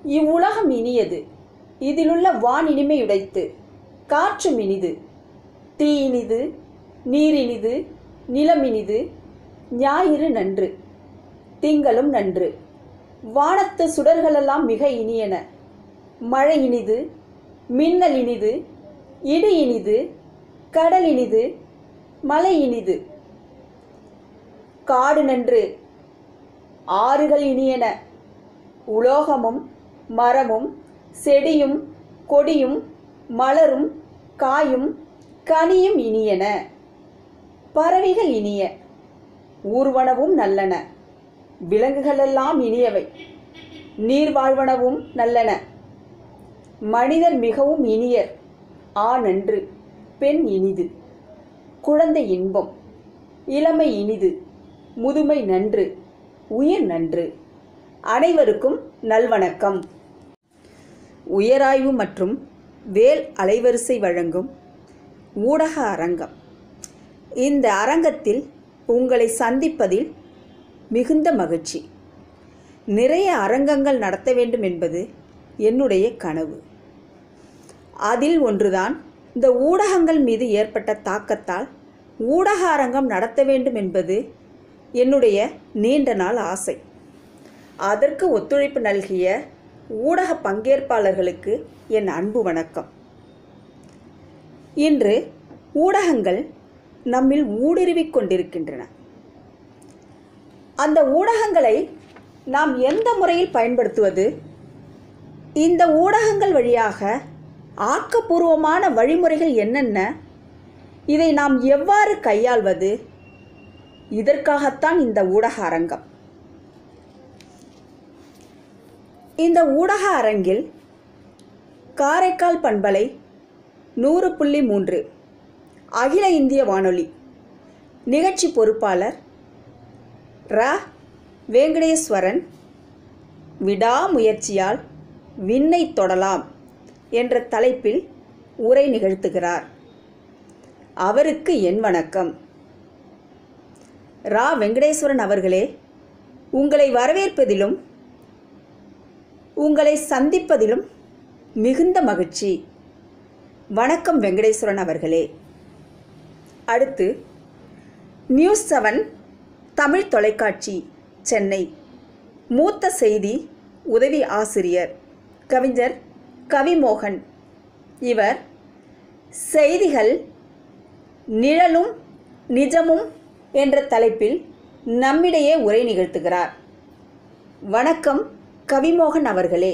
இவ்வுலகம் இனியது, இதிலுள்ள வான் இனிமையுடைத்து, காற்றும் இனிது, தீ இனிது, நீர் இனிது, நிலம் இனிது, ஞாயிறு நன்று, திங்களும் நன்று, வானத்து சுடர்களெல்லாம் மிக இனியன, மழை இனிது, மின்னல் இனிது, இடி இனிது, கடல் இனிது, மலை இனிது, காடு நன்று, ஆறுகள் இனியன, உலோகமும் மரமும் செடியும் கொடியும் மலரும் காயும் கனியும் இனியன, பறவைகள் இனிய, ஊர்வனவும் நல்லன, விலங்குகளெல்லாம் இனியவை, நீர் வாழ்வனவும் நல்லன, மனிதர் மிகவும் இனியர், ஆணன்று, பெண் இனிது, குழந்தை இன்பம், இளமை இனிது, முதுமை நன்று, உயிர் நன்று. அனைவருக்கும் நல்வணக்கம். உயராய்வு மற்றும் வேல் அலைவரிசை வழங்கும் ஊடக அரங்கம். இந்த அரங்கத்தில் உங்களை சந்திப்பதில் மிகுந்த மகிழ்ச்சி. நிறைய அரங்கங்கள் நடத்த வேண்டும் என்பது என்னுடைய கனவு. அதில் ஒன்றுதான் இந்த ஊடகங்கள் மீது ஏற்பட்ட தாக்கத்தால் ஊடக அரங்கம் நடத்த வேண்டும் என்பது என்னுடைய நீண்ட நாள் ஆசை. அதற்கு ஒத்துழைப்பு நல்கிய ஊடக பங்கேற்பாளர்களுக்கு என் அன்பு வணக்கம். இன்று ஊடகங்கள் நம்மில் ஊடுருவிக் கொண்டிருக்கின்றன. அந்த ஊடகங்களை நாம் எந்த முறையில் பயன்படுத்துவது, இந்த ஊடகங்கள் வழியாக ஆக்கப்பூர்வமான வழிமுறைகள் என்னென்ன, இதை நாம் எவ்வாறு கையாள்வது, இதற்காகத்தான் இந்த ஊடக அரங்கம். இந்த ஊடக அரங்கில் காரைக்கால் பண்பலை 100.3 அகில இந்திய வானொலி நிகழ்ச்சி பொறுப்பாளர் ரா. வெங்கடேஸ்வரன் விடாமுயற்சியால் விண்ணை தொடலாம் என்ற தலைப்பில் உரை நிகழ்த்துகிறார். அவருக்கு என் வணக்கம். ரா. வெங்கடேஸ்வரன் அவர்களே, உங்களை வரவேற்பதிலும் உங்களை சந்திப்பதிலும் மிகுந்த மகிழ்ச்சி. வணக்கம் வெங்கடேஸ்வரன் அவர்களே. அடுத்து நியூஸ் 7 தமிழ் தொலைக்காட்சி சென்னை மூத்த செய்தி உதவி ஆசிரியர் கவிஞர் கவிமோகன். இவர் செய்திகள் நிழலும் நிஜமும் என்ற தலைப்பில் நம்மிடையே உரை நிகழ்த்துகிறார். வணக்கம் கவிமோகன் அவர்களே.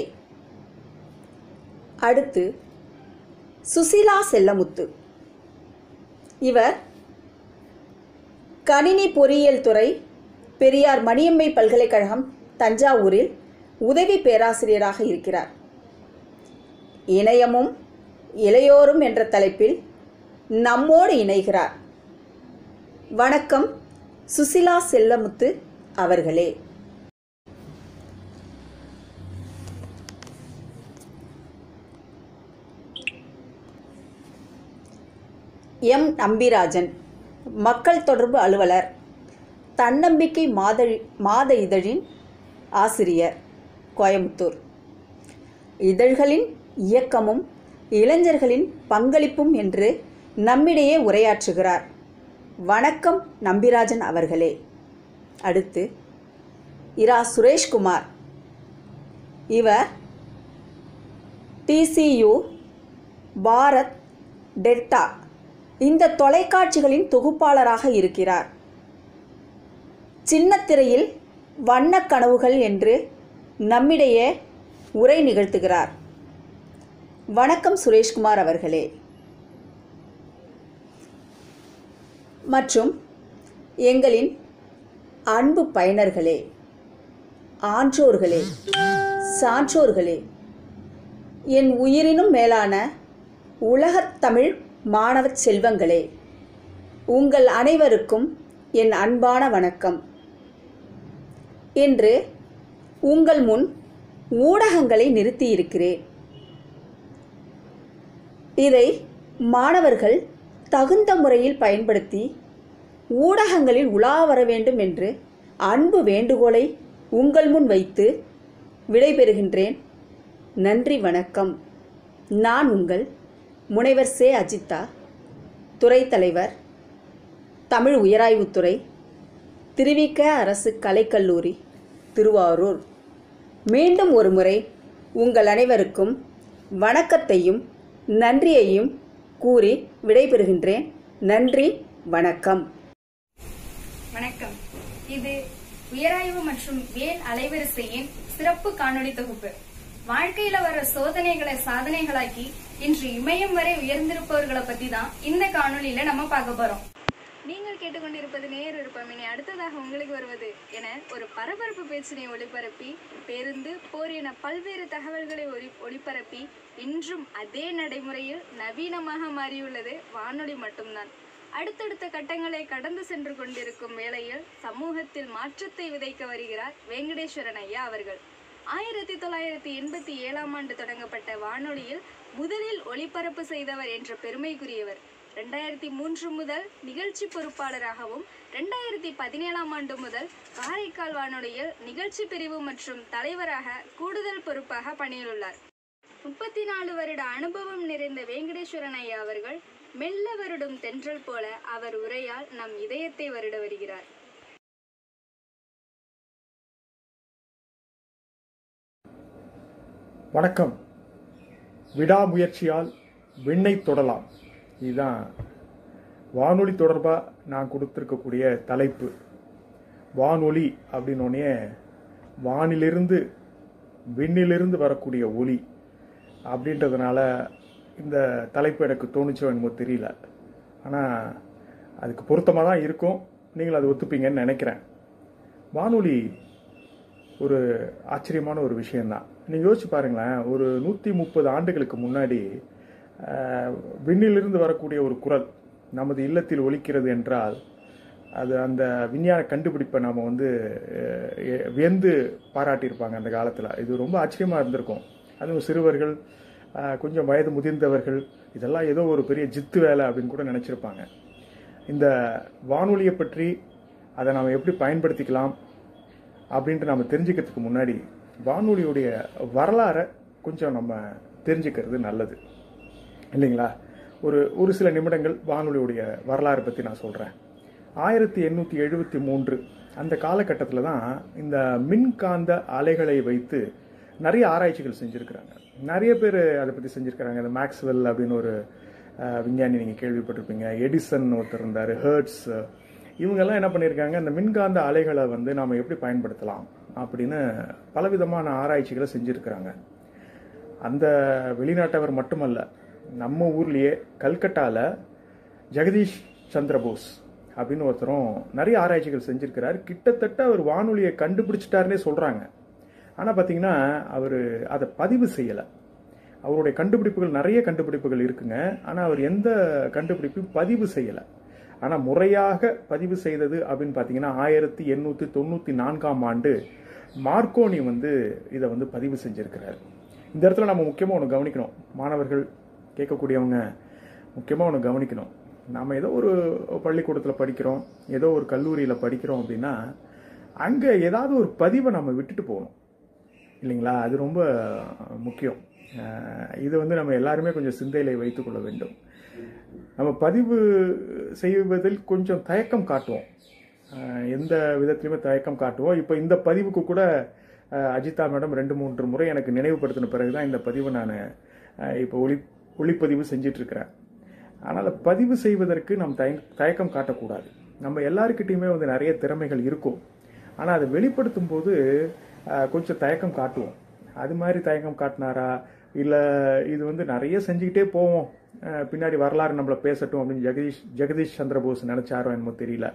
அடுத்து சுசிலா செல்லமுத்து. இவர் கணினி பொறியியல் துறை, பெரியார் மணியம்மை பல்கலைக்கழகம் தஞ்சாவூரில் உதவி பேராசிரியராக இருக்கிறார். இணையமும் இளையோரும் என்ற தலைப்பில் நம்மோடு இணைகிறார். வணக்கம் சுசிலா செல்லமுத்து அவர்களே. எம். நம்பிராஜன், மக்கள் தொடர்பு அலுவலர், தன்னம்பிக்கை மாத இதழின் ஆசிரியர், கோயம்புத்தூர். இதழ்களின் இயக்கமும் இளைஞர்களின் பங்களிப்பும் என்று நம்மிடையே உரையாற்றுகிறார். வணக்கம் நம்பிராஜன் அவர்களே. அடுத்து இரா. சுரேஷ்குமார். இவர் TCU, பாரத், டெல்டா இந்த தொலைக்காட்சிகளின் தொகுப்பாளராக இருக்கிறார். சின்னத்திரையில் வண்ணக் கனவுகள் என்று நம்மிடையே உரை நிகழ்த்துகிறார். வணக்கம் சுரேஷ்குமார் அவர்களே. மற்றும் எங்களின் அன்பு பயனர்களே, ஆன்றோர்களே, சான்றோர்களே, என் உயிரினும் மேலான உலகத் தமிழ் மாணவ செல்வங்களே, உங்கள் அனைவருக்கும் என் அன்பான வணக்கம். இன்று உங்கள் முன் ஊடகங்களை நிறுத்தியிருக்கிறேன். இதை மாணவர்கள் தகுந்த முறையில் பயன்படுத்தி ஊடகங்களில் உலா வர வேண்டும் என்று அன்பு வேண்டுகோளை உங்கள் முன் வைத்து விடைபெறுகின்றேன். நன்றி வணக்கம். நான் உங்கள் முனைவர் சே. அஜிதா, துறை தலைவர், தமிழ் உயராய்வுத்துறை, திருவிக அரசு கலைக்கல்லூரி, திருவாரூர். மீண்டும் ஒரு முறை உங்கள் அனைவருக்கும் வணக்கத்தையும் நன்றியையும் கூறி விடைபெறுகின்றேன். நன்றி, வணக்கம். வணக்கம். இது உயராய்வு மற்றும் வேல் அலைவரிசையின் சிறப்பு காணொளி தொகுப்பு. வாழ்க்கையில வர சோதனைகளை சாதனைகளாக்கி இன்று இமயம் வரை உயர்ந்திருப்பவர்களை பத்தி தான் இந்த காணொளியில நம்ம பார்க்க போறோம். நீங்கள் கேட்டுக்கொண்டிருப்பது நேர் விருப்பம். இனி அடுத்ததாக உங்களுக்கு வருவது என ஒரு பரபரப்பு பேச்சினை ஒளிபரப்பி, பேருந்து, போர் என பல்வேறு தகவல்களை ஒளிபரப்பி இன்றும் அதே நடைமுறையில் நவீனமாக மாறியுள்ளது வானொலி மட்டும்தான். அடுத்தடுத்த கட்டங்களை கடந்து சென்று கொண்டிருக்கும் வேளையில் சமூகத்தில் மாற்றத்தை விதைக்க வருகிறார் வெங்கடேஸ்வரன் ஐயா அவர்கள். 1987 ஆண்டு தொடங்கப்பட்ட வானொலியில் முதலில் ஒளிபரப்பு செய்தவர் என்ற பெருமைக்குரியவர். 2003 முதல் நிகழ்ச்சி பொறுப்பாளராகவும் 2017 ஆண்டு முதல் காரைக்கால் வானொலியில் நிகழ்ச்சி பிரிவு மற்றும் தலைவராக கூடுதல் பொறுப்பாக பணியிலுள்ளார். 34 வருட அனுபவம் நிறைந்த வெங்கடேஸ்வரன் ஐயா அவர்கள் மெல்ல வருடும் தென்றல் போல அவர் உரையால் நம் இதயத்தை வருட வருகிறார். வணக்கம். விடாமுயற்சியால் விண்ணை தொடலாம். இதுதான் வானொலி தொடர்பாக நான் கொடுத்துருக்கக்கூடிய தலைப்பு. வானொலி அப்படின்னோடனே வானிலிருந்து விண்ணிலிருந்து வரக்கூடிய ஒலி அப்படின்றதுனால இந்த தலைப்பு எனக்கு தோணுச்சோ என்னமோ தெரியல. ஆனால் அதுக்கு பொருத்தமாக தான் இருக்கும். நீங்கள் அதை ஒத்துப்பீங்கன்னு நினைக்கிறேன். வானொலி ஒரு ஆச்சரியமான ஒரு விஷயந்தான். நீங்கள் யோசிச்சு பாருங்களேன். ஒரு 130 ஆண்டுகளுக்கு முன்னாடி விண்ணிலிருந்து வரக்கூடிய ஒரு குரல் நமது இல்லத்தில் ஒலிக்கிறது என்றால் அது அந்த விஞ்ஞான கண்டுபிடிப்பை நாம் வியந்து பாராட்டியிருப்பாங்க அந்த காலத்தில். இது ரொம்ப ஆச்சரியமாக இருந்திருக்கும். அதுவும் சிறுவர்கள், கொஞ்சம் வயது முதிர்ந்தவர்கள், இதெல்லாம் ஏதோ ஒரு பெரிய ஜித்து வேலை அப்படின்னு கூட நினச்சிருப்பாங்க. இந்த வானொலியை பற்றி அதை நாம் எப்படி பயன்படுத்திக்கலாம் அப்படின்ட்டு நம்ம தெரிஞ்சுக்கிறதுக்கு முன்னாடி வானொலியுடைய வரலாறை கொஞ்சம் நம்ம தெரிஞ்சுக்கிறது நல்லது இல்லைங்களா? ஒரு சில நிமிடங்கள் வானொலியுடைய வரலாறு பற்றி நான் சொல்கிறேன். 1873 அந்த காலகட்டத்தில் தான் இந்த மின்காந்த அலைகளை வைத்து நிறைய ஆராய்ச்சிகள் செஞ்சுருக்கிறாங்க. நிறைய பேர் அதை பற்றி செஞ்சுருக்கிறாங்க. இந்த மேக்ஸ்வெல் அப்படின்னு ஒரு விஞ்ஞானி நீங்கள் கேள்விப்பட்டிருப்பீங்க. எடிசன் ஒருத்தர் இருந்தார், ஹெர்ட்ஸ், இவங்கெல்லாம் என்ன பண்ணியிருக்காங்க, இந்த மின்காந்த அலைகளை நாம் எப்படி பயன்படுத்தலாம் அப்படின்னு பலவிதமான ஆராய்ச்சிகளை செஞ்சுருக்கிறாங்க. அந்த வெளிநாட்டவர் மட்டுமல்ல, நம்ம ஊர்லேயே கல்கட்டாவில் ஜெகதீஷ் சந்திர போஸ் அப்படின்னு ஒருத்தரும் நிறைய ஆராய்ச்சிகள் செஞ்சுருக்கிறார். கிட்டத்தட்ட அவர் வானொலியை கண்டுபிடிச்சிட்டாருன்னே சொல்கிறாங்க. ஆனால் பார்த்தீங்கன்னா அவர் அதை பதிவு செய்யலை. அவருடைய கண்டுபிடிப்புகள், நிறைய கண்டுபிடிப்புகள் இருக்குங்க. ஆனால் அவர் எந்த கண்டுபிடிப்பையும் பதிவு செய்யலை. ஆனால் முறையாக பதிவு செய்தது அப்படின்னு பார்த்தீங்கன்னா 1894 ஆண்டு மார்க்கோனி இதை பதிவு செஞ்சிருக்கிறார். இந்த இடத்துல நம்ம முக்கியமாக ஒன்று கவனிக்கணும். மாணவர்கள், கேட்கக்கூடியவங்க முக்கியமாக ஒன்று கவனிக்கணும். நாம் ஏதோ ஒரு பள்ளிக்கூடத்தில் படிக்கிறோம், ஏதோ ஒரு கல்லூரியில் படிக்கிறோம் அப்படின்னா அங்கே ஏதாவது ஒரு பதிவை நம்ம விட்டுட்டு போகணும் இல்லைங்களா? அது ரொம்ப முக்கியம். இது நம்ம எல்லாருமே கொஞ்சம் சிந்தையிலே வைத்துக்கொள்ள வேண்டும். நம்ம பதிவு செய்வதில் கொஞ்சம் தயக்கம் காட்டுவோம், எந்த விதத்திலுமே தயக்கம் காட்டுவோம். இப்போ இந்த பதிவுக்கு கூட அஜிதா மேடம் 2-3 முறை எனக்கு நினைவுபடுத்தின பிறகு தான் இந்த பதிவை நான் இப்போ ஒளிப்பதிவு செஞ்சிட்ருக்கிறேன். ஆனால் பதிவு செய்வதற்கு நாம் தயக்கம் காட்டக்கூடாது. நம்ம எல்லாருக்கிட்டையுமே நிறைய திறமைகள் இருக்கும். ஆனால் அதை வெளிப்படுத்தும் போது கொஞ்சம் தயக்கம் காட்டுவோம். அது மாதிரி தயக்கம் காட்டினாரா, இல்லை இது நிறைய செஞ்சுக்கிட்டே போவோம், பின்னாடி வரலாறு நம்மளை பேசட்டும் அப்படின்னு ஜெகதீஷ் சந்திர போஸ் நினைச்சாரோ என்னமோ தெரியல.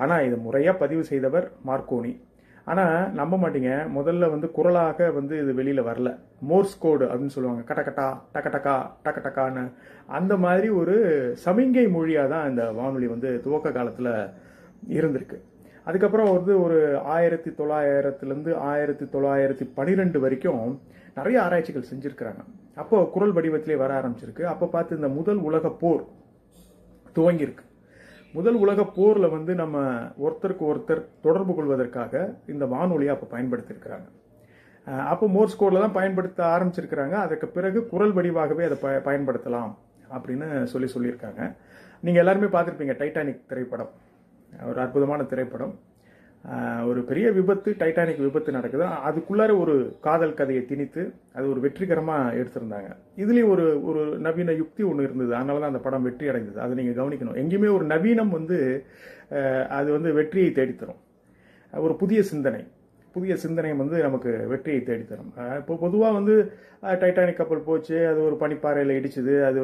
ஆனால் இதை முறையாக பதிவு செய்தவர் மார்க்கோனி. ஆனால் நம்ப மாட்டீங்க, முதல்ல குரலாக இது வெளியில் வரல. மோர்ஸ் கோடு அப்படின்னு சொல்லுவாங்க, கட்டக்கட்டா டக்கட்டக்கா டக்கட்டக்கான்னு. அந்த மாதிரி ஒரு சமிங்கை மொழியாக தான் இந்த வானொலி துவக்க காலத்தில் இருந்திருக்கு. அதுக்கப்புறம் ஒரு 1900 1912 வரைக்கும் நிறைய ஆராய்ச்சிகள் செஞ்சுருக்கிறாங்க. அப்போ குரல் வடிவத்திலே வர ஆரம்பிச்சிருக்கு. அப்போ பார்த்து இந்த முதல் உலக போர் துவங்கியிருக்கு. முதல் உலக போரில் நம்ம ஒருத்தருக்கு ஒருத்தர் தொடர்பு கொள்வதற்காக இந்த வானொலியை அப்போ பயன்படுத்தியிருக்கிறாங்க. அப்போ மோர்ஸ் கோடில் தான் பயன்படுத்த ஆரம்பிச்சிருக்கிறாங்க. அதுக்கு பிறகு குரல் வடிவாகவே அதை பயன்படுத்தலாம் அப்படின்னு சொல்லியிருக்காங்க. நீங்கள் எல்லாருமே பார்த்துருப்பீங்க டைட்டானிக் திரைப்படம், ஒரு அற்புதமான திரைப்படம். ஒரு பெரிய விபத்து, டைட்டானிக் விபத்து நடக்குது. அதுக்குள்ளார ஒரு காதல் கதையை திணித்து அது ஒரு வெற்றிகரமாக எடுத்திருந்தாங்க. இதுலேயும் ஒரு நவீன யுக்தி ஒன்று இருந்தது. அதனால தான் அந்த படம் வெற்றி அடைந்தது. அதை நீங்கள் கவனிக்கணும். எங்கேயுமே ஒரு நவீனம் அது வெற்றியை தேடித்தரும். ஒரு புதிய சிந்தனை நமக்கு வெற்றியை தேடித்தரும். இப்போ பொதுவாக டைட்டானிக் கப்பல் போச்சு, அது ஒரு பனிப்பாறையில் இடிச்சுது, அது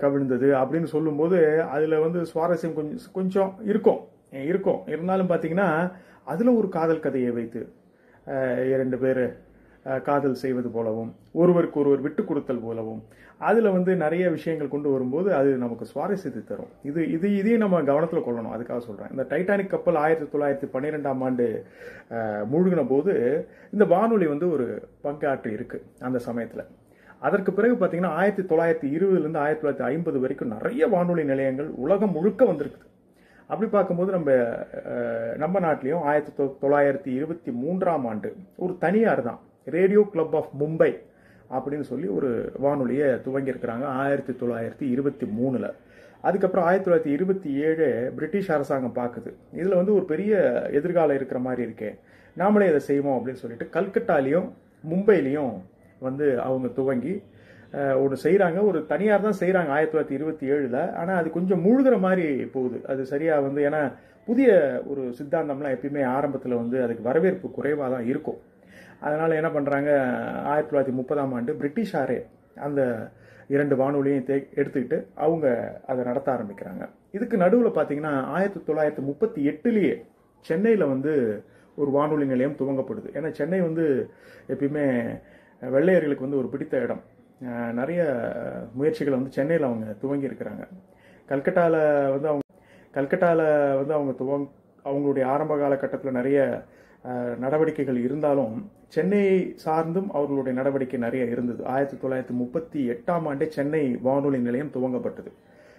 கவிழ்ந்தது அப்படின்னு சொல்லும்போது அதில் சுவாரஸ்யம் கொஞ்சம் இருக்கும். இருந்தாலும் பார்த்தீங்கன்னா அதில் ஒரு காதல் கதையை வைத்து 2 பேர் காதல் செய்வது போலவும் ஒருவருக்கு ஒருவர் விட்டு கொடுத்தல் போலவும் அதில் நிறைய விஷயங்கள் கொண்டு வரும்போது அது நமக்கு சுவாரஸ்யத்தை தரும். இதையும் நம்ம கவனத்தில் கொள்ளணும். அதுக்காக சொல்கிறேன். இந்த டைட்டானிக் கப்பல் 1912ஆம் ஆண்டு மூழ்கின போது இந்த வானொலி ஒரு பங்காற்றி இருக்கு அந்த சமயத்தில். அதற்கு பிறகு பார்த்தீங்கன்னா 1920லேருந்து 1950 வரைக்கும் நிறைய வானொலி நிலையங்கள் உலகம் முழுக்க வந்திருக்குது. அப்படி பார்க்கும்போது நம்ம நாட்டிலையும் 1923ஆம் ஆண்டு ஒரு தனியார் தான் ரேடியோ கிளப் ஆஃப் மும்பை அப்படின்னு சொல்லி ஒரு வானொலியை துவங்கியிருக்கிறாங்க 1923. அதுக்கப்புறம் 1927 பிரிட்டிஷ் அரசாங்கம் பார்க்குது, இதில் ஒரு பெரிய எதிர்காலம் இருக்கிற மாதிரி இருக்கே, நாமளே இதை செய்வோம் அப்படின்னு சொல்லிட்டு கல்கட்டாலையும் மும்பையிலையும் அவங்க துவங்கி ஒன்று செய்கிறாங்க. ஒரு தனியார் தான் செய்கிறாங்க 1927. ஆனால் அது கொஞ்சம் மூழ்கிற மாதிரி போகுது. அது சரியாக ஏன்னா புதிய ஒரு சித்தாந்தம்லாம் எப்பயுமே ஆரம்பத்தில் அதுக்கு வரவேற்பு குறைவாக தான் இருக்கும். அதனால் என்ன பண்ணுறாங்க, 1930ஆம் ஆண்டு பிரிட்டிஷாரே அந்த 2 வானொலியும் எடுத்துக்கிட்டு அவங்க அதை நடத்த ஆரம்பிக்கிறாங்க. இதுக்கு நடுவில் பார்த்தீங்கன்னா 1938லேயே சென்னையில் ஒரு வானொலி நிலையம் துவங்கப்படுது. ஏன்னா சென்னை எப்பயுமே வெள்ளையர்களுக்கு ஒரு பிடித்த இடம். நிறைய முயற்சிகளை சென்னையில் அவங்க துவங்கி இருக்கிறாங்க. கல்கட்டாவில் அவங்க அவங்களுடைய ஆரம்ப காலகட்டத்தில் நிறைய நடவடிக்கைகள் இருந்தாலும் சென்னையை சார்ந்தும் அவர்களுடைய நடவடிக்கை நிறைய இருந்தது. 1938ஆம் ஆண்டே சென்னை வானொலி நிலையம் துவங்கப்பட்டது.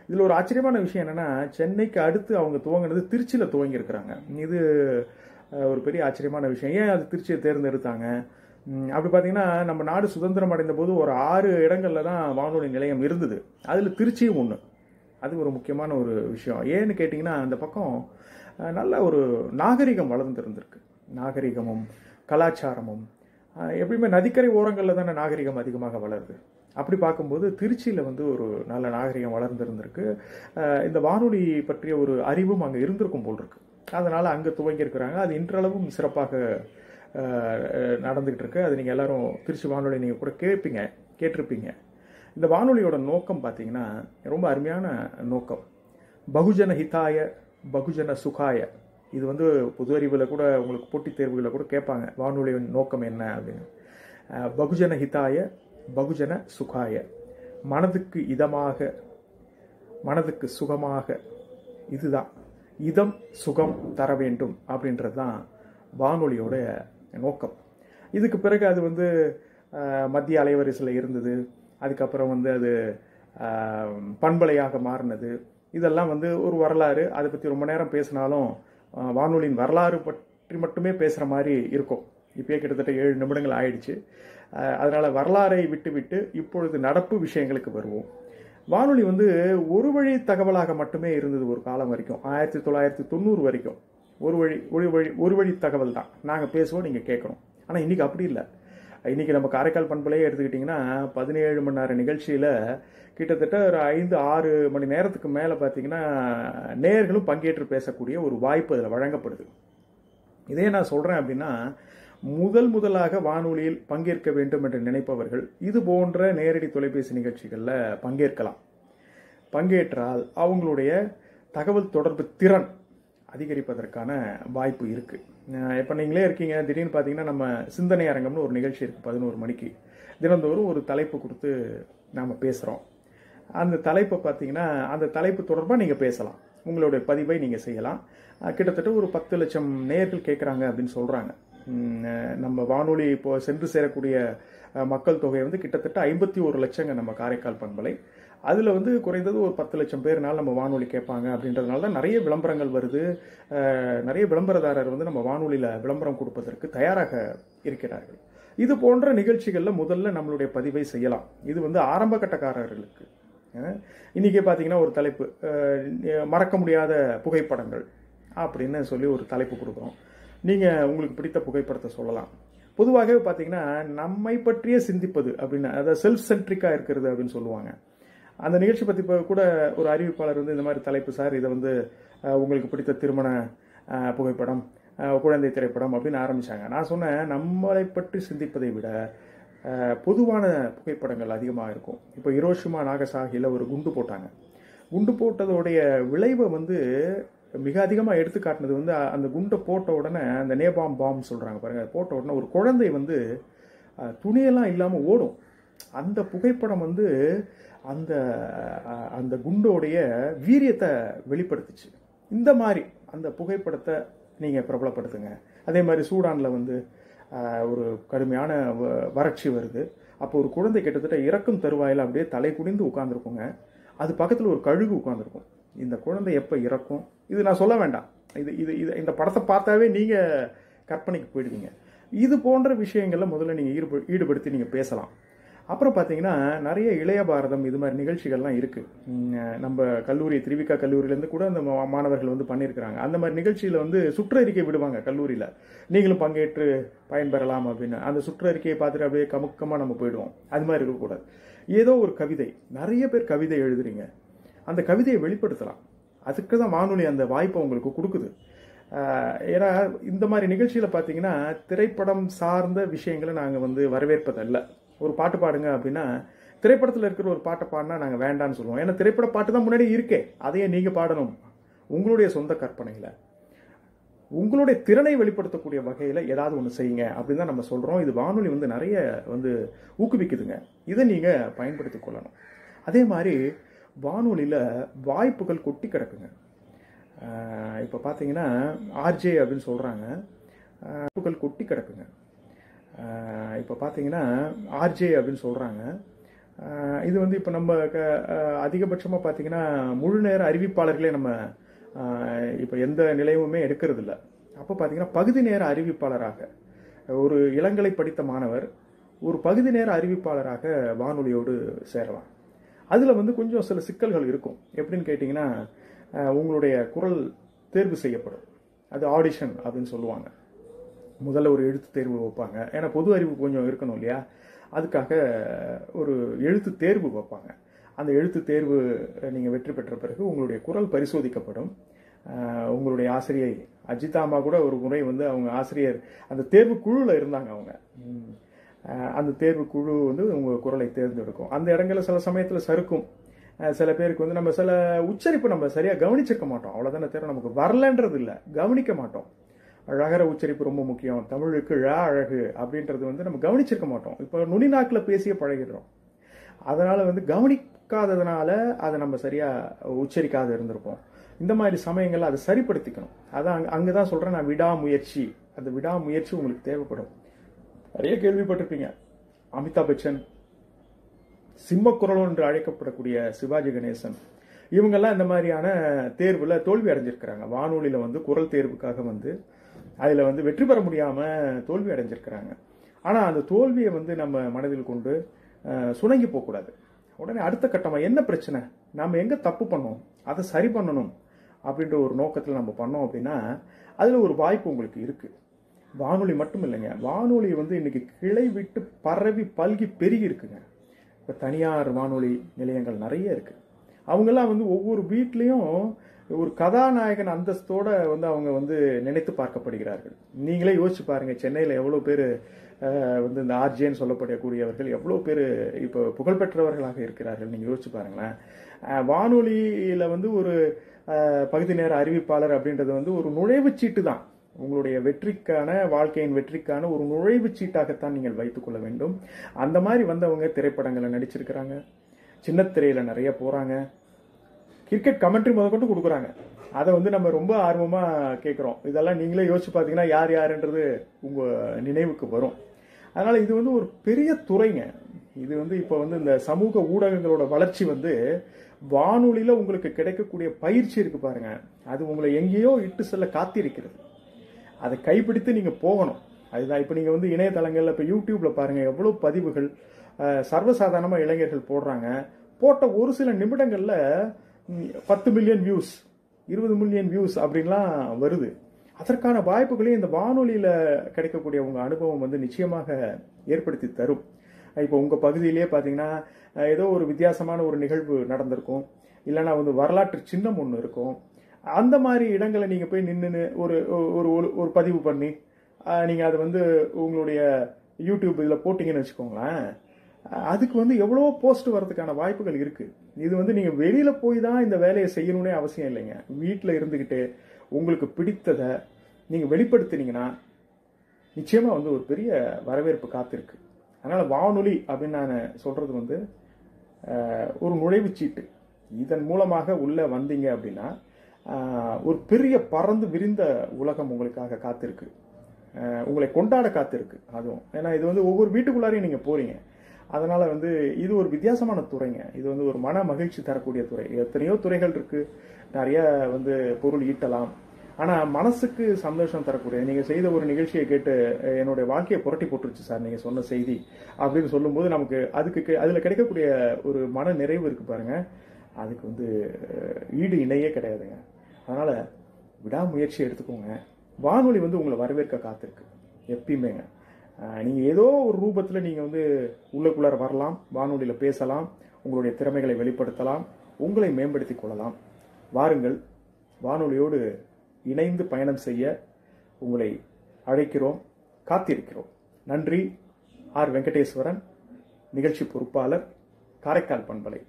இதில் ஒரு ஆச்சரியமான விஷயம் என்னன்னா, சென்னைக்கு அடுத்து அவங்க துவங்கினது திருச்சியில் துவங்கி இருக்கிறாங்க. இது ஒரு பெரிய ஆச்சரியமான விஷயம். ஏன் அது திருச்சியை தேர்ந்தெடுத்தாங்க? அப்படி பார்த்தீங்கன்னா நம்ம நாடு சுதந்திரம் அடைந்த போது ஒரு 6 இடங்கள்ல தான் வானொலி நிலையம் இருந்தது. அதில் திருச்சியும் ஒன்று. அது ஒரு முக்கியமான ஒரு விஷயம். ஏன்னு கேட்டிங்கன்னா அந்த பக்கம் நல்ல ஒரு நாகரிகம் வளர்ந்துருந்துருக்கு. நாகரிகமும் கலாச்சாரமும் எப்பயுமே நதிக்கரை ஓரங்களில் தானே நாகரிகம் அதிகமாக வளருது. அப்படி பார்க்கும்போது திருச்சியில் ஒரு நல்ல நாகரிகம் வளர்ந்துருந்துருக்கு. இந்த வானொலி பற்றிய ஒரு அறிவும் அங்கே இருந்திருக்கும் போல் இருக்கு. அதனால் அங்கே துவங்கியிருக்கிறாங்க. அது இன்றளவும் சிறப்பாக நடந்துகிட்டு இருக்கு. அது நீங்கள் எல்லாரும் திருச்சி வானொலி நீங்கள் கூட கேட்டிருப்பீங்க. இந்த வானொலியோட நோக்கம் பார்த்தீங்கன்னா ரொம்ப அருமையான நோக்கம். பகுஜன ஹிதாய பகுஜன சுகாய. இது பொது அறிவில் கூட உங்களுக்கு போட்டித் தேர்வுகளில் கூட கேட்பாங்க, வானொலியின் நோக்கம் என்ன அப்படின்னு. பகுஜன ஹிதாய பகுஜன சுகாய. மனதுக்கு இதமாக மனதுக்கு சுகமாக, இதுதான் இதம் சுகம் தர வேண்டும் அப்படின்றது தான் வானொலியோட நோக்கம். இதுக்கு பிறகு அது மத்திய அலைவரிசையில் இருந்தது. அதுக்கப்புறம் அது பண்பலையாக மாறினது. இதெல்லாம் ஒரு வரலாறு. அதை பற்றி ரொம்ப நேரம் பேசினாலும் வானொலியின் வரலாறு பற்றி மட்டுமே பேசுகிற மாதிரி இருக்கும். இப்போயே கிட்டத்தட்ட 7 நிமிடங்கள் ஆயிடுச்சு. அதனால் வரலாறை விட்டு இப்பொழுது நடப்பு விஷயங்களுக்கு வருவோம். வானொலி ஒரு வழி தகவலாக மட்டுமே இருந்தது ஒரு காலம் வரைக்கும். 1990 வரைக்கும் ஒரு வழி தகவல் தான். நாங்கள் பேசுவோம், நீங்கள் கேட்கணும். ஆனால் இன்றைக்கி அப்படி இல்லை. இன்றைக்கி நம்ம காரைக்கால் பண்பலையே எடுத்துக்கிட்டிங்கன்னா 17 மணி நேர நிகழ்ச்சியில் கிட்டத்தட்ட ஒரு 5-6 மணி நேரத்துக்கு மேலே பார்த்தீங்கன்னா நேயர்களும் பங்கேற்று பேசக்கூடிய ஒரு வாய்ப்பு அதில் வழங்கப்படுது. இதே நான் சொல்கிறேன் அப்படின்னா, முதலாக வானொலியில் பங்கேற்க வேண்டும் என்று நினைப்பவர்கள் இது போன்ற நேரடி தொலைபேசி நிகழ்ச்சிகளில் பங்கேற்றால் அவங்களுடைய தகவல் தொடர்பு திறன் அதிகரிப்பதற்கான வாய்ப்பு இருக்குது. இப்போ நீங்களே இருக்கீங்க, திடீர்னு பார்த்தீங்கன்னா நம்ம சிந்தனை அரங்கம்னு ஒரு நிகழ்ச்சி இருக்குது 11 மணிக்கு. தினந்தோறும் ஒரு தலைப்பு கொடுத்து நாம் பேசுகிறோம். அந்த தலைப்பை பார்த்தீங்கன்னா அந்த தலைப்பு தொடர்பாக நீங்கள் பேசலாம், உங்களுடைய பதிவை நீங்கள் செய்யலாம். கிட்டத்தட்ட ஒரு 10 லட்சம் நேயர்கள் கேட்குறாங்க அப்படின்னு சொல்கிறாங்க. நம்ம வானொலி இப்போ சென்று சேரக்கூடிய மக்கள் தொகை கிட்டத்தட்ட 51 லட்சங்க நம்ம காரைக்கால் பண்பலை. அதில் குறைந்தது ஒரு 10 லட்சம் பேர்னால நம்ம வானொலி கேட்பாங்க. அப்படின்றதுனால தான் நிறைய விளம்பரங்கள் வருது. நிறைய விளம்பரதாரர் நம்ம வானொலியில் விளம்பரம் கொடுப்பதற்கு தயாராக இருக்கிறார்கள். இது போன்ற நிகழ்ச்சிகளில் முதல்ல நம்மளுடைய பதிவை செய்யலாம். இது வந்து ஆரம்ப கட்டக்காரர்களுக்கு. இன்னைக்கு பார்த்தீங்கன்னா ஒரு தலைப்பு, மறக்க முடியாத புகைப்படங்கள் அப்படின்னு சொல்லி ஒரு தலைப்பு கொடுக்குறோம். நீங்கள் உங்களுக்கு பிடித்த புகைப்படத்தை சொல்லலாம். பொதுவாகவே பார்த்தீங்கன்னா நம்மை பற்றியே சிந்திப்பது அப்படின்னு, அதாவது செல்ஃப் சென்ட்ரிக்காக இருக்கிறது அப்படின்னு சொல்லுவாங்க. அந்த நிகழ்ச்சி பற்றி கூட ஒரு அறிவிப்பாளர் வந்து இந்த மாதிரி தலைப்பு, சார் இதை வந்து உங்களுக்கு பிடித்த திருமண புகைப்படம், குழந்தை திரைப்படம் அப்படின்னு ஆரம்பித்தாங்க. நான் சொன்னேன், நம்மளை பற்றி சிந்திப்பதை விட பொதுவான புகைப்படங்கள் அதிகமாக இருக்கும். இப்போ ஹிரோஷிமா நாகசாகியில் ஒரு குண்டு போட்டாங்க. குண்டு போட்டதோடைய விளைவை வந்து மிக அதிகமாக எடுத்து காட்டினது வந்து அந்த குண்டை போட்ட உடனே அந்த நேபாம் பாம் சொல்கிறாங்க பாருங்கள், போட்ட உடனே ஒரு குழந்தை வந்து துணியெல்லாம் இல்லாமல் ஓடும். அந்த புகைப்படம் வந்து அந்த அந்த குண்டோடைய வீரியத்தை வெளிப்படுத்துச்சு. இந்த மாதிரி அந்த புகைப்படத்தை நீங்கள் பிரபலப்படுத்துங்க. அதே மாதிரி சூடானில் வந்து ஒரு கடுமையான வறட்சி வருது. அப்போ ஒரு குழந்தை கிட்டத்தட்ட இறக்கும் தருவாயில் அப்படியே தலை குனிந்து உட்காந்துருக்குங்க. அது பக்கத்தில் ஒரு கழுகு உட்காந்துருக்கும். இந்த குழந்தை எப்போ இறக்கும், இது நான் சொல்ல வேண்டாம். இந்த படத்தை பார்த்தாவே நீங்கள் கற்பனைக்கு போயிடுவீங்க. இது போன்ற விஷயங்களில் முதல்ல நீங்கள் ஈடுபடுத்தி நீங்கள் பேசலாம். அப்புறம் பார்த்தீங்கன்னா நிறைய இளைய பாரதம் இது மாதிரி நிகழ்ச்சிகள்லாம் இருக்குது. நம்ம கல்லூரி, திருவிக்கா கல்லூரியிலேருந்து கூட அந்த மாணவர்கள் வந்து பண்ணியிருக்கிறாங்க. அந்த மாதிரி நிகழ்ச்சியில் வந்து சுற்றறிக்கை விடுவாங்க கல்லூரியில், நீங்களும் பங்கேற்று பயன்பெறலாம் அப்படின்னு. அந்த சுற்றறிக்கையை பார்த்துட்டு அப்படியே கமுக்கமாக நம்ம போயிடுவோம். அது மாதிரி இருக்கக்கூடாது. ஏதோ ஒரு கவிதை, நிறைய பேர் கவிதை எழுதுறீங்க, அந்த கவிதையை வெளிப்படுத்தலாம். அதுக்கு தான் வானொலி அந்த வாய்ப்பை உங்களுக்கு கொடுக்குது. ஏன்னா இந்த மாதிரி நிகழ்ச்சியில் பார்த்தீங்கன்னா திரைப்படம் சார்ந்த விஷயங்களை நாங்கள் வந்து வரவேற்பதில்லை. ஒரு பாட்டு பாடுங்க அப்படின்னா திரைப்படத்தில் இருக்கிற ஒரு பாட்டை பாடினா நாங்கள் வேண்டான்னு சொல்லுவோம். ஏன்னா திரைப்பட பாட்டு தான் முன்னாடி இருக்கே, அதையே நீங்கள் பாடணும். உங்களுடைய சொந்த கற்பனையில் உங்களுடைய திறனை வெளிப்படுத்தக்கூடிய வகையில் ஏதாவது ஒன்று செய்யுங்க அப்படின்னு தான் நம்ம சொல்கிறோம். இது வானொலி வந்து நிறைய வந்து ஊக்குவிக்குதுங்க. இதை நீங்கள் பயன்படுத்தி கொள்ளணும். அதே மாதிரி வானொலியில் வாய்ப்புகள் கொட்டி கிடக்குங்க. இப்போ பார்த்தீங்கன்னா ஆர்ஜே அப்படின்னு சொல்கிறாங்க, வாய்ப்புகள் கொட்டி கிடக்குங்க. இப்போ பார்த்தீங்கன்னா ஆர்ஜே அப்படின்னு சொல்கிறாங்க. இது வந்து இப்போ நம்ம அதிகபட்சமாக பார்த்தீங்கன்னா முழு நேர அறிவிப்பாளர்களே நம்ம இப்போ எந்த நிலையுமே எடுக்கிறது இல்லை. அப்போ பார்த்தீங்கன்னா பகுதி நேர அறிவிப்பாளராக ஒரு இளங்கலை படித்த மாணவர் ஒரு பகுதி நேர அறிவிப்பாளராக வானொலியோடு சேரலாம். அதில் வந்து கொஞ்சம் சில சிக்கல்கள் இருக்கும். எப்படின்னு கேட்டிங்கன்னா, உங்களுடைய குரல் தேர்வு செய்யப்படும். அது ஆடிஷன் அப்படின்னு சொல்லுவாங்க. முதல்ல ஒரு எழுத்து தேர்வு வைப்பாங்க. ஏன்னா பொது அறிவு கொஞ்சம் இருக்கணும் இல்லையா, அதுக்காக ஒரு எழுத்து தேர்வு வைப்பாங்க. அந்த எழுத்து தேர்வு நீங்கள் வெற்றி பெற்ற பிறகு உங்களுடைய குரல் பரிசோதிக்கப்படும். உங்களுடைய ஆசிரியை அஜிதா அம்மா கூட ஒரு முறை வந்து அவங்க ஆசிரியர் அந்த தேர்வு குழுவில் இருந்தாங்க. அவங்க அந்த தேர்வு குழு வந்து உங்கள் குரலை தேர்ந்தெடுக்கும். அந்த இடங்களில் சில சமயத்தில் சறுக்கும். சில பேருக்கு வந்து நம்ம சில உச்சரிப்பு நம்ம சரியாக கவனிச்சிருக்க மாட்டோம். அவ்வளோதானே தவிர நமக்கு வரலன்றது இல்லை, கவனிக்க மாட்டோம். அழகர உச்சரிப்பு ரொம்ப முக்கியம். தமிழுக்கு ழ அழகு அப்படின்றது வந்து நம்ம கவனிச்சிருக்க மாட்டோம். இப்போ நுனிநாக்கில் பேசிய பழகிடுறோம். அதனால வந்து கவனிக்காததுனால அதை நம்ம சரியா உச்சரிக்காத இருந்திருப்போம். இந்த மாதிரி சமயங்கள்ல அதை சரிப்படுத்திக்கணும். அதான் அங்கதான் சொல்றேன் நான், விடாமுயற்சி. அந்த விடாமுயற்சி உங்களுக்கு தேவைப்படும். நிறைய கேள்விப்பட்டிருப்பீங்க. அமிதாப் பச்சன், சிம்மக்குரல் என்று அழைக்கப்படக்கூடிய சிவாஜி கணேசன், இவங்கெல்லாம் இந்த மாதிரியான தேர்வுல தோல்வி அடைஞ்சிருக்கிறாங்க. வானொலியில வந்து குரல் தேர்வுக்காக வந்து அதுல வந்து வெற்றி பெற முடியாம தோல்வி அடைஞ்சிருக்கிறாங்க. ஆனா அந்த தோல்வியை வந்து நம்ம மனதில் கொண்டு சுணங்கி போகக்கூடாது. உடனே அடுத்த கட்டமா என்ன பிரச்சனை, நம்ம எங்க தப்பு பண்ணோம், அதை சரி பண்ணணும் அப்படின்ற ஒரு நோக்கத்தில் நம்ம பண்ணோம் அப்படின்னா அதுல ஒரு வாய்ப்பு உங்களுக்கு இருக்கு. வானொலி மட்டும் இல்லைங்க, வானொலி வந்து இன்னைக்கு கிளை விட்டு பரவி பல்கி பெருகி இருக்குங்க. இப்போ தனியார் வானொலி நிலையங்கள் நிறைய இருக்கு. அவங்கெல்லாம் வந்து ஒவ்வொரு வீட்லேயும் ஒரு கதாநாயகன் அந்தஸ்தோட வந்து அவங்க வந்து நினைத்து பார்க்கப்படுகிறார்கள். நீங்களே யோசிச்சு பாருங்க, சென்னையில் எவ்வளோ பேர் வந்து இந்த ஆர்ஜேன்னு சொல்லப்படக்கூடியவர்கள் எவ்வளோ பேர் இப்போ புகழ்பெற்றவர்களாக இருக்கிறார்கள். நீங்கள் யோசிச்சு பாருங்களேன். வானொலியில் வந்து ஒரு பகுதி நேர அறிவிப்பாளர் அப்படின்றது வந்து ஒரு நுழைவுச்சீட்டு தான். உங்களுடைய வெற்றிக்கான, வாழ்க்கையின் வெற்றிக்கான ஒரு நுழைவுச்சீட்டாகத்தான் நீங்கள் வைத்துக் கொள்ள வேண்டும். அந்த மாதிரி வந்தவங்க திரைப்படங்களை நடிச்சிருக்கிறாங்க, சின்ன திரையில நிறைய போறாங்க, கிரிக்கெட் கமெண்ட்ரி முதற்கொண்டு கொடுக்குறாங்க. அதை வந்து நம்ம ரொம்ப ஆர்வமா கேட்குறோம். இதெல்லாம் நீங்களே யோசிச்சு பார்த்தீங்கன்னா யார் யாருன்றது உங்க நினைவுக்கு வரும். அதனால இது வந்து ஒரு பெரிய துறைங்க. இது வந்து இப்போ வந்து இந்த சமூக ஊடகங்களோட வளர்ச்சி வந்து வானொலியில உங்களுக்கு கிடைக்கக்கூடிய பயிற்சி இருக்கு பாருங்க, அது உங்களை எங்கேயோ இட்டு செல்ல காத்திருக்கிறது. அதை கைப்பிடித்து நீங்க போகணும். அதுதான் இப்போ நீங்கள் வந்து இணையதளங்களில் இப்போ யூடியூப்பில் பாருங்கள் எவ்வளோ பதிவுகள் சர்வசாதாரணமாக இளைஞர்கள் போடுறாங்க. போட்ட ஒரு சில நிமிடங்களில் 10 மில்லியன் வியூஸ், 20 மில்லியன் வியூஸ் அப்படின்லாம் வருது. அதற்கான வாய்ப்புகளையும் இந்த வானொலியில் கிடைக்கக்கூடிய உங்கள் அனுபவம் வந்து நிச்சயமாக ஏற்படுத்தி தரும். இப்போ உங்கள் பகுதியிலேயே பார்த்தீங்கன்னா ஏதோ ஒரு வித்தியாசமான ஒரு நிகழ்வு நடந்திருக்கும், இல்லைன்னா வந்து வரலாற்று சின்னம் ஒன்று இருக்கும். அந்த மாதிரி இடங்களை நீங்கள் போய் நின்று ஒரு ஒரு ஒரு பதிவு பண்ணி நீங்கள் அதை வந்து உங்களுடைய யூடியூப் இதில் போட்டிங்கன்னு வச்சுக்கோங்களேன், அதுக்கு வந்து எவ்வளோ போஸ்ட் வர்றதுக்கான வாய்ப்புகள் இருக்குது. இது வந்து நீங்கள் வெளியில் போய் தான் இந்த வேலையை செய்யணும்னே அவசியம் இல்லைங்க. வீட்டில் இருந்துக்கிட்டு உங்களுக்கு பிடித்ததை நீங்கள் வெளிப்படுத்தினீங்கன்னா நிச்சயமாக வந்து ஒரு பெரிய வரவேற்பு காத்திருக்கு. அதனால் வானொலி அப்படின்னு நான் சொல்கிறது வந்து ஒரு நுழைவுச்சீட்டு. இதன் மூலமாக உள்ளே வந்தீங்க அப்படின்னா ஒரு பெரிய பறந்து விரிந்த உலகம் உங்களுக்காக காத்திருக்கு, உங்களை கொண்டாட காத்திருக்கு. அதுவும் ஏன்னா இது வந்து ஒவ்வொரு வீட்டுக்குள்ளாரையும் நீங்கள் போகிறீங்க. அதனால் வந்து இது ஒரு வித்தியாசமான துறைங்க. இது வந்து ஒரு மன மகிழ்ச்சி தரக்கூடிய துறை. எத்தனையோ துறைகள் இருக்குது, நிறைய வந்து பொருள் ஈட்டலாம். ஆனால் மனசுக்கு சந்தோஷம் தரக்கூடிய, நீங்கள் செய்த ஒரு நிகழ்ச்சியை கேட்டு என்னுடைய வாழ்க்கையை புரட்டி போட்டுருச்சு சார் நீங்கள் சொன்ன செய்தி அப்படின்னு சொல்லும்போது நமக்கு அதில் கிடைக்கக்கூடிய ஒரு மன நிறைவு இருக்குது பாருங்கள், அதுக்கு வந்து ஈடு இணையே கிடையாதுங்க. அதனால் விடாமுயற்சி எடுத்துக்கோங்க. வானொலி வந்து உங்களை வரவேற்க காத்திருக்கு எப்பயுமேங்க. நீங்கள் ஏதோ ஒரு ரூபத்தில் நீங்கள் வந்து உள்ளுக்குள்ளார வரலாம், வானொலியில் பேசலாம், உங்களுடைய திறமைகளை வெளிப்படுத்தலாம், உங்களை மேம்படுத்தி கொள்ளலாம். வாருங்கள், வானொலியோடு இணைந்து பயணம் செய்ய உங்களை அழைக்கிறோம், காத்திருக்கிறோம். நன்றி. ஆர் வெங்கடேஸ்வரன், நிகழ்ச்சி பொறுப்பாளர், காரைக்கால் பண்பலை.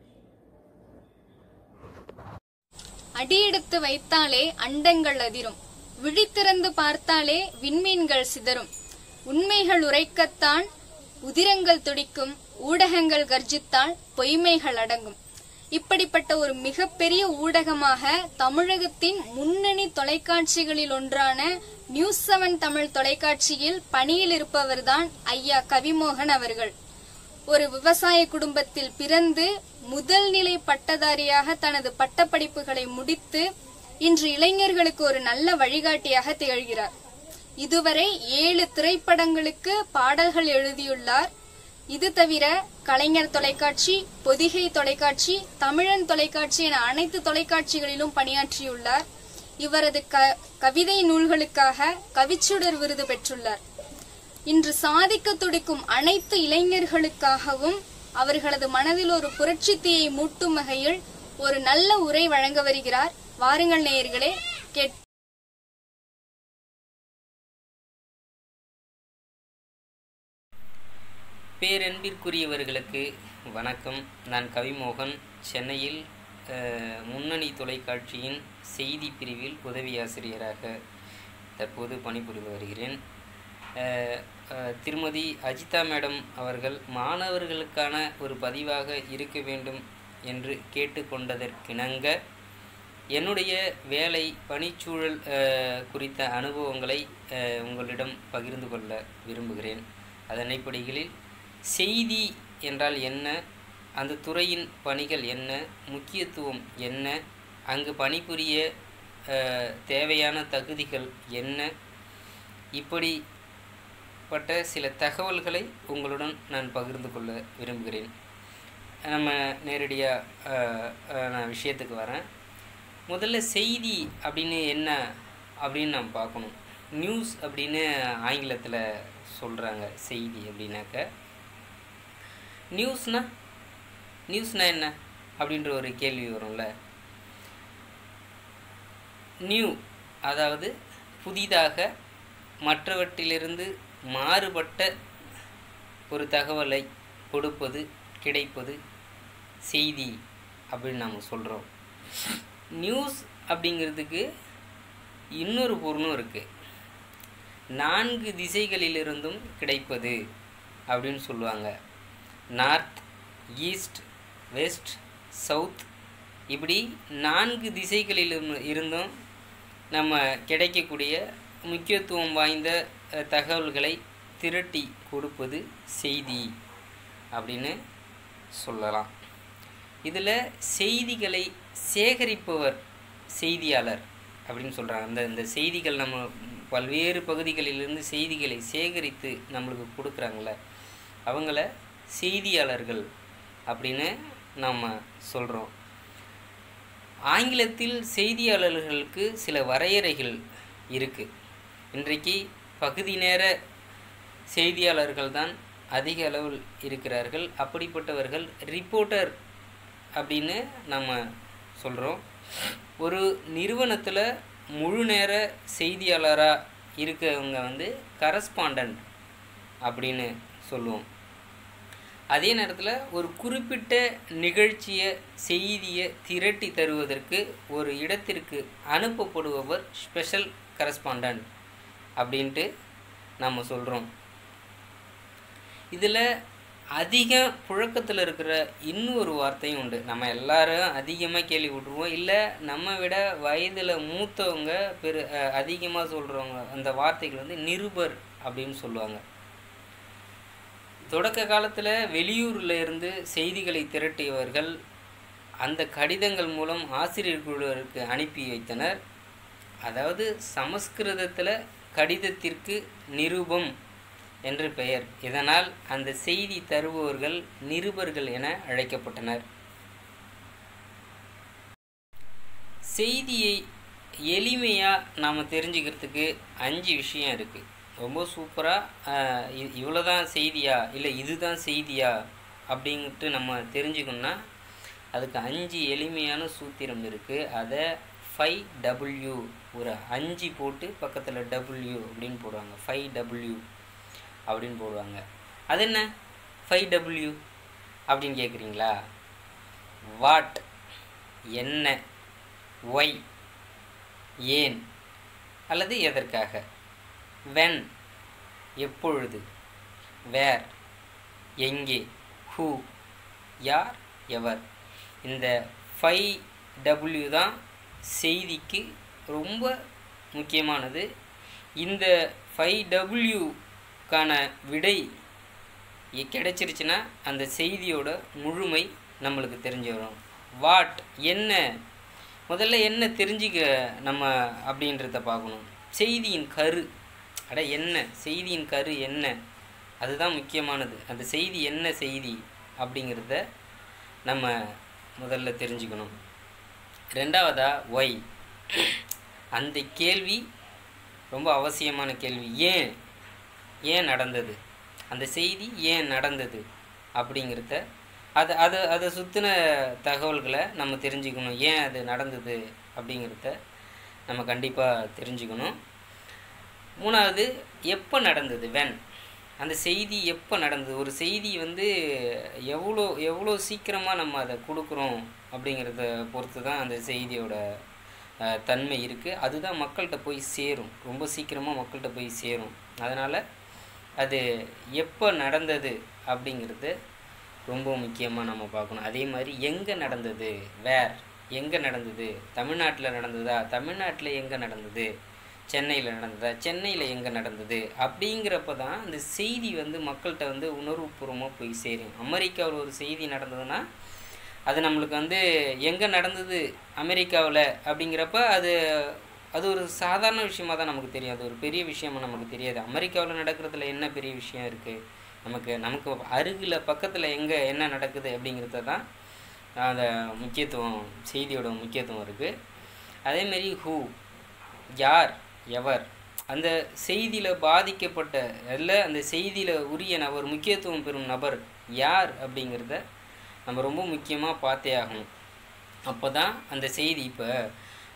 அடியெடுத்து வைத்தாலே அண்டங்கள் அதிரும், விழித்திறந்து பார்த்தாலே விண்மீன்கள் சிதறும், உண்மைகள் உரைக்கத்தான் உதிரங்கள் துடிக்கும், ஊடகங்கள் கர்ஜித்தால் பொய்மைகள் அடங்கும். இப்படிப்பட்ட ஒரு மிகப்பெரிய ஊடகமாக தமிழகத்தின் முன்னணி தொலைக்காட்சிகளில் ஒன்றான நியூஸ் 7 தமிழ் தொலைக்காட்சியில் பணியில் இருப்பவர்தான் ஐயா கவிமோகன் அவர்கள். ஒரு விவசாய குடும்பத்தில் பிறந்து முதல் நிலை பட்டதாரியாக தனது பட்டப்படிப்புகளை முடித்து இன்று இளைஞர்களுக்கு ஒரு நல்ல வழிகாட்டியாக திகழ்கிறார். இதுவரை 7 திரைப்படங்களுக்கு பாடல்கள் எழுதியுள்ளார். இது தவிர கலைஞர் தொலைக்காட்சி, பொதிகை தொலைக்காட்சி, தமிழன் தொலைக்காட்சி என அனைத்து தொலைக்காட்சிகளிலும் பணியாற்றியுள்ளார். இவரது கவிதை நூல்களுக்காக கவிச்சுடர் விருது பெற்றுள்ளார். இன்று சாதிக்க துடிக்கும் அனைத்து இளைஞர்களுக்காகவும் அவர்களது மனதில் ஒரு புரட்சி தீயை மூட்டும் வகையில் ஒரு நல்ல உரை வழங்க வருகிறார். வாருங்கள் நேயர்களே, பேரன்பிற்குரியவர்களுக்கு வணக்கம். நான் கவிமோகன், சென்னையில் முன்னணி தொலைக்காட்சியின் செய்தி பிரிவில் உதவி ஆசிரியராக தற்போது பணிபுரிந்து வருகிறேன். திருமதி அஜிதா மேடம் அவர்கள் மாணவர்களுக்கான ஒரு பதிவாக இருக்க வேண்டும் என்று கேட்டுக்கொண்டதற்கிணங்க என்னுடைய வேலை பணிச்சூழல் குறித்த அனுபவங்களை உங்களிடம் பகிர்ந்து கொள்ள விரும்புகிறேன். அதன் அடிப்படையில் செய்தி என்றால் என்ன, அந்த துறையின் பணிகள் என்ன, முக்கியத்துவம் என்ன, அங்கு பணிபுரிய தேவையான தகுதிகள் என்ன, இப்படிப்பட்ட சில தகவல்களை உங்களுடன் நான் பகிர்ந்து கொள்ள விரும்புகிறேன். நம்ம நேரடியாக நான் விஷயத்துக்கு வரேன். முதல்ல செய்தி அப்படின்னு என்ன அப்படின்னு நாம் பார்க்கணும். நியூஸ் அப்படின்னு ஆங்கிலத்தில் சொல்கிறாங்க. செய்தி அப்படின்னாக்க நியூஸ்னா என்ன அப்படின்ற ஒரு கேள்வி வரும்ல. நியூ அதாவது புதிதாக மற்றவற்றிலிருந்து மாறுபட்ட ஒரு தகவலை கொடுப்பது, கிடைப்பது செய்தி அப்படின்னு நாம் சொல்கிறோம். நியூஸ் அப்படிங்கிறதுக்கு இன்னொரு பொருளும் இருக்குது. 4 திசைகளிலிருந்தும் கிடைப்பது அப்படின்னு சொல்லுவாங்க. நார்த், ஈஸ்ட், வெஸ்ட், சவுத், இப்படி 4 திசைகளிலும் இருந்தும் நம்ம கிடைக்கக்கூடிய முக்கியத்துவம் வாய்ந்த தகவல்களை திரட்டி கொடுப்பது செய்தி அப்படின்னு சொல்லலாம். இதில் செய்திகளை சேகரிப்பவர் செய்தியாளர் அப்படின்னு சொல்கிறாங்க. இந்த செய்திகள் நம்ம பல்வேறு பகுதிகளிலிருந்து செய்திகளை சேகரித்து நம்மளுக்கு கொடுக்குறாங்கள, அவங்கள செய்தியாளர்கள் அப்படின்னு நம்ம சொல்கிறோம். ஆங்கிலத்தில் செய்தியாளர்களுக்கு சில வரையறைகள் இருக்குது. இன்றைக்கு பகுதி நேர செய்தியாளர்கள் தான் அதிக அளவில் இருக்கிறார்கள். அப்படிப்பட்டவர்கள் ரிப்போர்ட்டர் அப்படின்னு நம்ம சொல்கிறோம். ஒரு நிறுவனத்தில் முழு நேர செய்தியாளராக இருக்கவங்க வந்து கரஸ்பாண்டன்ட் அப்படின்னு சொல்லுவோம். அதே நேரத்தில் ஒரு குறிப்பிட்ட நிகழ்ச்சியை செய்தியை திரட்டி தருவதற்கு ஒரு இடத்திற்கு அனுப்பப்படுபவர் ஸ்பெஷல் கரஸ்பாண்டன்ட் அப்படின்ட்டு நம்ம சொல்கிறோம். இதில் அதிக புழக்கத்தில் இருக்கிற இன்னொரு வார்த்தையும் உண்டு. நம்ம எல்லாரும் அதிகமாக கேள்விப்பட்டுருவோம். இல்லை நம்ம விட வயதில் மூத்தவங்க அதிகமாக சொல்கிறவங்க அந்த வார்த்தைகள் வந்து நிருபர் அப்படின்னு சொல்லுவாங்க. தொடக்க காலத்தில் வெளியூரில் இருந்து செய்திகளை திரட்டியவர்கள் அந்த கடிதங்கள் மூலம் ஆசிரியர்களுக்கு அனுப்பி வைத்தனர். அதாவது சமஸ்கிருதத்தில் கடிதத்திற்கு நிருபம் என்று பெயர். இதனால் அந்த செய்தி தருபவர்கள் நிருபர்கள் என அழைக்கப்பட்டனர். செய்தியை எளிமையாக நாம் தெரிஞ்சுக்கிறதுக்கு 5 விஷயம் இருக்குது. ரொம்ப சூப்பராக இவ்வளோ தான் செய்தியா இல்லை இதுதான் செய்தியா அப்படின்ட்டு நம்ம தெரிஞ்சுக்கணுன்னா அதுக்கு 5 எளிமையான சூத்திரம் இருக்குது. அதை 5W ஒரு 5 போட்டு பக்கத்தில் W அப்படின்னு போடுவாங்க. 5W அப்படின்னு போடுவாங்க. அது என்ன 5W அப்படின்னு கேட்குறீங்களா? வாட் என்ன, ஒய் ஏன் அல்லது எதற்காக, வென் எப்பொழுது, வேர் எங்கே, ஹூ யார் எவர். இந்த 5W தான் செய்திக்கு ரொம்ப முக்கியமானது. இந்த 5Wக்கான விடை கிடைச்சிருச்சுன்னா அந்த செய்தியோட முழுமை நம்மளுக்கு தெரிஞ்சு வரும். வாட் என்ன, முதல்ல என்ன தெரிஞ்சுக்க நம்ம அப்படின்றத பார்க்கணும். செய்தியின் கரு, என்ன செய்தியின் கரு என்ன, அதுதான் முக்கியமானது. அந்த செய்தி என்ன செய்தி அப்படிங்கிறத நம்ம முதல்ல தெரிஞ்சுக்கணும். ரெண்டாவதா ஒய், அந்த கேள்வி ரொம்ப அவசியமான கேள்வி. ஏன் நடந்தது, அந்த செய்தி ஏன் நடந்தது அப்படிங்கிறத அதை சுற்றின தகவல்களை நம்ம தெரிஞ்சுக்கணும். ஏன் அது நடந்தது அப்படிங்கிறத நம்ம கண்டிப்பாக தெரிஞ்சுக்கணும். மூணாவது எப்போ நடந்தது, வென், அந்த செய்தி எப்போ நடந்தது. ஒரு செய்தி வந்து எவ்வளோ சீக்கிரமாக நம்ம அதை கொடுக்குறோம் அப்படிங்கிறத பொறுத்து தான் அந்த செய்தியோட தன்மை இருக்குது. அதுதான் மக்கள்கிட்ட போய் சேரும், ரொம்ப சீக்கிரமாக மக்கள்கிட்ட போய் சேரும். அதனால் அது எப்போ நடந்தது அப்படிங்கிறது ரொம்ப முக்கியமாக நம்ம பார்க்கணும். அதே மாதிரி எங்கே நடந்தது, வேர் எங்கே நடந்தது, தமிழ்நாட்டில் நடந்ததா, தமிழ்நாட்டில் எங்கே நடந்தது, சென்னையில் நடந்ததா, சென்னையில் எங்கே நடந்தது அப்படிங்கிறப்ப தான் அந்த செய்தி வந்து மக்கள்கிட்ட வந்து உணர்வுபூர்வமாக போய் சேரும். அமெரிக்காவில் ஒரு செய்தி நடந்ததுன்னா அது நம்மளுக்கு வந்து எங்கே நடந்தது அமெரிக்காவில் அப்படிங்கிறப்ப அது ஒரு சாதாரண விஷயமாக தான் நமக்கு தெரியும். அது ஒரு பெரிய விஷயமாக நமக்கு தெரியாது. அமெரிக்காவில் நடக்கிறதுல என்ன பெரிய விஷயம் இருக்குது, நமக்கு அருகில் பக்கத்தில் எங்கே என்ன நடக்குது அப்படிங்கிறத தான் அந்த முக்கியத்துவம், செய்தியோட முக்கியத்துவம் இருக்குது. அதேமாரி ஹூ யார் எவர், அந்த செய்தியில் பாதிக்கப்பட்ட அந்த செய்தியில் உரிய நபர், முக்கியத்துவம் பெறும் நபர் யார் அப்படிங்கிறத நம்ம ரொம்ப முக்கியமாக பார்த்தே ஆகணும். அப்போ தான் அந்த செய்தி, இப்போ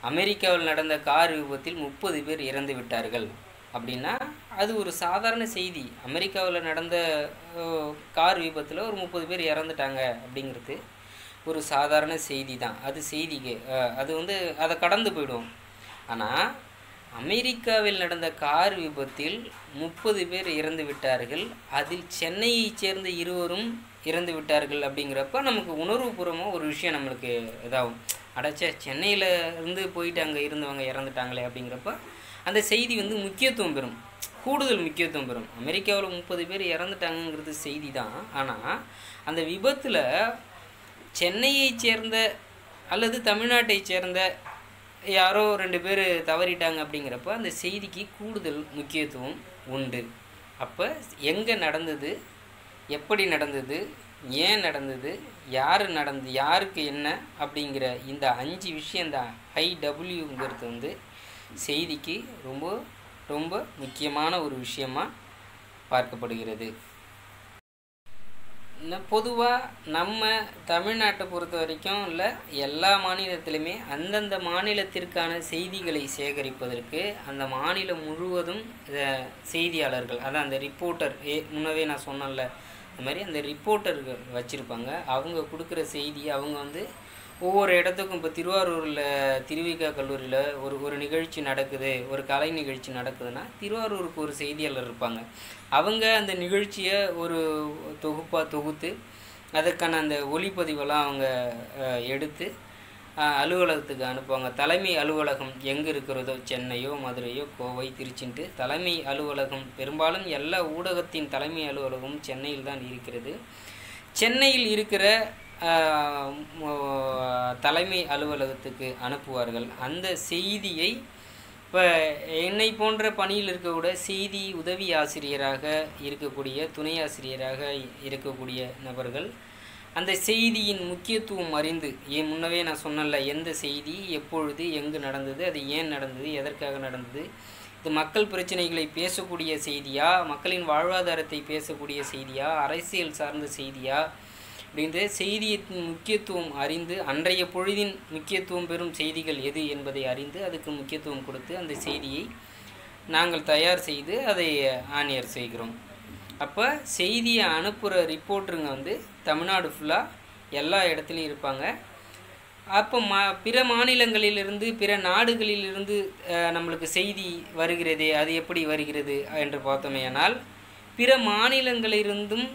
அமெரிக்காவில் நடந்த கார் விபத்தில் 30 பேர் இறந்து விட்டார்கள் அப்படின்னா அது ஒரு சாதாரண செய்தி. அமெரிக்காவில் நடந்த கார் விபத்தில் ஒரு 30 பேர் இறந்துட்டாங்க அப்படிங்கிறது ஒரு சாதாரண செய்தி தான். அது செய்திக்கு அது வந்து அதை கடந்து போயிடும். ஆனால் அமெரிக்காவில் நடந்த கார் விபத்தில் 30 பேர் இறந்து விட்டார்கள், அதில் சென்னையை சேர்ந்த 2 இறந்து விட்டார்கள் அப்படிங்கிறப்ப நமக்கு உணர்வுபூர்வமாக ஒரு விஷயம் நம்மளுக்கு இதாகும். அடைச்ச சென்னையில் இருந்து போயிட்டு அங்கே இருந்தவங்க இறந்துட்டாங்களே அப்படிங்கிறப்ப அந்த செய்தி வந்து முக்கியத்துவம் பெறும், கூடுதல் முக்கியத்துவம் பெறும். அமெரிக்காவில் 30 பேர் இறந்துட்டாங்கிறது செய்தி தான். ஆனால் அந்த விபத்தில் சென்னையை சேர்ந்த அல்லது தமிழ்நாட்டை சேர்ந்த யாரோ 2 பேர் தவறிட்டாங்க அப்படிங்கிறப்ப அந்த செய்திக்கு கூடுதல் முக்கியத்துவம் உண்டு. அப்போ எங்கே நடந்தது, எப்படி நடந்தது, ஏன் நடந்தது, யாருக்கு என்ன அப்படிங்கிற இந்த 5 விஷயம், இந்த IWங்கிறது வந்து செய்திக்கு ரொம்ப ரொம்ப முக்கியமான ஒரு விஷயமாக பார்க்கப்படுகிறது. பொதுவாக நம்ம தமிழ்நாட்டை பொறுத்த வரைக்கும் இல்லை, எல்லா மாநிலத்திலுமே அந்தந்த மாநிலத்திற்கான செய்திகளை சேகரிப்பதற்கு அந்த மாநிலம் முழுவதும் செய்தியாளர்கள், அதான் அந்த ரிப்போர்ட்டர், முன்னவே நான் சொன்னேன்ல, இந்த மாதிரி அந்த ரிப்போர்ட்டர்கள் வச்சுருப்பாங்க. அவங்க கொடுக்குற செய்தி அவங்க வந்து ஒவ்வொரு இடத்துக்கும், இப்போ திருவாரூரில் திருவிக கல்லூரியில் ஒரு நிகழ்ச்சி நடக்குது, ஒரு கலை நிகழ்ச்சி நடக்குதுன்னா திருவாரூருக்கு ஒரு செய்தியாளர் இருப்பாங்க. அவங்க அந்த நிகழ்ச்சியை ஒரு தொகுப்பாக தொகுத்து அதற்கான அந்த ஒளிப்பதிவெல்லாம் அவங்க எடுத்து அலுவலகத்துக்கு அனுப்புவாங்க. தலைமை அலுவலகம் எங்கே இருக்கிறதோ, சென்னையோ மதுரையோ கோவை திருச்சின்ட்டு தலைமை அலுவலகம், பெரும்பாலும் எல்லா ஊடகத்தின் தலைமை அலுவலகமும் சென்னையில் தான் இருக்கிறது. சென்னையில் இருக்கிற தலைமை அலுவலகத்துக்கு அனுப்புவார்கள். அந்த செய்தியை இப்போ என்னை போன்ற பணியில் இருக்கக்கூடிய செய்தி உதவி ஆசிரியராக இருக்கக்கூடிய, துணை ஆசிரியராக இருக்கக்கூடிய நபர்கள் அந்த செய்தியின் முக்கியத்துவம் அறிந்து, முன்னவே நான் சொன்னல, எந்த செய்தி எப்பொழுது எங்கு நடந்தது, அது ஏன் நடந்தது, எதற்காக நடந்தது, இது மக்கள் பிரச்சனைகளை பேசக்கூடிய செய்தியா, மக்களின் வாழ்வாதாரத்தை பேசக்கூடிய செய்தியா, அரசியல் சார்ந்த செய்தியா அப்படின்ற செய்தியின் முக்கியத்துவம் அறிந்து, அன்றைய பொழுதின் முக்கியத்துவம் பெறும் செய்திகள் எது என்பதை அறிந்து அதுக்கு முக்கியத்துவம் கொடுத்து அந்த செய்தியை நாங்கள் தயார் செய்து அதை ஆனியர் செய்கிறோம். அப்போ செய்தியை அனுப்புகிற ரிப்போர்ட்டருங்க வந்து தமிழ்நாடு ஃபுல்லாக எல்லா இடத்துலையும் இருப்பாங்க. அப்போ பிற மாநிலங்களிலிருந்து, பிற நாடுகளிலிருந்து நம்மளுக்கு செய்தி வருகிறதே, அது எப்படி வருகிறது என்று பார்த்தோமேயானால், பிற மாநிலங்களிலிருந்தும்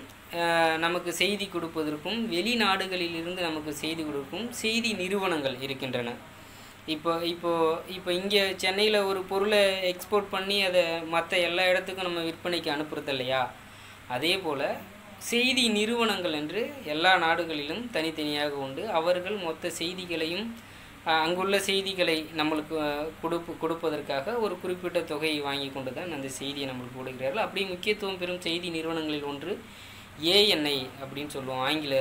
நமக்கு செய்தி கொடுப்பதற்கும் வெளிநாடுகளிலிருந்து நமக்கு செய்தி கொடுக்கும் செய்தி நிறுவனங்கள் இருக்கின்றன. இப்போ இங்கே சென்னையில் ஒரு பொருளை எக்ஸ்போர்ட் பண்ணி அதை மற்ற எல்லா இடத்துக்கும் நம்ம விற்பனைக்கு அனுப்புறது இல்லையா, அதே போல் செய்தி நிறுவனங்கள் என்று எல்லா நாடுகளிலும் தனித்தனியாக உண்டு. அவர்கள் மொத்த செய்திகளையும் அங்குள்ள செய்திகளை நம்மளுக்கு கொடுப்பதற்காக ஒரு குறிப்பிட்ட தொகையை வாங்கி கொண்டு தான் அந்த செய்தியை நம்மளுக்கு கொடுக்கிறார்கள். அப்படி முக்கியத்துவம் பெறும் செய்தி நிறுவனங்களில் ஒன்று ANI அப்படின்னு சொல்லுவோம், ஆங்கில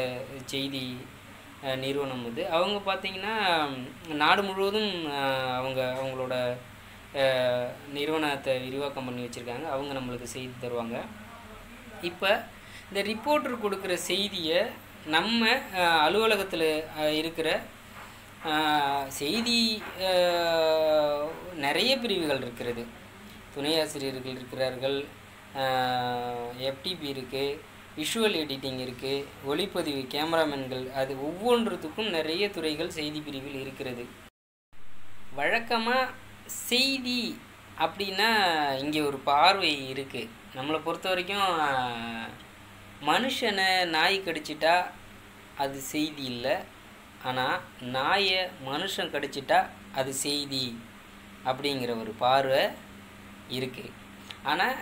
செய்தி நிறுவனம். இது அவங்க பார்த்திங்கன்னா நாடு முழுவதும் அவங்களோட நிறுவனத்தை விரிவாக்கம் பண்ணி வச்சுருக்காங்க. அவங்க நம்மளுக்கு செய்தி தருவாங்க. இப்போ இந்த ரிப்போர்ட்டர் கொடுக்குற செய்தியை நம்ம அலுவலகத்தில் இருக்கிற செய்தி நிறைய பிரிவுகள் இருக்கிறது. துணை ஆசிரியர்கள் இருக்கிறார்கள், FTP இருக்குது, விஷுவல் எடிட்டிங் இருக்குது, ஒளிப்பதிவு கேமராமேன்கள், அது ஒவ்வொன்றுத்துக்கும் நிறைய துறைகள் செய்தி பிரிவில் இருக்கிறது. வழக்கமாக செய்தி அப்படின்னா இங்கே ஒரு பார்வை இருக்குது. நம்மளை பொறுத்த வரைக்கும் மனுஷனை நாய் கடிச்சிட்டா அது செய்தி இல்லை, ஆனால் நாயை மனுஷன் கடிச்சிட்டா அது செய்தி அப்படிங்கிற ஒரு பார்வை இருக்குது. ஆனால்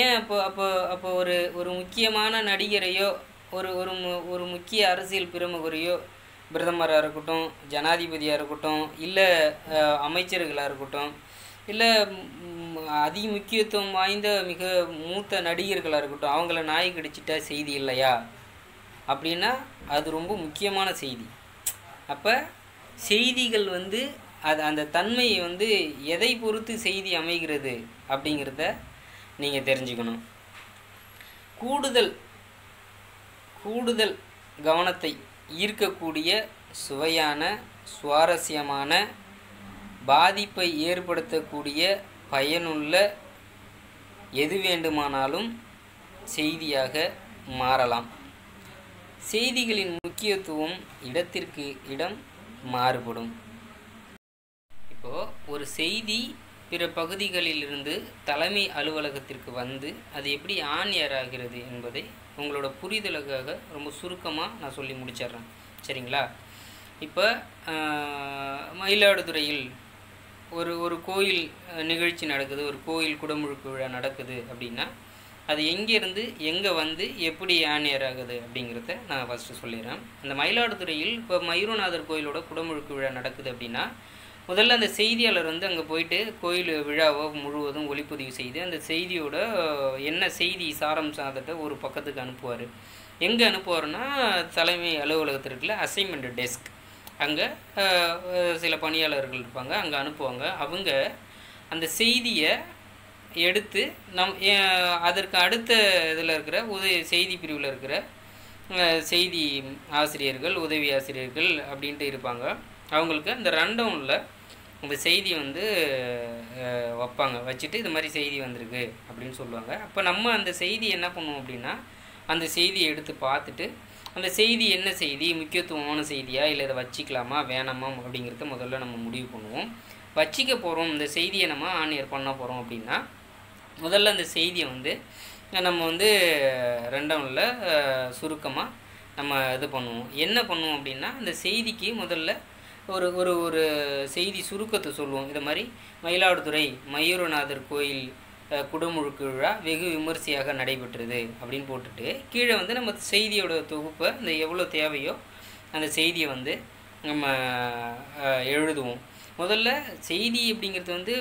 ஏன் அப்போ ஒரு முக்கியமான நடிகரையோ ஒரு முக்கிய அரசியல் பிரமுகரையோ, பிரதமராக இருக்கட்டும், ஜனாதிபதியாக இருக்கட்டும், இல்லை அமைச்சர்களாக இருக்கட்டும், இல்லை அதி முக்கியத்துவம் வாய்ந்த மிக மூத்த நடிகர்களாக இருக்கட்டும், அவங்கள நாய் கடிச்சிட்டா செய்தி இல்லையா அப்படின்னா அது ரொம்ப முக்கியமான செய்தி. அப்போ செய்திகள் வந்து அந்த தன்மையை வந்து எதை பொறுத்து செய்தி அமைகிறது அப்படிங்கிறத நீங்கள் தெரிஞ்சுக்கணும். கூடுதல் கவனத்தை ஈர்க்கக்கூடிய சுவையான, சுவாரஸ்யமான, பாதிப்பை ஏற்படுத்தக்கூடிய, பயனுள்ள எது வேண்டுமானாலும் செய்தியாக மாறலாம். செய்திகளின் முக்கியத்துவம் இடத்திற்கு இடம் மாறுபடும். இப்போது ஒரு செய்தி பிற பகுதிகளிலிருந்து தலைமை அலுவலகத்திற்கு வந்து அது எப்படி ஆன் ஏர் ஆகிறது என்பதை உங்களோட புரிதலுக்காக ரொம்ப சுருக்கமாக நான் சொல்லி முடிச்சிட்றேன், சரிங்களா? இப்போ மயிலாடுதுறையில் ஒரு கோயில் நிகழ்ச்சி நடக்குது, ஒரு கோயில் குடமுழுக்கு விழா நடக்குது அப்படின்னா அது எங்கேருந்து எங்கே வந்து எப்படி ஆன் ஏர் ஆகுது அப்படிங்கிறத நான் ஃபஸ்ட்டு சொல்லிடுறேன். அந்த மயிலாடுதுறையில் இப்போ மயூரநாதர் கோயிலோட குடமுழுக்கு விழா நடக்குது அப்படின்னா முதல்ல அந்த செய்தியாளர் வந்து அங்கே போயிட்டு கோயில் விழாவை முழுவதும் ஒளிப்பதிவு செய்து அந்த செய்தியோட என்ன செய்தி சாரம்சத்தை ஒரு பக்கத்துக்கு அனுப்புவார். எங்கே அனுப்புவார்னா தலைமை அலுவலகத்தில் இருக்கிற அசைன்மெண்ட் டெஸ்க், அங்கே சில பணியாளர்கள் இருப்பாங்க, அங்கே அனுப்புவாங்க. அவங்க அந்த செய்தியை எடுத்து அதற்கு அடுத்த இதில் இருக்கிற செய்தி பிரிவில் இருக்கிற செய்தி ஆசிரியர்கள், உதவி ஆசிரியர்கள் அப்படின்ட்டு இருப்பாங்க. அவங்களுக்கு அந்த ரன்டவுனில் இந்த செய்தியை வந்து வைப்பாங்க. வச்சுட்டு இது மாதிரி செய்தி வந்திருக்கு அப்படின்னு சொல்லுவாங்க. அப்போ நம்ம அந்த செய்தி என்ன பண்ணுவோம் அப்படின்னா, அந்த செய்தியை எடுத்து பார்த்துட்டு அந்த செய்தி என்ன செய்தி, முக்கியத்துவமான செய்தியா இல்லை இதை வச்சிக்கலாமா வேணாமா அப்படிங்கிறத முதல்ல நம்ம முடிவு பண்ணுவோம். வச்சிக்க போகிறோம், இந்த செய்தியை நம்ம ஆன்எயர் பண்ண போகிறோம் அப்படின்னா முதல்ல அந்த செய்தியை வந்து நம்ம வந்து ரன்டவுனில் சுருக்கமாக நம்ம இது பண்ணுவோம். என்ன பண்ணுவோம் அப்படின்னா, அந்த செய்திக்கு முதல்ல ஒரு ஒரு ஒரு செய்தி சுருக்கத்தை சொல்லுவோம். இது மாதிரி மயிலாடுதுறை மயூரநாதர் கோயில் குடமுழுக்கு விழா வெகு விமர்சையாக நடைபெற்றது அப்படின்னு போட்டுட்டு கீழே வந்து நம்ம செய்தியோட தொகுப்பை இந்த எவ்வளோ தேவையோ அந்த செய்தியை வந்து நம்ம எழுதுவோம். முதல்ல செய்தி அப்படிங்கிறது வந்து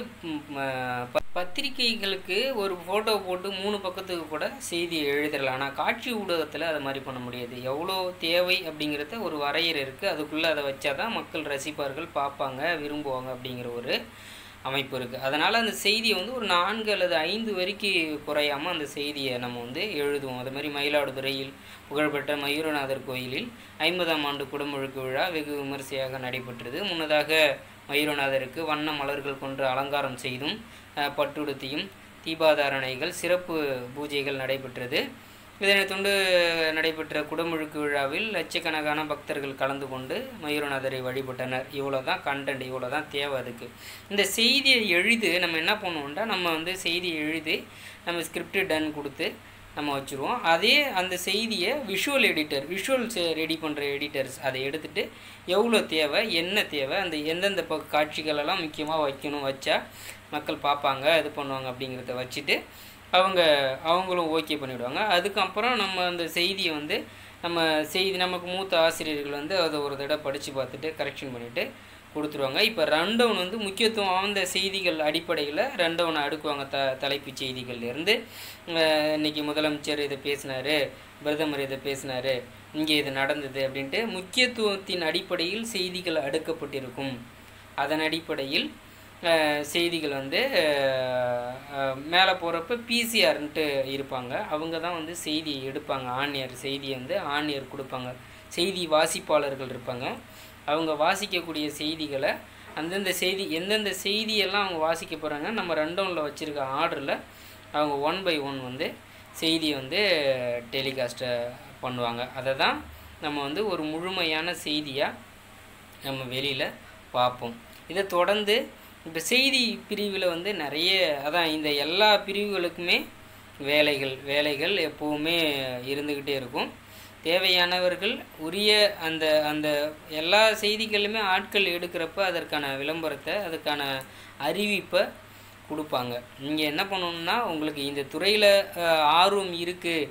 பத்திரிகைகளுக்கு ஒரு ஃபோட்டோ போட்டு 3 பக்கத்துக்கு கூட செய்தி எழுதிடலாம். ஆனால் காட்சி ஊடகத்தில் அதை மாதிரி பண்ண முடியாது. எவ்வளோ தேவை அப்படிங்கிறத ஒரு வரையறை இருக்குது. அதுக்குள்ளே அதை வச்சா தான் மக்கள் ரசிப்பார்கள், பார்ப்பாங்க, விரும்புவாங்க அப்படிங்கிற ஒரு அமைப்பு இருக்குது. அதனால் அந்த செய்தியை வந்து ஒரு 4 அல்லது 5 வரிக்கு குறையாமல் அந்த செய்தியை நம்ம வந்து எழுதுவோம். அது மாதிரி மயிலாடுதுறையில் புகழ்பெற்ற மயூரநாதர் கோயிலில் 50ஆம் ஆண்டு குடமுழுக்கு விழா வெகு விமர்சையாக நடைபெற்றது. முன்னதாக மயூரநாதருக்கு வண்ண மலர்கள் கொண்டு அலங்காரம் செய்தும் பட்டுடுத்தியும் தீபாதாரணைகள் சிறப்பு பூஜைகள் நடைபெற்றது. இதனைத் தொண்டு நடைபெற்ற குடமுழுக்கு விழாவில் லட்சக்கணக்கான பக்தர்கள் கலந்து கொண்டு மயூரநாதரை வழிபட்டனர். இவ்வளோ தான் கண்டென்ட், இவ்வளோ தான் தேவை. அதுக்கு இந்த செய்தியை எழுதி நம்ம என்ன பண்ணுவோம்னா, நம்ம வந்து செய்தியை எழுதி நம்ம ஸ்கிரிப்ட் டன் கொடுத்து நம்ம வச்சுருவோம். அதே அந்த செய்தியை விஷுவல்ஸ் ரெடி பண்ணுற எடிட்டர்ஸ் அதை எடுத்துகிட்டு எவ்வளோ தேவை, என்ன தேவை, அந்த எந்தெந்த காட்சிகளெல்லாம் முக்கியமாக வைக்கணும், வச்சா மக்கள் பார்ப்பாங்க, இது பண்ணுவாங்க அப்படிங்கிறத வச்சுட்டு அவங்களும் ஓகே பண்ணிவிடுவாங்க. அதுக்கப்புறம் நம்ம அந்த செய்தியை வந்து நமக்கு மூத்த ஆசிரியர்கள் வந்து அதை ஒரு தடவை படித்து பார்த்துட்டு கரெக்ஷன் பண்ணிவிட்டு கொடுத்துருவாங்க. இப்போ ரன்டவுன் வந்து முக்கியத்துவம் அந்த செய்திகள் அடிப்படையில் ரன்டவுனை அடுக்குவாங்க. தலைப்புச் செய்திகள்லேருந்து இன்றைக்கி முதலமைச்சர் இதை பேசினார், பிரதமர் இதை பேசினார், இங்கே இது நடந்தது அப்படின்ட்டு முக்கியத்துவத்தின் அடிப்படையில் செய்திகள் அடுக்கப்பட்டிருக்கும். அதன் அடிப்படையில் செய்திகள் வந்து மேலே போகிறப்ப பிசிஆர்ன்ட்டு இருப்பாங்க. அவங்க தான் வந்து செய்தியை எடுப்பாங்க. செய்தியை வந்து ஆன்எயர் கொடுப்பாங்க. செய்தி வாசிப்பாளர்கள் இருப்பாங்க. அவங்க வாசிக்கக்கூடிய செய்திகளை எந்தெந்த செய்தியெல்லாம் அவங்க வாசிக்க போகிறாங்க நம்ம ரன்டவுனில் வச்சுருக்க ஆர்டரில் அவங்க 1 by 1 வந்து செய்தியை வந்து டெலிகாஸ்ட்டை பண்ணுவாங்க. அதை தான் நம்ம வந்து ஒரு முழுமையான செய்தியாக நம்ம வெளியில் பார்ப்போம். இதை தொடர்ந்து இப்போ செய்தி பிரிவில் வந்து நிறைய இந்த எல்லா பிரிவுகளுக்குமே வேலைகள் எப்போவுமே இருந்துக்கிட்டே இருக்கும். தேவையானவர்கள் உரிய அந்த எல்லா செய்திகளுமே ஆட்கள் எடுக்கிறப்ப அதற்கான விளம்பரத்தை, அதுக்கான அறிவிப்பை கொடுப்பாங்க. நீங்கள் என்ன பண்ணணுன்னா, உங்களுக்கு இந்த துறையில் ஆர்வம் இருக்குது,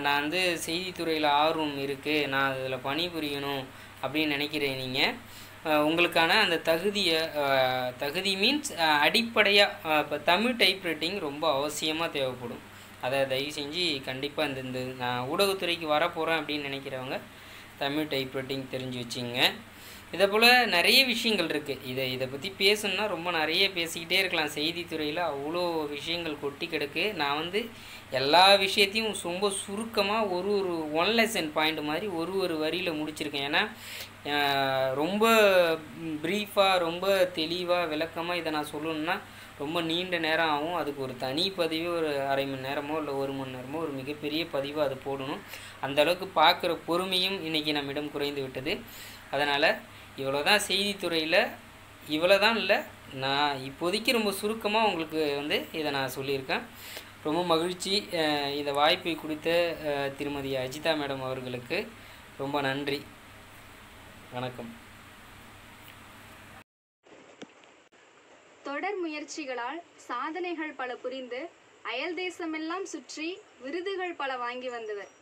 நான் வந்து செய்தித்துறையில் ஆர்வம் இருக்குது, நான் அதில் பணிபுரியணும் அப்படின்னு நினைக்கிறேன். நீங்கள் உங்களுக்கான அந்த தகுதி மீன்ஸ் அடிப்படையாக இப்போ தமிழ் டைப்ரைட்டிங் ரொம்ப அவசியமாக தேவைப்படும். அதை தயவு செஞ்சு கண்டிப்பாக இந்த நான் ஊடகத்துறைக்கு வரப்போகிறேன் அப்படின்னு நினைக்கிறவங்க தமிழ் டைப்ரைட்டிங் தெரிஞ்சு வச்சுங்க. இதை போல் நிறைய விஷயங்கள் இருக்குது. இதை பற்றி பேசணுன்னா ரொம்ப நிறைய பேசிக்கிட்டே இருக்கலாம். செய்தித்துறையில் அவ்வளோ விஷயங்கள் கொட்டி கிடக்கு. நான் வந்து எல்லா விஷயத்தையும் ரொம்ப சுருக்கமாக ஒரு 1 லெசன் பாயிண்ட் மாதிரி ஒரு வரியில் முடிச்சிருக்கேன். ஏன்னா ரொம்ப ப்ரீஃபாக ரொம்ப தெளிவாக விளக்கமாக இதை நான் சொல்லணுன்னா ரொம்ப நீண்ட நேரம் ஆகும். அதுக்கு ஒரு தனி பதிவு ஒரு அரை மணி நேரமோ இல்லை 1 மணி நேரமோ ஒரு மிகப்பெரிய பதிவாக அது போடணும். அந்தளவுக்கு பார்க்குற பொறுமையும் இன்றைக்கி நம்மிடம் குறைந்து விட்டது. அதனால் இவ்வளோ தான் செய்தித்துறையில், இவ்வளோ தான் இல்லை, நான் இப்போதைக்கு ரொம்ப சுருக்கமாக உங்களுக்கு வந்து இதை நான் சொல்லியிருக்கேன். ரொம்ப மகிழ்ச்சி. இந்த வாய்ப்பை கொடுத்த திருமதி அஜிதா மேடம் அவர்களுக்கு ரொம்ப நன்றி. வணக்கம். தொடர் முயற்சிகளால் சாதனைகள் பல புரிந்து அயல் தேசமெல்லாம் சுற்றி விருதுகள் பல வாங்கி வந்தவர்.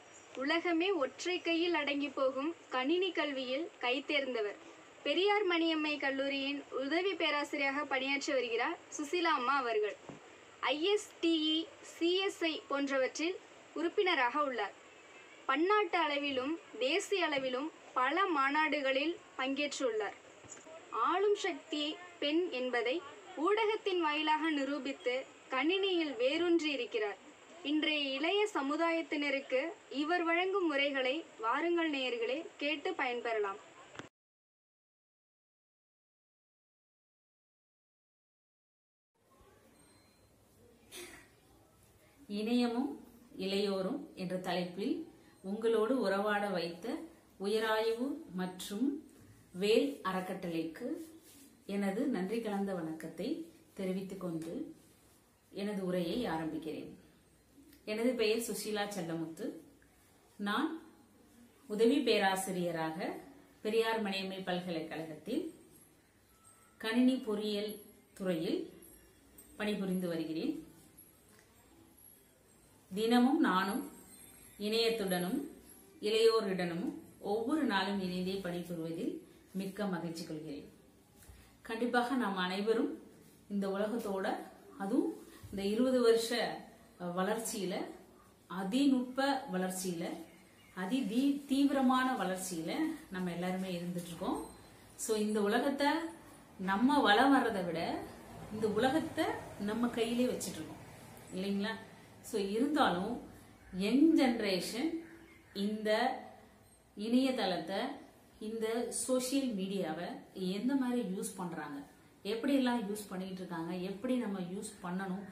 உலகமே ஒற்றை கையில் அடங்கி போகும் கணினி கல்வியில் கை தேர்ந்தவர். பெரியார் மணியம்மை கல்லூரியின் உதவி பேராசிரியராக பணியாற்றி வருகிறார் சுசீலா அம்மா அவர்கள். ISTE, CSI போன்றவற்றில் உறுப்பினராக உள்ளார். பன்னாட்டு அளவிலும் தேசிய அளவிலும் பல மாநாடுகளில் பங்கேற்றுள்ளார். ஆளும் சக்தி பெண் என்பதை ஊடகத்தின் வாயிலாக நிரூபித்து கணினியில் வேரூன்றி இருக்கிறார். இன்றைய இளைய சமுதாயத்தினருக்கு இவர் வழங்கும் முறைகளை வாருங்கள் நேயர்களே கேட்டு பயன்பெறலாம். இணையமும் இளையோரும் என்ற தலைப்பில் உங்களோடு உறவாட வைத்த உயராய்வு மற்றும் வேல் அறக்கட்டளைக்கு எனது நன்றி கலந்த வணக்கத்தை தெரிவித்துக் கொண்டு எனது உரையை ஆரம்பிக்கிறேன். எனது பெயர் சுசீலா செல்லமுத்து. நான் உதவி பேராசிரியராக பெரியார் மணியம்மை பல்கலைக்கழகத்தில் கணினி பொறியியல் துறையில் பணிபுரிந்து வருகிறேன். தினமும் நானும் இணையத்துடனும் இளையோருடனும் ஒவ்வொரு நாளும் இணைந்தே பணிபுரிவதில் மிக்க மகிழ்ச்சி கொள்கிறேன். கண்டிப்பாக நாம் அனைவரும் இந்த உலகத்தோட, அதுவும் இந்த 20 வருஷ வளர்ச்சியில, அதிநுட்ப வளர்ச்சியில, தீவிரமான வளர்ச்சியில நம்ம எல்லாருமே இருந்துட்டு இருக்கோம். சோ இந்த உலகத்தை நம்ம வளம் வர்றதை விட இந்த உலகத்தை நம்ம கையிலே வச்சிட்டு இருக்கோம் இல்லைங்களா? சோ இருந்தாலும் யங் ஜெனரேஷன் இந்த இணையதளத்தை, இந்த சோசியல் மீடியாவை எந்த மாதிரி யூஸ் பண்றாங்க, எப்படி எல்லாம் யூஸ் பண்ணிட்டு இருக்காங்க, எப்படி நம்ம யூஸ் பண்ணணும்,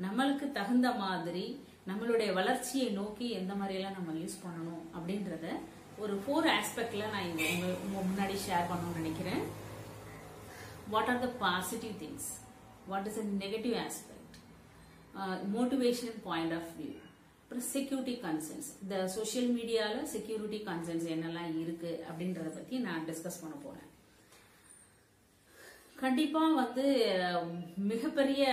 நம்மளுக்கு தகுந்த மாதிரி நம்மளுடைய வளர்ச்சியை நோக்கி எந்த மாதிரி எல்லாம் நம்ம யூஸ் பண்ணணும் அப்படின்றத ஒரு 4 ஆஸ்பெக்ட்ல நான் உங்க முன்னாடி ஷேர் பண்ணணும்னு நினைக்கிறேன். What are the positive things, what is the negative aspect, motivation point of view, அப்புறம் செக்யூரிட்டி கன்சர்ன்ஸ். இந்த சோசியல் மீடியால செக்யூரிட்டி கன்சர்ன்ஸ் என்னெல்லாம் இருக்கு அப்படின்றத பத்தி நான் டிஸ்கஸ் பண்ண போறேன். கண்டிப்பா மிகப்பெரிய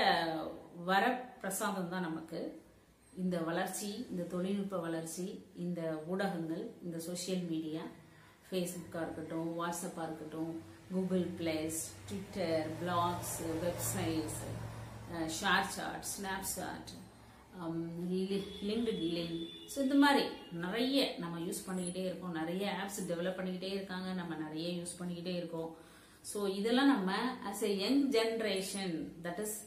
வரப்பிரசாதம் தான் நமக்கு இந்த வளர்ச்சி, இந்த தொழில்நுட்ப வளர்ச்சி, இந்த ஊடகங்கள், இந்த சோசியல் மீடியா, ஃபேஸ்புக்கா இருக்கட்டும், வாட்ஸ்அப்பா இருக்கட்டும், Google plus, Twitter, blogs, websites, ShareChat, Snapchat, LinkedIn. So இந்த மாதிரி நிறைய நம்ம யூஸ் பண்ணிக்கிட்டே இருக்கோம். நிறைய ஆப்ஸ் டெவலப் பண்ணிக்கிட்டே இருக்காங்க, நம்ம நிறைய யூஸ் பண்ணிக்கிட்டே இருக்கோம். ஸோ இதெல்லாம் நம்ம as a young generation, that is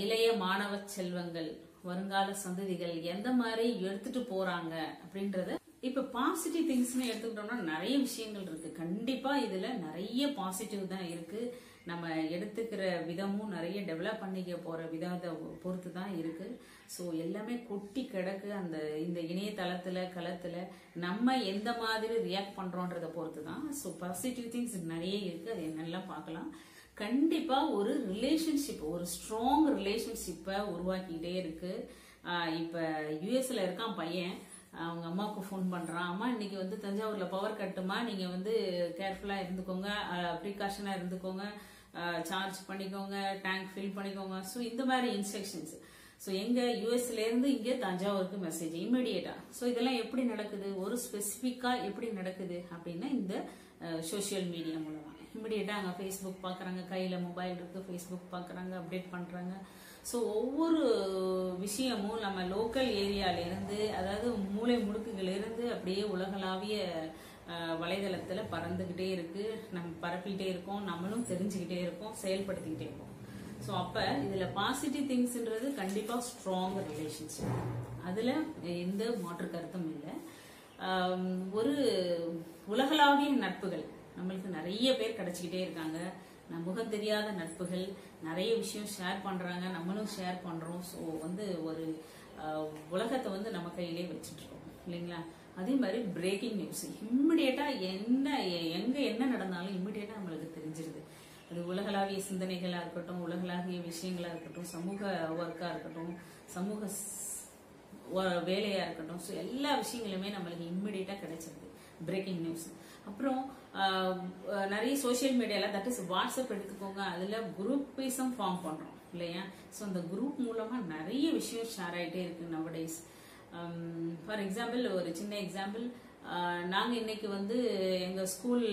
இளைய மாணவ செல்வங்கள், வருங்கால சந்ததிகள் எந்த மாதிரி எடுத்துட்டு போறாங்க அப்படின்றத. இப்ப பாசிட்டிவ் திங்ஸ்னு எடுத்துக்கிட்டோம்னா நிறைய விஷயங்கள் இருக்கு. கண்டிப்பா இதுல நிறைய பாசிட்டிவ் தான் இருக்கு. நம்ம எடுத்துக்கிற விதமும் நிறைய டெவலப் பண்ணிக்க போற விதத்தை பொறுத்து தான் இருக்கு. ஸோ எல்லாமே கொட்டி கிடக்கு அந்த இந்த இணையதளத்துல, களத்துல நம்ம எந்த மாதிரி ரியாக்ட் பண்றோன்றத பொறுத்து தான். ஸோ பாசிட்டிவ் திங்ஸ் நிறைய இருக்கு, அது என்னெல்லாம் பார்க்கலாம். கண்டிப்பா ஒரு ரிலேஷன்ஷிப், ஒரு ஸ்ட்ராங் ரிலேஷன்ஷிப்பை உருவாக்கிட்டே இருக்கு. இப்ப யுஎஸ்ல இருக்கான் பையன், அவங்க அம்மாவுக்கு ஃபோன் பண்றான், அம்மா இன்னைக்கு தஞ்சாவூர்ல பவர் கட்டுமா, நீங்க கேர்ஃபுல்லா இருந்துக்கோங்க, ப்ரிகாஷனா இருந்துக்கோங்க, சார்ஜ் பண்ணிக்கோங்க, டேங்க் ஃபில் பண்ணிக்கோங்க. ஸோ இந்த மாதிரி இன்ஸ்ட்ரக்ஷன்ஸ். ஸோ எங்க யூஎஸ்ல இருந்து இங்கே தஞ்சாவூருக்கு மெசேஜ் இமிடியேட்டா. ஸோ இதெல்லாம் எப்படி நடக்குது, ஒரு ஸ்பெசிபிக்கா எப்படி நடக்குது அப்படின்னா இந்த சோசியல் மீடியா மூலமா இமிடியேட்டா அங்க ஃபேஸ்புக் பாக்குறாங்க, கையில மொபைல் இருக்கு, ஃபேஸ்புக் பாக்குறாங்க, அப்டேட் பண்றாங்க. ஸோ ஒவ்வொரு விஷயமும் நம்ம லோக்கல் ஏரியால இருந்து, அதாவது மூளை முடுக்குகள் இருந்து அப்படியே உலகளாவிய வலைதளத்துல பறந்துகிட்டே இருக்கு. நம்ம பரப்பிக்கிட்டே இருக்கோம், நம்மளும் தெரிஞ்சுக்கிட்டே இருக்கோம், செயல்படுத்திக்கிட்டே இருக்கோம். ஸோ அப்ப இதுல பாசிட்டிவ் திங்ஸ்ன்றது கண்டிப்பா ஸ்ட்ராங் ரிலேஷன்ஷிப், அதுல எந்த மாற்று கருத்தும் இல்லை. ஒரு உலகளாவிய நட்புகள் நம்மளுக்கு நிறைய பேர் கிடைச்சிக்கிட்டே இருக்காங்க. முகம் தெரியாத நட்புகள் நிறைய விஷயம் ஷேர் பண்றாங்க, நம்மளும் ஷேர் பண்றோம். ஸோ ஒரு உலகத்தை நம்ம கையிலே வச்சுட்டு இருக்கோம் இல்லைங்களா? அதே மாதிரி பிரேக்கிங் நியூஸ் இம்மிடியேட்டா எங்க என்ன நடந்தாலும் இம்மிடியேட்டா நம்மளுக்கு தெரிஞ்சிருது. அது உலகளாவிய சிந்தனைகளா இருக்கட்டும், உலகளாவிய விஷயங்களா இருக்கட்டும், சமூக ஒர்க்கா இருக்கட்டும், சமூக வேலையா இருக்கட்டும். ஸோ எல்லா விஷயங்களுமே நம்மளுக்கு இம்மிடியேட்டா கிடைச்சிருது, பிரேக்கிங் நியூஸ். அப்புறம் நிறைய சோசியல் மீடியால, தட் இஸ் வாட்ஸ்அப் எடுத்துக்கோங்க, அதுல குரூப்பிசம் ஃபார்ம் பண்றோம் இல்லையா? ஸோ அந்த குரூப் மூலமா நிறைய விஷயம் ஷேர் ஆயிட்டே இருக்கு நவடேஸ். ஃபார் எக்ஸாம்பிள், ஒரு சின்ன எக்ஸாம்பிள், நாங்கள் இன்னைக்கு வந்து எங்கள் ஸ்கூல்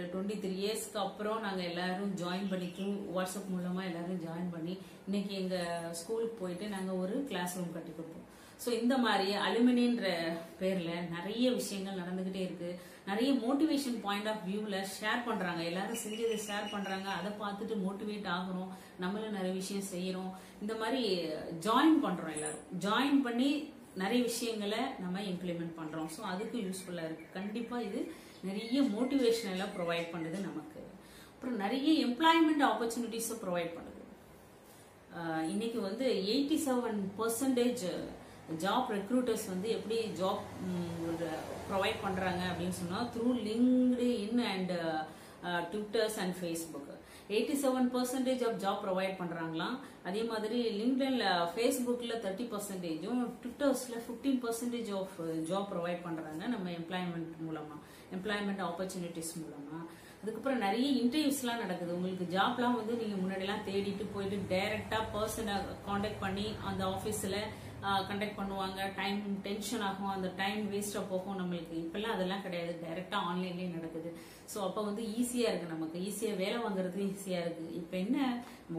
23 இயர்ஸ்க்கு அப்புறம் நாங்கள் எல்லாரும் ஜாயின் பண்ணி வாட்ஸ்அப் மூலமாக எல்லாரும் ஜாயின் பண்ணி இன்னைக்கு எங்கள் ஸ்கூலுக்கு போயிட்டு நாங்கள் ஒரு கிளாஸ் ரூம் கட்டி கொடுப்போம். ஸோ இந்த மாதிரி அலுமினின்ற பேரில் நிறைய விஷயங்கள் நடந்துக்கிட்டே இருக்கு. நிறைய மோட்டிவேஷன் பாயிண்ட் ஆஃப் வியூவில் ஷேர் பண்ணுறாங்க. எல்லாரும் செஞ்சதை ஷேர் பண்ணுறாங்க. அதை பார்த்துட்டு மோட்டிவேட் ஆகிறோம். நம்மளும் நிறைய விஷயம் செய்கிறோம். இந்த மாதிரி ஜாயின் பண்ணுறோம். எல்லாரும் ஜாயின் பண்ணி நிறைய விஷயங்களை நம்ம இம்ப்ளிமெண்ட் பண்றோம். ஸோ அதுக்கு யூஸ்ஃபுல்லா இருக்கு. கண்டிப்பா இது நிறைய மோட்டிவேஷன் எல்லாம் ப்ரொவைட் பண்ணுது நமக்கு. அப்புறம் நிறைய எம்ப்ளாய்மெண்ட் ஆப்பர்ச்சுனிட்டிஸை ப்ரொவைட் பண்ணுது. இன்னைக்கு வந்து 87% ஜாப் ரெக்ரூட்டர்ஸ் வந்து எப்படி ஜாப் ப்ரொவைட் பண்றாங்க அப்படின்னு சொன்னா through LinkedIn and Twitters and Facebook 87% of job provide பண்றாங்களாம். அதே மாதிரி லிங்க்டின்ல ஃபேஸ்புக்ல 30%, ட்விட்டர்ஸ்ல 15% ஆஃப் ஜாப் ப்ரொவைட் பண்றாங்க நம்ம எம்ப்ளாய்மெண்ட் மூலமா, எம்ப்ளாய்மெண்ட் ஆப்பர்ச்சுனிட்டிஸ் மூலமா. அதுக்கப்புறம் நிறைய இன்டர்வியூஸ்லாம் நடக்குது. உங்களுக்கு ஜாப்லாம் வந்து நீங்க முன்னாடிலாம் தேடிட்டு போயிட்டு டைரக்டா பர்சனை காண்டாக்ட் பண்ணி அந்த ஆஃபீஸ்ல கண்டக்ட் பண்ணுவாங்க. டைம் டென்ஷன் ஆகும், அந்த டைம் வேஸ்டா போகும் நம்மளுக்கு. இப்பெல்லாம் அதெல்லாம் கிடையாது, டைரக்டா ஆன்லைன்லயே நடக்குது. ஸோ அப்போ வந்து ஈஸியா இருக்கு, நமக்கு ஈஸியா வேலை வாங்குறதுக்கு ஈஸியா இருக்கு. இப்போ என்ன,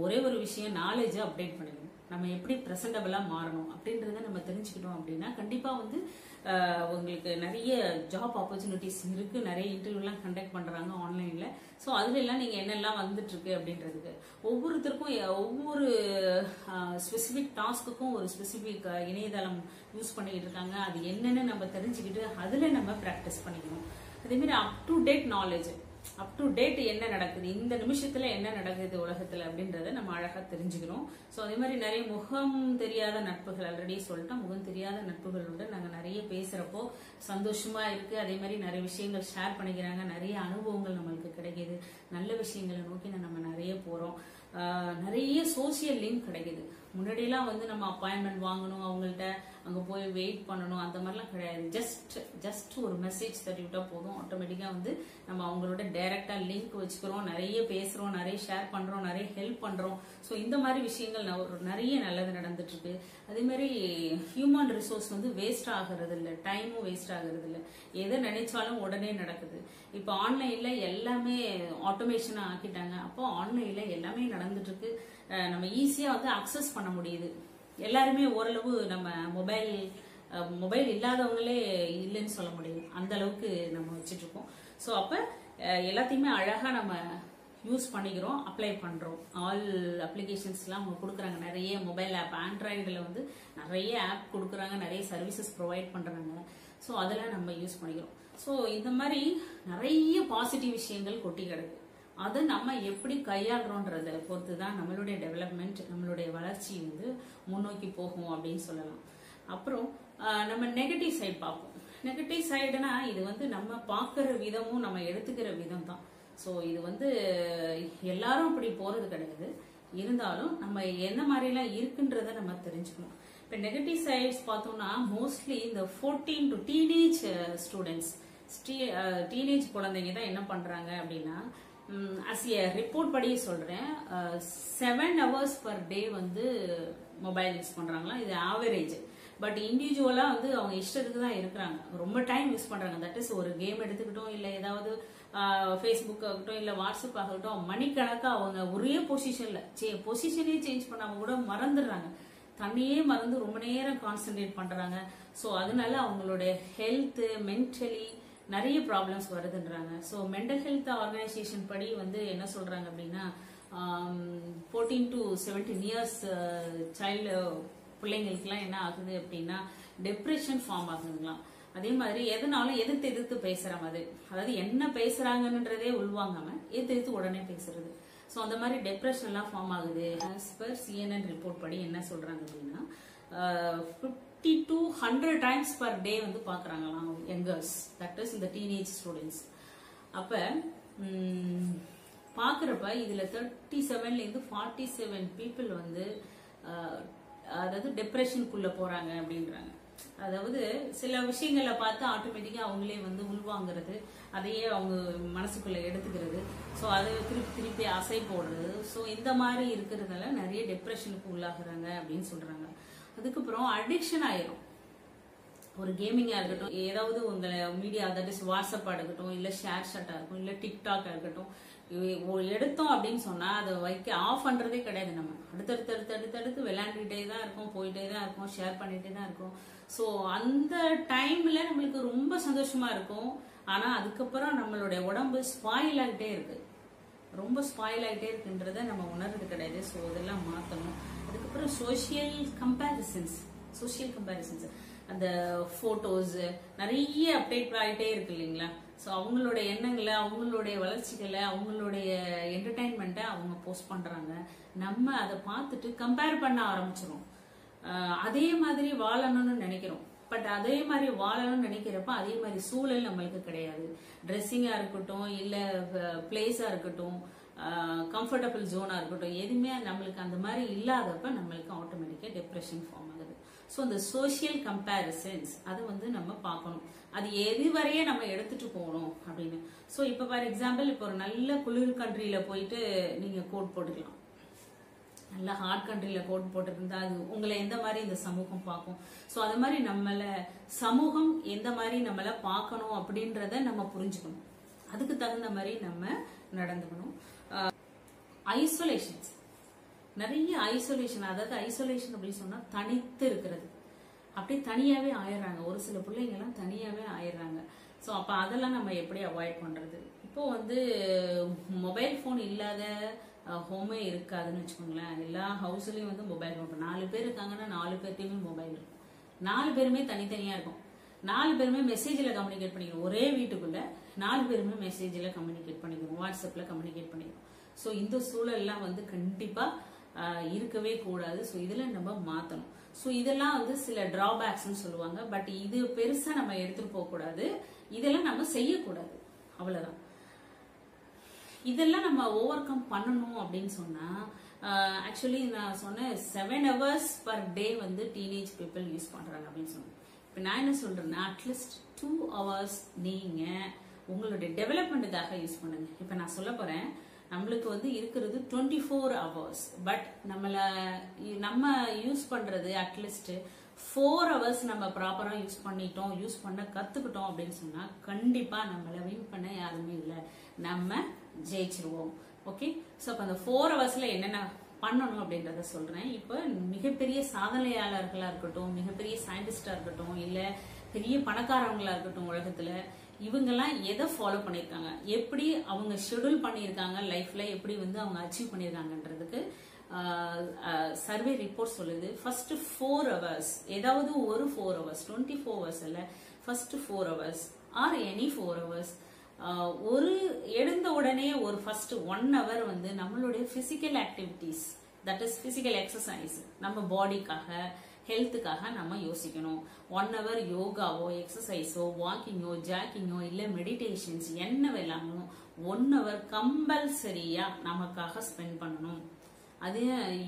ஒரே ஒரு விஷயம், நாலேஜை அப்டேட் பண்ணிக்கணும். நம்ம எப்படி பிரசன்டபிளா மாறணும் அப்படின்றத நம்ம தெரிஞ்சுக்கிட்டோம் அப்படின்னா கண்டிப்பா வந்து உங்களுக்கு நிறைய ஜாப் ஆப்பர்ச்சுனிட்டிஸ் இருக்கு. நிறைய இன்டர்வியூலாம் கண்டக்ட் பண்றாங்க ஆன்லைன்ல. ஸோ அதுல எல்லாம் நீங்க என்னெல்லாம் வந்துட்டு இருக்கு அப்படின்றதுக்கு ஒவ்வொருத்தருக்கும் ஒவ்வொரு ஸ்பெசிபிக் டாஸ்க்குக்கும் ஒரு ஸ்பெசிபிக் இணையதளம் யூஸ் பண்ணிட்டு இருக்காங்க. அது என்னன்னு நம்ம தெரிஞ்சுக்கிட்டு அதுல நம்ம பிராக்டிஸ் பண்ணிக்கணும். அதே மாதிரி up to date knowledge, up to date என்ன நடக்குது, இந்த நிமிஷத்துல என்ன நடக்குது உலகத்துல அப்படின்றத நம்ம அழகா தெரிஞ்சுக்கிறோம். ஸோ அதே மாதிரி நிறைய முகம் தெரியாத நட்புகள், ஆல்ரெடி சொல்லிட்டோம், முகம் தெரியாத நட்புகளோட நாங்க நிறைய பேசுறப்போ சந்தோஷமா இருக்கு. அதே மாதிரி நிறைய விஷயங்கள் ஷேர் பண்ணிக்கிறாங்க, நிறைய அனுபவங்கள் நம்மளுக்கு கிடைக்குது. நல்ல விஷயங்களை நோக்கி நம்ம நிறைய போறோம். நிறைய சோசியல் லிங்க் கிடைக்குது. முன்னாடியெல்லாம் வந்து நம்ம அப்பாயின்மெண்ட் வாங்கணும், அவங்கள்ட்ட அங்க போய் வெயிட் பண்ணணும், அந்த மாதிரிலாம் கிடையாது. ஜஸ்ட் ஒரு மெசேஜ் தட்டிவிட்டா போதும், ஆட்டோமேட்டிக்கா வந்து நம்ம அவங்களோட டைரக்டா லிங்க் வச்சுக்கிறோம், நிறைய பேசுறோம், நிறைய ஷேர் பண்றோம், நிறைய ஹெல்ப் பண்றோம். ஸோ இந்த மாதிரி விஷயங்கள் நிறைய நல்லது நடந்துட்டு இருக்கு. அதே மாதிரி ஹியூமன் ரிசோர்ஸ் வந்து வேஸ்ட் ஆகிறது இல்லை, டைமும் வேஸ்ட் ஆகிறது இல்லை. எதை நினைச்சாலும் உடனே நடக்குது. இப்போ ஆன்லைன்ல எல்லாமே ஆட்டோமேஷனா ஆக்கிட்டாங்க. அப்போ ஆன்லைன்ல எல்லாமே நடந்துட்டு இருக்கு. நம்ம ஈஸியா வந்து அக்சஸ் பண்ண முடியுது. எல்லாருமே ஓரளவு நம்ம மொபைல் இல்லாதவங்களே இல்லைன்னு சொல்ல முடியும், அந்த அளவுக்கு நம்ம வச்சுட்டு இருக்கோம். ஸோ அப்ப எல்லாத்தையுமே அழகா நம்ம யூஸ் பண்ணிக்கிறோம், அப்ளை பண்றோம். ஆல் அப்ளிகேஷன்ஸ்லாம் அவங்க கொடுக்குறாங்க. நிறைய மொபைல் ஆப், ஆண்ட்ராய்டுல வந்து நிறைய ஆப் கொடுக்குறாங்க, நிறைய சர்வீசஸ் ப்ரொவைட் பண்றாங்க. ஸோ அதெல்லாம் நம்ம யூஸ் பண்ணிக்கிறோம். ஸோ இந்த மாதிரி நிறைய பாசிட்டிவ் விஷயங்கள் கொட்டி கிடக்கு. அதை நம்ம எப்படி கையாளுறோன்றத பொறுத்து தான் நம்மளுடைய டெவலப்மெண்ட், நம்மளுடைய வளர்ச்சி வந்து முன்னோக்கி போகும் அப்படின்னு சொல்லலாம். அப்புறம் நம்ம நெகட்டிவ் சைடு பார்ப்போம். நெகட்டிவ் சைடுனா இது வந்து நம்ம பார்க்குற விதமும் நம்ம எடுத்துக்கிற விதம் தான். ஸோ இது வந்து எல்லாரும் அப்படி போறது கிடையாது. இருந்தாலும் நம்ம என்ன மாதிரிலாம் இருக்குன்றத நம்ம தெரிஞ்சுக்கணும். இப்போ நெகட்டிவ் சைட்ஸ் பார்த்தோம்னா மோஸ்ட்லி இந்த 14 to டீனேஜ் ஸ்டூடெண்ட்ஸ், டீனேஜ் குழந்தைங்க தான் என்ன பண்றாங்க அப்படின்னா, அஸ் ஏ ரிப்போர்ட் படி சொல்றேன், 7 hours per day வந்து மொபைல் யூஸ் பண்றாங்களா. இது ஆவரேஜ். பட் இண்டிவிஜுவலா வந்து அவங்க இஷ்டத்துக்கு தான் இருக்கிறாங்க, ரொம்ப டைம் யூஸ் பண்றாங்க. தட் இஸ் ஒரு கேம் எடுத்துக்கிட்டோம், இல்ல ஏதாவது ஃபேஸ்புக் ஆகட்டும், இல்ல வாட்ஸ்அப் ஆகட்டும், மணிக்கணக்கா அவங்க ஒரே பொசிஷனே சேஞ்ச் பண்ணாம கூட மறந்துடுறாங்க. தண்ணியே மறந்து ரொம்ப நேரம் கான்சென்ட்ரேட் பண்றாங்க. ஸோ அதனால அவங்களோட ஹெல்த், மென்டலி நிறைய ப்ராப்ளம்ஸ் வருதுன்றாங்க. ஸோ மென்டல் ஹெல்த் ஆர்கனைசேஷன் படி வந்து என்ன சொல்றாங்க அப்படின்னா 14 to 17 years சைல்டு பிள்ளைங்களுக்குலாம் என்ன ஆகுது அப்படின்னா டிப்ரெஷன் ஃபார்ம் ஆகுதுங்களாம். அதே மாதிரி எதனாலும் எதிர்த்து பேசுறாங்க. அதாவது என்ன பேசுறாங்கன்றதே உள்வாங்காம எதிர்த்து உடனே பேசுறது. ஸோ அந்த மாதிரி டிப்ரெஷன் எல்லாம் ஃபார்ம் ஆகுது. ஆஸ் பர் CNN ரிப்போர்ட் படி என்ன சொல்றாங்க அப்படின்னா 50 to 100 times per day வந்து பாக்குறாங்களாம் யங்கர்ஸ், தட் இஸ் இந்த டீனேஜ் ஸ்டூடெண்ட்ஸ். அப்ப பாக்குறப்ப இதுல 37ல இருந்து 47 people வந்து அதாவது டிப்ரெஷனுக்குள்ள போறாங்க அப்படின்றாங்க. அதாவது சில விஷயங்களை பார்த்து ஆட்டோமேட்டிக்கா அவங்களே வந்து உள்வாங்கிறது, அதையே அவங்க மனசுக்குள்ள எடுத்துக்கிறது. ஸோ அதை திருப்பி அசை போடுறது. ஸோ இந்த மாதிரி இருக்கிறதுனால நிறைய டிப்ரெஷனுக்கு உள்ளாகுறாங்க அப்படின்னு சொல்றாங்க. அதுக்கப்புறம் அடிக்ஷன் ஆயிரும். ஒரு கேமிங்கா இருக்கட்டும், ஏதாவது உங்களை மீடியா, தட் இஸ் வாட்ஸ்அப்பா இருக்கட்டும், இல்ல ஷேர் ஷாட்டா இருக்கும், இல்ல டிக்டாக்கா இருக்கட்டும், எடுத்தோம் அப்படின்னு சொன்னா அதை வைக்க ஆஃப் பண்றதே கிடையாது. நம்ம அடுத்தடுத்து விளையாண்டுட்டே தான் இருக்கோம், போயிட்டே தான் இருக்கோம், ஷேர் பண்ணிட்டே தான் இருக்கோம். ஸோ அந்த டைம்ல நம்மளுக்கு ரொம்ப சந்தோஷமா இருக்கும். ஆனா அதுக்கப்புறம் நம்மளுடைய உடம்பு ஸ்பாயில் ஆகிட்டே இருக்கு, ரொம்ப ஸ்பாயில் ஆகிட்டே இருக்குன்றத நம்ம உணர்றது கிடையாது. ஸோ இதெல்லாம் மாற்றணும். அதுக்கப்புறம் சோசியல் கம்பேரிசன்ஸ் அந்த போட்டோஸ் நிறைய அப்டேட் ஆகிட்டே இருக்கு இல்லைங்களா. ஸோ அவங்களோட எண்ணங்களை, அவங்களுடைய வளர்ச்சிகளை, அவங்களுடைய என்டர்டைன்மெண்ட்டை அவங்க போஸ்ட் பண்றாங்க. நம்ம அதை பார்த்துட்டு கம்பேர் பண்ண ஆரம்பிச்சிடும். அதே மாதிரி வாழணும்னு நினைக்கிறோம். பட் அதே மாதிரி வாழணும்னு நினைக்கிறப்ப அதே மாதிரி சூழல் நம்மளுக்கு கிடையாது. ட்ரெஸ்ஸிங்கா இருக்கட்டும், இல்ல பிளேஸா இருக்கட்டும், கம்ஃபர்டபுள் ஜோனா இருக்கட்டும், எதுவுமே நம்மளுக்கு அந்த மாதிரி இல்லாதப்ப நம்மளுக்கு ஆட்டோமேட்டிக்கா டிப்ரெஷன் ஃபார்ம் ஆகுது. ஸோ இந்த சோசியல் கம்பேரிசன்ஸ் அது வந்து நம்ம பார்க்கணும். அது எது வரையே நம்ம எடுத்துட்டு போகணும் அப்படின்னு. ஸோ இப்போ ஃபார் எக்ஸாம்பிள், இப்போ ஒரு நல்ல குளிர் கண்ட்ரியில போயிட்டு நீங்க கோட் போட்டுக்கலாம். நல்ல ஹார்ட் கண்ட்ரியில கோட் போட்டுருந்தா அது உங்களை எந்த மாதிரி இந்த சமூகம் பார்க்கும். ஸோ அது மாதிரி நம்மள சமூகம் எந்த மாதிரி நம்மள பார்க்கணும் அப்படின்றத நம்ம புரிஞ்சுக்கணும். அதுக்கு தகுந்த மாதிரி நம்ம நடந்துக்கணும். ஐசோலேஷன்ஸ், நிறைய ஐசோலேஷன். அதாவது ஐசோலேஷன் அப்படின்னு சொன்னா தனித்து இருக்கிறது. அப்படியே தனியாவே ஆயிடுறாங்க. ஒரு சில பிள்ளைங்க எல்லாம் தனியாவே ஆயிடுறாங்க. ஸோ அப்ப அதெல்லாம் நம்ம எப்படி அவாய்ட் பண்றது? இப்போ வந்து மொபைல் போன் இல்லாத ஹோமே இருக்காதுன்னு வச்சுக்கோங்களேன். எல்லா ஹவுஸ்லயும் வந்து மொபைல் போன். 4 பேர் இருக்காங்கன்னா 4 பேர்ட்டையுமே மொபைல் இருக்கும். 4 பேருமே தனித்தனியா இருக்கும். 4 பேருமே மெசேஜ்ல கம்யூனிகேட் பண்ணிக்கணும். ஒரே வீட்டுக்குள்ள 4 பேருமே மெசேஜ்ல கம்யூனிகேட் பண்ணிக்கணும், வாட்ஸ்அப்ல கம்யூனிகேட் பண்ணிக்கணும். ஸோ இந்த சூழல்லாம் வந்து கண்டிப்பா இருக்கவே கூடாது. ஸோ இதுல நம்ம மாத்தணும். ஸோ இதெல்லாம் வந்து சில டிராபேக்ஸ்ன்னு சொல்லுவாங்க. பட் இது பெருசா நம்ம எடுத்துட்டு போக கூடாது. இதெல்லாம் நம்ம செய்யக்கூடாது, அவ்வளவுதான். இதெல்லாம் நம்ம ஓவர் கம் பண்ணணும் அப்படின்னு சொன்னா, ஆக்சுவலி நான் சொன்னேன் 7 hours per day வந்து டீனேஜ் பீப்புள் யூஸ் பண்றாங்க அப்படின்னு சொன்னேன். இப்ப நான் என்ன சொல்றேன்னா, அட்லீஸ்ட் 2 hours நீங்க உங்களுடைய டெவலப்மெண்ட்டுக்காக யூஸ் பண்ணுங்க. இப்ப நான் சொல்ல போறேன், நம்மளுக்கு வந்து இருக்கிறது 24 hours. பட் நம்ம யூஸ் பண்றது அட்லீஸ்ட் 4 hours நம்ம ப்ராப்பரா யூஸ் பண்ணிட்டோம், யூஸ் பண்ண கத்துக்கிட்டோம் அப்படின்னு சொன்னா கண்டிப்பா நம்மள வின் பண்ண யாருமே இல்லை, நம்ம ஜெயிச்சிருவோம். ஓகே. சோ அப்ப அந்த 4 hours என்னென்ன பண்ணணும் அப்படின்றத சொல்றேன். இப்ப மிகப்பெரிய சாதனையாளர்களா இருக்கட்டும், மிகப்பெரிய சயின்டிஸ்டா இருக்கட்டும், இல்ல பெரிய பணக்காரங்களா இருக்கட்டும், உலகத்துல இவங்கெல்லாம் எதை ஃபாலோ பண்ணிருக்காங்க, எப்படி அவங்க ஷெட்யூல் பண்ணிருக்காங்க லைஃப்ல, எப்படி வந்து அவங்க அச்சீவ் பண்ணிருக்காங்கன்றதுக்கு சர்வே ரிப்போர்ட் சொல்லுது. ஃபர்ஸ்ட் 4 hours, ஏதாவது ஒரு 4 hours, 24 hours இல்ல, first 4 hours or any 4 hours, ஒரு எழுந்த உடனே ஒரு ஃபர்ஸ்ட் 1 hour வந்து நம்மளுடைய physical activities, that is physical exercise, நம்ம பாடிக்காக ஹெல்த்துக்காக நம்ம யோசிக்கணும். 1 hour யோகாவோ, எக்ஸசைஸோ, வாக்கிங்கோ, ஜாக்கிங்கோ, இல்ல மெடிடேஷன்ஸ் என்ன வேணாலும் 1 hour கம்பல்சரியா நமக்காக ஸ்பெண்ட் பண்ணணும். அது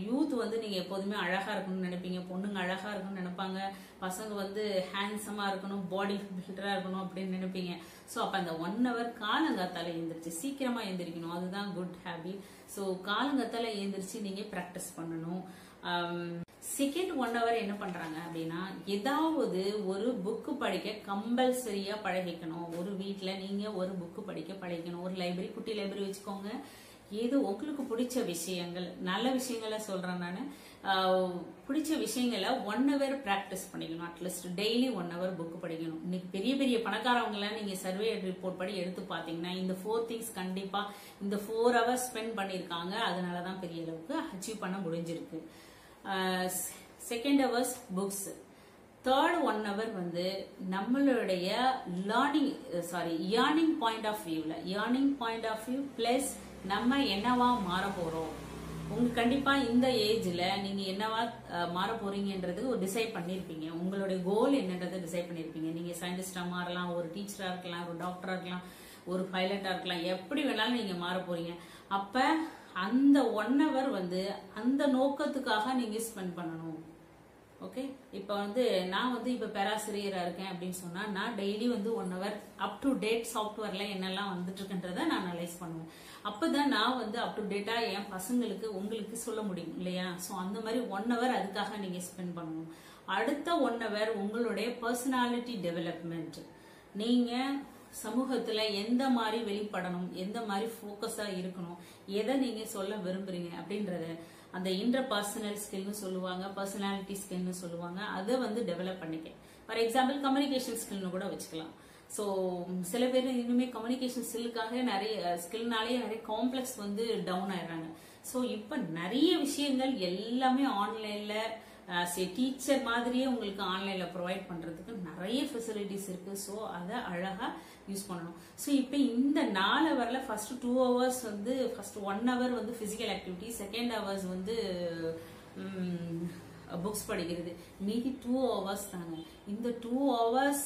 யூத் வந்து நீங்க எப்போதுமே அழகா இருக்கணும்னு நினைப்பீங்க, பொண்ணுங்க அழகா இருக்கணும்னு நினைப்பாங்க, பசங்க வந்து ஹேண்ட்ஸமா இருக்கணும், பாடி பில்டரா இருக்கணும் அப்படின்னு நினைப்பீங்க. ஸோ அப்ப அந்த 1 hour காலங்காத்தால எழுந்திரிச்சு சீக்கிரமா எழுந்திரிக்கணும், அதுதான் குட் ஹேபிட். ஸோ காலங்காத்தால எழுந்திரிச்சு நீங்க பிராக்டிஸ் பண்ணணும். செகண்ட் 1 hour என்ன பண்றாங்க அப்படின்னா, ஏதாவது ஒரு புக்கு படிக்க கம்பல்சரியா பழகிக்கணும். ஒரு வீட்டுல நீங்க ஒரு புக்கு படிக்க பழகிக்கணும். ஒரு லைப்ரரி, குட்டி லைப்ரரி வச்சுக்கோங்க. ஏதோ உங்களுக்கு பிடிச்ச விஷயங்கள், நல்ல விஷயங்களை சொல்றேன் நானு, பிடிச்ச விஷயங்களை 1 hour பிராக்டிஸ் பண்ணிக்கணும். அட்லீஸ்ட் டெய்லி 1 hour புக் படிக்கணும். இன்னைக்கு பெரிய பெரிய பணக்காரவங்க நீங்க சர்வே ரிப்போர்ட் படி எடுத்து பாத்தீங்கன்னா இந்த 4 things கண்டிப்பா இந்த 4 hours ஸ்பெண்ட் பண்ணிருக்காங்க. அதனாலதான் பெரிய அளவுக்கு அச்சீவ் பண்ண முடிஞ்சிருக்கு. Second hours books. Third 1 hour வந்து நம்மளுடைய ஏர்னிங் பாயிண்ட் ஆஃப் வியூல, earning point of view plus நம்ம என்னவா மாற போறோம். உங்க கண்டிப்பா இந்த ஏஜ்ல நீங்க என்னவா மாற போறீங்கன்றது ஒரு டிசைட் பண்ணிருப்பீங்க. உங்களுடைய கோல் என்னன்றதை டிசைட் பண்ணிருப்பீங்க. நீங்க சயின்டிஸ்டா மாறலாம், ஒரு டீச்சரா இருக்கலாம், ஒரு டாக்டரா இருக்கலாம், ஒரு பைலட்டா இருக்கலாம், எப்படி வேணாலும் நீங்க மாற போறீங்க. அப்ப அந்த 1 hour வந்து அந்த நோக்கத்துக்காக நீங்க ஸ்பெண்ட் பண்ணணும். ஓகே. இப்ப வந்து நான் வந்து இப்ப பேராசிரியரா இருக்கேன் அப்படின்னு சொன்னா நான் டெய்லி வந்து 1 hour அப் டு டேட் சாஃப்ட்வேர்ல என்னெல்லாம் வந்துட்டு இருக்குன்றத நான் அனலைஸ் பண்ணுவேன். அப்பதான் நான் வந்து அப் டு டேட்டா என் பசங்களுக்கு உங்களுக்கு சொல்ல முடியும் இல்லையா. சோ அந்த மாதிரி 1 hour அதுக்காக நீங்க ஸ்பெண்ட் பண்ணணும். அடுத்த 1 hour உங்களுடைய பர்சனாலிட்டி டெவலப்மெண்ட். நீங்க சமூகத்துல எந்த மாதிரி வெளிப்படணும், எந்த மாதிரி போக்கஸா இருக்கணும், எதை நீங்க சொல்ல விரும்புறீங்க அப்படின்றத அந்த இன்டர்பர்சனல் ஸ்கில்னு சொல்லுவாங்க, பர்சனாலிட்டி ஸ்கில்னு சொல்லுவாங்க, அதை வந்து டெவலப் பண்ணிக்க. ஃபார் எக்ஸாம்பிள் கம்யூனிகேஷன் ஸ்கில்னு கூட வச்சுக்கலாம். ஸோ சில பேர் இன்னுமே கம்யூனிகேஷன் ஸ்கில்லுக்காக நிறைய ஸ்கில்னாலே நிறைய காம்ப்ளெக்ஸ் வந்து டவுன் ஆயிடுறாங்க. ஸோ இப்போ நிறைய விஷயங்கள் எல்லாமே ஆன்லைன்ல டீச்சர் மாதிரியே உங்களுக்கு ஆன்லைன்ல ப்ரொவைட் பண்றதுக்கு நிறைய ஃபெசிலிட்டிஸ் இருக்கு. ஸோ அதை அழகா யூஸ் பண்ணணும். ஸோ இப்போ இந்த 4 hourல ஃபர்ஸ்ட் 2 hours வந்து ஃபர்ஸ்ட் 1 hour வந்து பிசிக்கல் ஆக்டிவிட்டி, செகண்ட் ஹவர்ஸ் வந்து புக்ஸ் படிக்கிறது, மீதி 2 hours தாங்க. இந்த 2 hours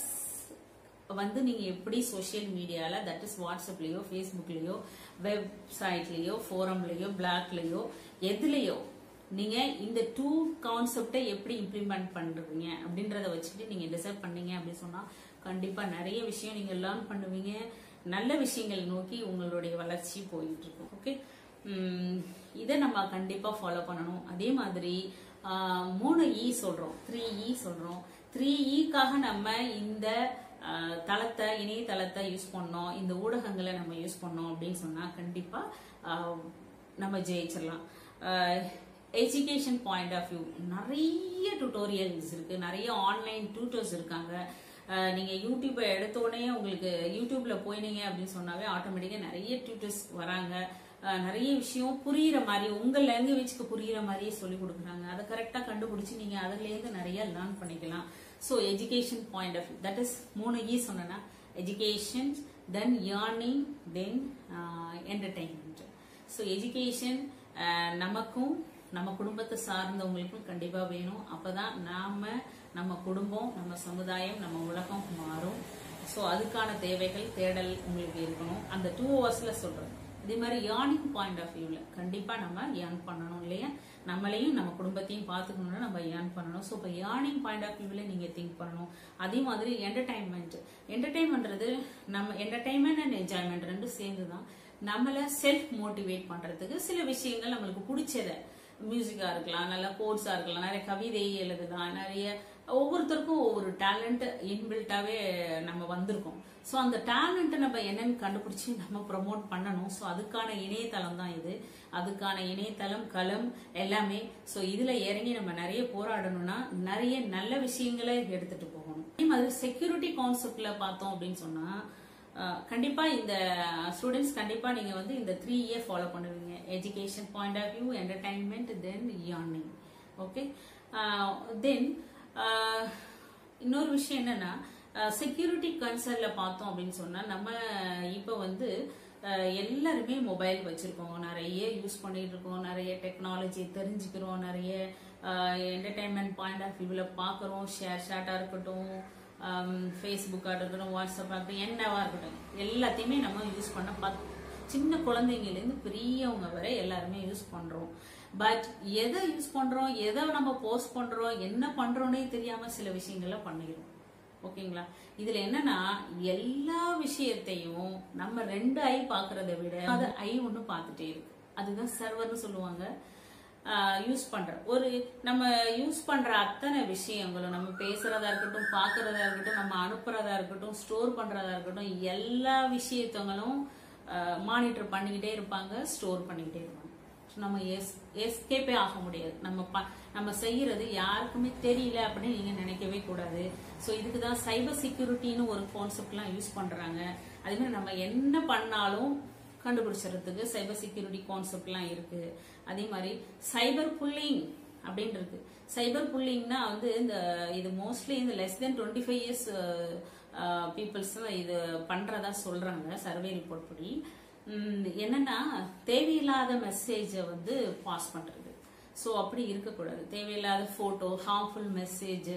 வந்து நீங்க எப்படி சோசியல் மீடியால, தட் இஸ் வாட்ஸ்அப்லயோ, ஃபேஸ்புக்லயோ, வெப்சைட்லயோ, ஃபோரம்லயோ, பிளாக்லயோ, எதுலயோ நீங்க இந்த 2 கான்செப்டை எப்படி இம்ப்ளிமெண்ட் பண்றீங்க அப்படின்றத வச்சுக்கிட்டு நீங்க டிசைட் பண்ணீங்க அப்படின்னு சொன்னா கண்டிப்பா நிறைய விஷயம் நீங்க லேர்ன் பண்ணுவீங்க. நல்ல விஷயங்கள் நோக்கி உங்களுடைய வளர்ச்சி போயிட்டு இருக்கும். ஓகே, இதை நம்ம கண்டிப்பா ஃபாலோ பண்ணணும். அதே மாதிரி 3 E சொல்றோம், 3E சொல்றோம். 3Eக்காக நம்ம இந்த தளத்தை, இணையதளத்தை யூஸ் பண்ணோம், இந்த ஊடகங்களை நம்ம யூஸ் பண்ணோம் அப்படின்னு சொன்னா கண்டிப்பா நம்ம ஜெயிச்சிடலாம். எஜுகேஷன் பாயிண்ட் ஆஃப் வியூ நிறைய டுட்டோரியல்ஸ் இருக்கு, நிறைய ஆன்லைன் டியூட்டர்ஸ் இருக்காங்க. நீங்க யூடியூப் எடுத்த உடனே உங்களுக்கு யூடியூப்ல போயினீங்க அப்படின்னு சொன்னாவே ஆட்டோமேட்டிக்கா நிறைய டியூட்டர்ஸ் வராங்க. நிறைய விஷயம் புரியுற மாதிரி, உங்க லாங்குவேஜ்க்கு புரியுற மாதிரியே சொல்லி கொடுக்குறாங்க. அதை கரெக்டா கண்டுபிடிச்சு நீங்க அதுல இருந்து நிறைய லேர்ன் பண்ணிக்கலாம். So education point of view, that is 3E சொன்னா education, then earning, then entertainment. So education நமக்கும் நம்ம குடும்பத்தை சார்ந்தவங்களுக்கும் கண்டிப்பா வேணும். அப்பதான் நம்ம குடும்பம், நம்ம சமுதாயம், நம்ம உலகம் மாறும். ஸோ அதுக்கான தேவைகள், தேடல் உங்களுக்கு இருக்கணும். அந்த 2 hours சொல்றேன். அதே மாதிரி ஏர்னிங் பாயிண்ட் ஆஃப் வியூல கண்டிப்பா நம்ம ஏர்ன் பண்ணணும் இல்லையா? நம்மளையும் நம்ம குடும்பத்தையும் பார்த்துக்கணும்னா நம்ம ஏர்ன் பண்ணணும். ஸோ இப்போ ஏர்னிங் பாயிண்ட் ஆஃப் வியூல நீங்க திங்க் பண்ணணும். அதே மாதிரி என்டர்டைன்மெண்ட்ன்றது நம்ம என்டர்டைன்மெண்ட் அண்ட் என்ஜாய்மெண்ட் ரெண்டும் சேர்ந்துதான் நம்மள செல்ஃப் மோட்டிவேட் பண்றதுக்கு சில விஷயங்கள் நம்மளுக்கு பிடிச்சத, மியூசிக்கா இருக்கலாம், நல்ல கோட்ஸா இருக்கலாம், நிறைய கவிதை எழுதலாம், நிறைய ஒவ்வொருத்தருக்கும் ஒவ்வொரு டேலண்ட் இன்பில்ட்டாவே நம்ம வந்திருக்கோம். ஸோ அந்த டேலண்ட் நம்ம என்னன்னு கண்டுபிடிச்சு நம்ம ப்ரமோட் பண்ணணும். ஸோ அதுக்கான இணையதளம் தான் இது, அதுக்கான இணையதளம், களம் எல்லாமே. ஸோ இதுல இறங்கி நம்ம நிறைய போராடணும்னா நிறைய நல்ல விஷயங்களை எடுத்துட்டு போகணும். அதே மாதிரி செக்யூரிட்டி கான்செப்ட்ல பார்த்தோம் அப்படின்னு சொன்னா கண்டிப்பா இந்த ஸ்டூடெண்ட்ஸ் கண்டிப்பா நீங்க வந்து இந்த 3E ஃபாலோ பண்ணுவீங்க. Education point of view, entertainment, then earning. Okay, then இன்னொரு விஷயம் என்னன்னா செக்யூரிட்டி கன்சர்ன்ல பார்த்தோம் அப்படின்னு சொன்னா நம்ம இப்ப வந்து எல்லாருமே மொபைல் வச்சிருக்கோம், நிறைய யூஸ் பண்ணிட்டு இருக்கோம், நிறைய டெக்னாலஜி தெரிஞ்சுக்கிறோம், நிறைய என்டர்டைன்மெண்ட் பாயிண்ட் ஆஃப் வியூல பாக்குறோம். ஷேர்ஷாட்டா இருக்கட்டும், ஃபேஸ்புக்கா இருக்கட்டும், வாட்ஸ்அப்பா இருக்கட்டும், என்னவா இருக்கட்டும், எல்லாத்தையுமே நம்ம யூஸ் பண்ண சின்ன குழந்தைங்கலேருந்து பெரியவங்க வரை எல்லாருமே யூஸ் பண்றோம். பட் எதை யூஸ் பண்றோம், எதை நம்ம போஸ்ட் பண்றோம், என்ன பண்றோம்னே தெரியாம சில விஷயங்களை பண்ணிக்கிறோம். ஓகேங்களா? இதுல என்னன்னா எல்லா விஷயத்தையும் நம்ம 2 ஐ பாக்குறதை விட அது ஐ ஒண்ணு பார்த்துட்டே இருக்கு. அதுதான் சர்வர்னு சொல்லுவாங்க. யூஸ் பண்ற நம்ம யூஸ் பண்ற அத்தனை விஷயங்களும், நம்ம பேசுறதா இருக்கட்டும், பாக்குறதா இருக்கட்டும், நம்ம அனுப்புறதா இருக்கட்டும், ஸ்டோர் பண்றதா இருக்கட்டும், எல்லா விஷயத்தங்களும் மானிட்டர் பண்ணிக்கிட்டே இருப்பாங்க, ஸ்டோர் பண்ணிக்கிட்டே இருப்பாங்க. நம்ம எஸ்கேப்பே ஆக முடியாது. நம்ம செய்யறது யாருக்குமே தெரியல அப்படின்னு நீங்க நினைக்கவே கூடாது. ஸோ இதுக்குதான் சைபர் செக்யூரிட்டின்னு ஒரு கான்செப்ட்லாம் யூஸ் பண்றாங்க. அதே மாதிரி நம்ம என்ன பண்ணாலும் கண்டுபிடிச்சறதுக்கு சைபர் செக்யூரிட்டி கான்செப்ட்லாம் இருக்கு. அதே மாதிரி சைபர் புல்லிங் அப்படின்றது. சைபர் புல்லிங்னா வந்து இது மோஸ்ட்லி இந்த லெஸ் தென் 25 years பீப்புள்ஸ் இது பண்றதா சொல்றாங்க சர்வே ரிப்போர்ட் படி. என்னன்னா தேவையில்லாத மெசேஜ வந்து பாஸ் பண்றது. ஸோ அப்படி இருக்கக்கூடாது. தேவையில்லாத போட்டோ, ஹார்ம்ஃபுல் மெசேஜ்,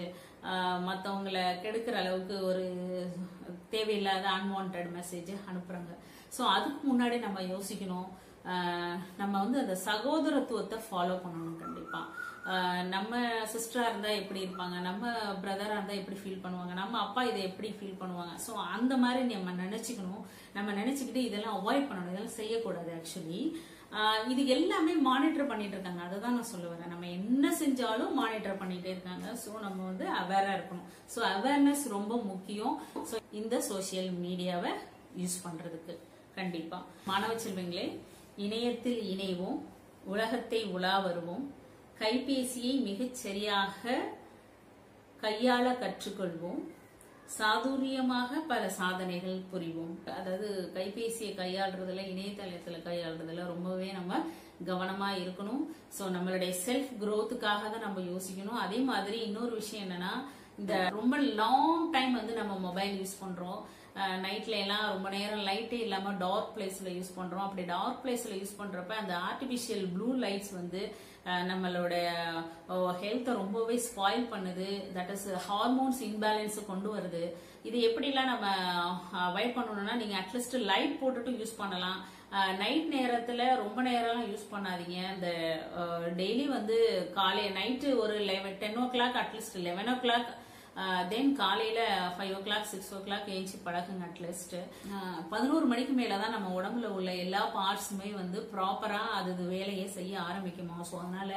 மற்றவங்களை கெடுக்கிற அளவுக்கு ஒரு தேவையில்லாத அன்வான்ட் மெசேஜ் அனுப்புறாங்க. ஸோ அதுக்கு முன்னாடி நம்ம யோசிக்கணும். நம்ம வந்து அந்த சகோதரத்துவத்தை ஃபாலோ பண்ணணும். கண்டிப்பா நம்ம சிஸ்டரா இருந்தா எப்படி இருப்பாங்க, நம்ம பிரதரா இருந்தா எப்படி ஃபீல் பண்ணுவாங்க, நம்ம அப்பா இதை எப்படி ஃபீல் பண்ணுவாங்க. ஸோ அந்த மாதிரி நம்ம நினைச்சுக்கணும். நம்ம நினைச்சுக்கிட்டு இதெல்லாம் அவாய்ட் பண்ணணும், இதெல்லாம் செய்யக்கூடாது. ஆக்சுவலி இது எல்லாமே மானிட்டர் பண்ணிட்டு இருக்காங்க. அதை தான் நான் சொல்ல வரேன். நம்ம என்ன செஞ்சாலும் மானிட்டர் பண்ணிட்டே இருக்காங்க. ஸோ நம்ம வந்து அவேரா இருக்கணும். ஸோ அவேர்னஸ் ரொம்ப முக்கியம். ஸோ இந்த சோசியல் மீடியாவை யூஸ் பண்றதுக்கு கண்டிப்பா மாணவ செல்வங்களே, இணையத்தில் இணைவோம், உலகத்தை உலா வருவோம், கைபேசியை மிகச் சரியாக கையாள கற்றுக்கொள்வோம், சாதுரியமாக பல சாதனைகள் புரிவோம். அதாவது கைபேசியை கையாளுறதுல, இணையதளத்துல கையாளுறதுல ரொம்பவே நம்ம கவனமா இருக்கணும். சோ நம்மளுடைய செல்ஃப் growthக்காக தான் நம்ம யோசிக்கணும். அதே மாதிரி இன்னொரு விஷயம் என்னன்னா, இந்த ரொம்ப லாங் டைம் வந்து நம்ம மொபைல் யூஸ் பண்றோம். நைட்ல எல்லாம் ரொம்ப நேரம் லைட்டே இல்லாம டார்க் பிளேஸ்ல யூஸ் பண்றோம். அப்படி டார்க் பிளேஸ்ல யூஸ் பண்றப்ப அந்த ஆர்டிபிஷியல் ப்ளூ லைட்ஸ் வந்து நம்மளோட ஹெல்த்தை ரொம்பவே ஸ்பாயில் பண்ணுது. தட் இஸ் ஹார்மோன்ஸ் இன்பேலன்ஸ் கொண்டு வருது. இது எப்படிலாம் நம்ம அவாய்ட் பண்ணணும்னா, நீங்க அட்லீஸ்ட் லைட் போட்டுட்டு யூஸ் பண்ணலாம். நைட் நேரத்துல ரொம்ப நேரம் யூஸ் பண்ணாதீங்க. இந்த டெய்லி வந்து நைட்டு ஒரு 10 o'clock, அட்லீஸ்ட் 11 o'clock, தென் காலையில 5 o'clock 6 o'clock ஏஞ்சி பழகுங்க. அட்லீஸ்ட் 11 மணிக்கு மேலதான் நம்ம உடம்புல உள்ள எல்லா பார்ட்ஸுமே வந்து ப்ராப்பரா அது வேலையை செய்ய ஆரம்பிக்குமா. ஸோ அதனால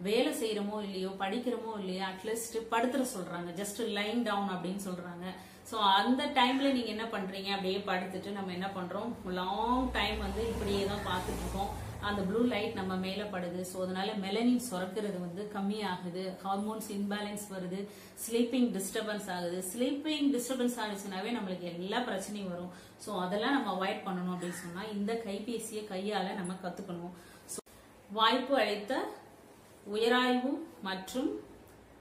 வேலை செய்யறோமோ இல்லையோ, படிக்கிறோமோ இல்லையோ, அட்லீஸ்ட் படுத்துற சொல்றாங்க, ஜஸ்ட் லைங் டவுன் அப்படின்னு சொல்றாங்க. ஸோ அந்த டைம்ல நீங்க என்ன பண்றீங்க, அப்படியே படுத்துட்டு நம்ம என்ன பண்றோம், லாங் டைம் வந்து இப்படியே தான் பார்த்துட்டு இருக்கோம். அந்த ப்ளூ லைட் நம்ம மேல படுது. ஸோ அதனால மெலனின் சுரக்கிறது வந்து கம்மியாகுது, ஹார்மோன்ஸ் இன்பேலன்ஸ் வருது, ஸ்லீப்பிங் டிஸ்டர்பன்ஸ் ஆகுது. ஸ்லீப்பிங் டிஸ்டர்பன்ஸ் ஆகுச்சுனாவே நம்மளுக்கு எல்லா பிரச்சனையும் வரும். ஸோ அதெல்லாம் நம்ம அவாய்ட் பண்ணணும் அப்படின்னு சொன்னா இந்த கைபேசியை கையால நம்ம கத்துக்கணும். வாய்ப்பு அளித்த உயராய்வு மற்றும்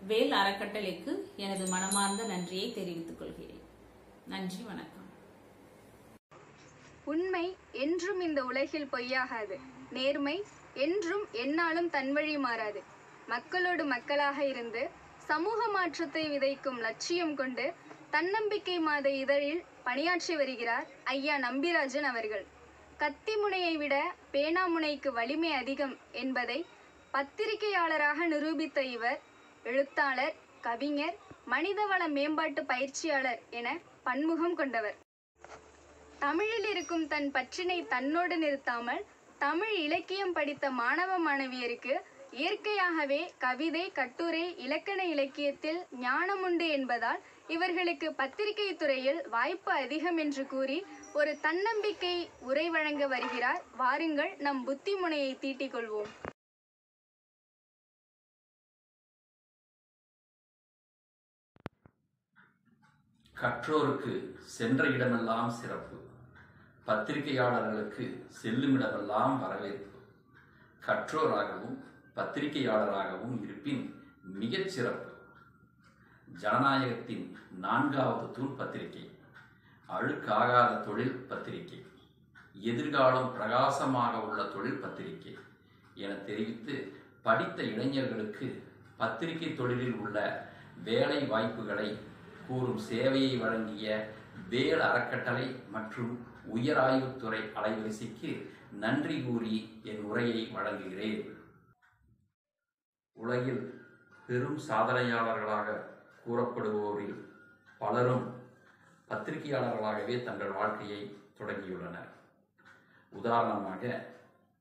வேல் அறக்கட்டளைக்கு எனது மனமார்ந்த நன்றியை தெரிவித்துக் கொள்கிறேன். நன்றி, வணக்கம். உண்மை என்றும் இந்த உலகில் பொய்யாகாது. நேர்மை என்றும் எந்நாளும் தன் வழி மாறாது. மக்களோடு மக்களாக இருந்து சமூக மாற்றத்தை விதைக்கும் லட்சியம் கொண்டு தன்னம்பிக்கை மாத இதழில் பணியாற்றி வருகிறார் ஐயா நம்பிராஜன் அவர்கள். கத்தி முனையை விட பேனா முனைக்கு வலிமை அதிகம் என்பதை பத்திரிகையாளராக நிரூபித்த இவர் எழுத்தாளர், கவிஞர், மனிதவள மேம்பாட்டு பயிற்சியாளர் என பன்முகம் கொண்டவர். தமிழில் இருக்கும் தன் பற்றினை தன்னோடு நிறுத்தாமல் தமிழ் இலக்கியம் படித்த மாணவ மாணவியருக்கு இயற்கையாகவே கவிதை, கட்டுரை, இலக்கண இலக்கியத்தில் ஞானம் உண்டு என்பதால் இவர்களுக்கு பத்திரிகை துறையில் வாய்ப்பு அதிகம் என்று கூறி ஒரு தன்னம்பிக்கை உரை வழங்க வருகிறார். வாருங்கள், நம் புத்தி முனையை தீட்டிக் கொள்வோம். கற்றோருக்கு சென்ற இடமெல்லாம் சிறப்பு, பத்திரிகையாளர்களுக்கு செல்லும் இடமெல்லாம் வரவேற்பு. கற்றோராகவும் பத்திரிகையாளராகவும் இருப்பின் மிகச் சிறப்பு. ஜனநாயகத்தின் 4வது தூண் பத்திரிகை. அழுக்காகாத தொழில் பத்திரிகை. எதிர்காலம் பிரகாசமாக உள்ள தொழில் பத்திரிகை என தெரிவித்து படித்த இளைஞர்களுக்கு பத்திரிகை தொழிலில் உள்ள வேலை வாய்ப்புகளை கூறும் சேவையை வழங்கிய வேல் அறக்கட்டளை மற்றும் உயராய்வுத்துறை அலைவரிசைக்கு நன்றி கூறி என் உரையை வழங்குகிறேன். உலகில் பெரும் சாதனையாளர்களாக கூறப்படுவோரில் பலரும் பத்திரிகையாளர்களாகவே தங்கள் வாழ்க்கையை தொடங்கியுள்ளனர். உதாரணமாக,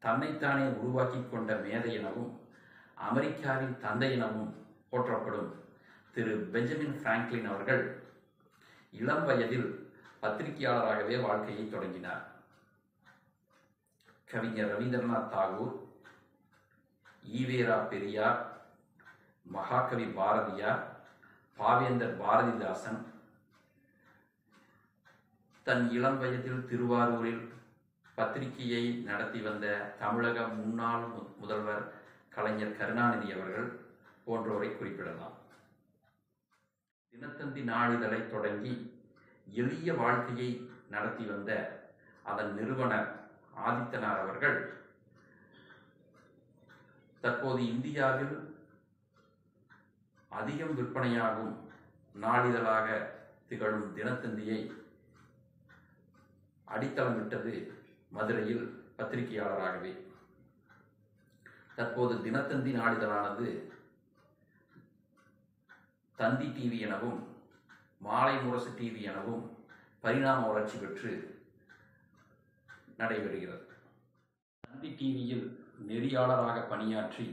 தன்னைத்தானே உருவாக்கி கொண்ட மேதை எனவும் அமெரிக்காவின் தந்தை எனவும் போற்றப்படும் திரு பெஞ்சமின் பிராங்க்லின் அவர்கள் இளம் வயதில் பத்திரிகையாளராகவே வாழ்க்கையை தொடங்கினார். கவிஞர் ரவீந்திரநாத் தாகூர், ஈவேரா பெரியார், மகாகவி பாரதியார், பாவேந்தர் பாரதிதாசன் தன் இளம் வயதில் திருவாரூரில் பத்திரிகையை நடத்தி வந்த தமிழக முன்னாள் முதல்வர் கலைஞர் கருணாநிதி அவர்கள் போன்றோரை குறிப்பிடலாம். தினத்தந்தி நாளிதழை தொடங்கி எளிய வாழ்க்கையை நடத்தி வந்த அதன் நிறுவனர் ஆதித்தனார் அவர்கள் தற்போது இந்தியாவில் அதிகம் விற்பனையாகும் நாளிதழாக திகழும் தினத்தந்தியை அடித்தளமிட்டது மதுரையில் பத்திரிகையாளராகவே. தற்போது தினத்தந்தி நாளிதழானது தந்தி டிவி எனவும் மாலை முரசு டிவி எனவும் பரிணாம வளர்ச்சி பெற்று நடைபெறுகிறது. தந்தி டிவியில் நெறியாளராக பணியாற்றி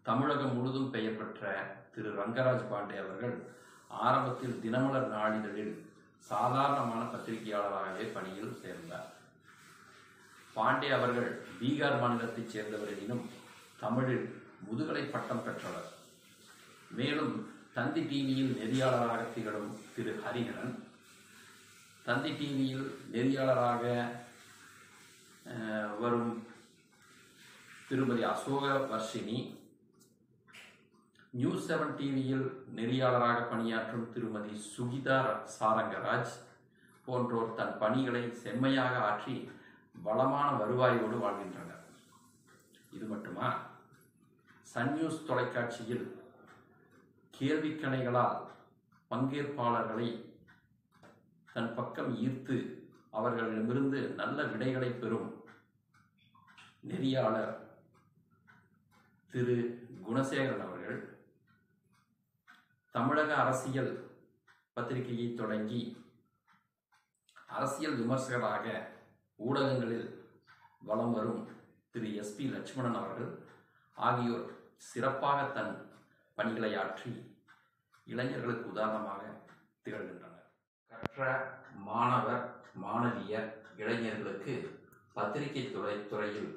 தமிழகம் முழுதும் பெயர் பெற்ற திரு ரங்கராஜ் பாண்டே அவர்கள் ஆரம்பத்தில் தினமலர் நாளிதழில் சாதாரணமான பத்திரிகையாளராகவே பணியில் சேர்ந்தார். பாண்டே அவர்கள் பீகார் மாநிலத்தைச் சேர்ந்தவர் எனினும் தமிழில் முதுகலை பட்டம் பெற்றவர். மேலும் தந்தி டிவியில் நெறியாளராக திகழும் திரு ஹரிஹரன், தந்தி டிவியில் நெறியாளராக வரும் திருமதி அசோக வர்ஷினி, நியூஸ் 7 டிவியில் நெறியாளராக பணியாற்றும் திருமதி சுகிதா சாரங்கராஜ் போன்றோர் தன் பணிகளை செம்மையாக ஆற்றி வளமான வருவாயோடு வாழ்கின்றனர். இது மட்டுமா, சன் நியூஸ் தொலைக்காட்சியில் கேள்விக்கணைகளால் பங்கேற்பாளர்களை தன் பக்கம் ஈர்த்து அவர்களிடமிருந்து நல்ல விடைகளை பெறும் நெறியாளர் திரு குணசேகரன் அவர்கள் தமிழக அரசியல் பத்திரிகையை தொடங்கி அரசியல் விமர்சகராக ஊடகங்களில் வலம் வரும் திரு SP லட்சுமணன் அவர்கள் ஆகியோர் சிறப்பாக தன் பணிகளை ஆற்றி இளைஞர்களுக்கு உதாரணமாக திகழ்கின்றனர். கற்ற மாணவர் மாணவியர் இளைஞர்களுக்கு பத்திரிகை துறையில்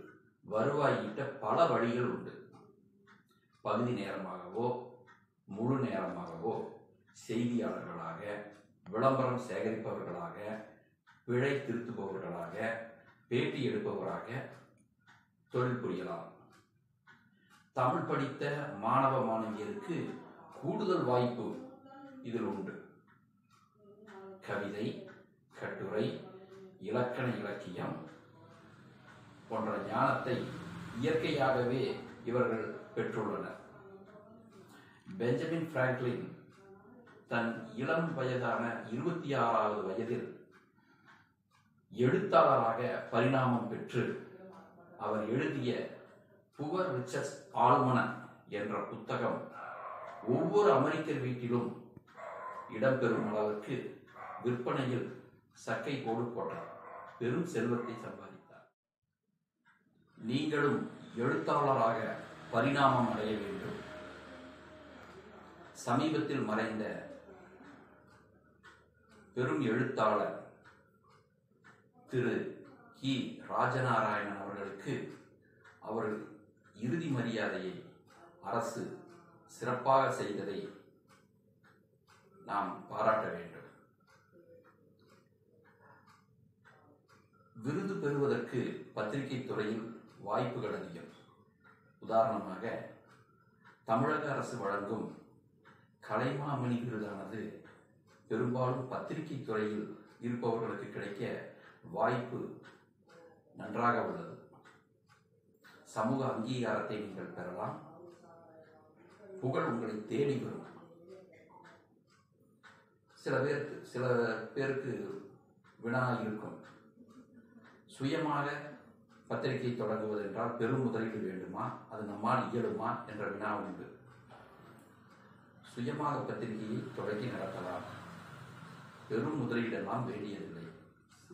வருவாய் ஈட்ட பல வழிகள் உண்டு. பகுதி நேரமாகவோ முழு நேரமாகவோ செய்தியாளர்களாக, விளம்பரம் சேகரிப்பவர்களாக, பிழை திருத்துபவர்களாக, பேட்டி எடுப்பவராக தொழில் புரியலாம். தமிழ் படித்த மாணவ மாணவியருக்கு கூடுதல் வாய்ப்பு இதில் உண்டு. கவிதை, கட்டுரை, இலக்கண இலக்கியம் போன்ற ஞானத்தை இயற்கையாகவே இவர்கள் பெற்றுள்ளனர். பெஞ்சமின் பிராங்க்லின் தன் இளம் வயதான 26வது வயதில் எழுத்தாளராக பரிணாமம் பெற்று அவர் எழுதிய புவர் ரிச்சர்ஸ் ஆல்மனக் என்ற புத்தகம் ஒவ்வொரு அமெரிக்கர் வீட்டிலும் இடம்பெறும் அளவிற்கு விற்பனையில் சக்கை போடு போட்டார். பெரும் செல்வத்தை சம்பாதித்தார். நீங்களும் எழுத்தாளராக பரிணாமம் அடைய வேண்டும். சமீபத்தில் மறைந்த பெரும் எழுத்தாளர் திரு கி ராஜநாராயணன் அவர்களுக்கு அவர் இறுதி மரியாதையை அரசு சிறப்பாக செய்ததை நாம் பாராட்ட வேண்டும். விருது பெறுவதற்கு பத்திரிகை துறையில் வாய்ப்புகள் அதிகம். உதாரணமாக, தமிழக அரசு வழங்கும் கலைமாமணி விருதானது பெரும்பாலும் பத்திரிகை துறையில் இருப்பவர்களுக்கு கிடைக்க வாய்ப்பு நன்றாக உள்ளது. சமூக அங்கீகாரத்தை நீங்கள் பெறலாம். புகழ் உங்களை தேடி வரும். சில பேருக்கு வினா இருக்கும், சுயமாக பத்திரிகை தொடங்குவது என்றால் பெரும் முதலீடு வேண்டுமா, அது நம்மால் இயலுமா என்ற வினா உண்டு. சுயமாக பத்திரிகையை தொடங்கி நடத்தலாம். பெரும் முதலீடெல்லாம் வேண்டியதில்லை.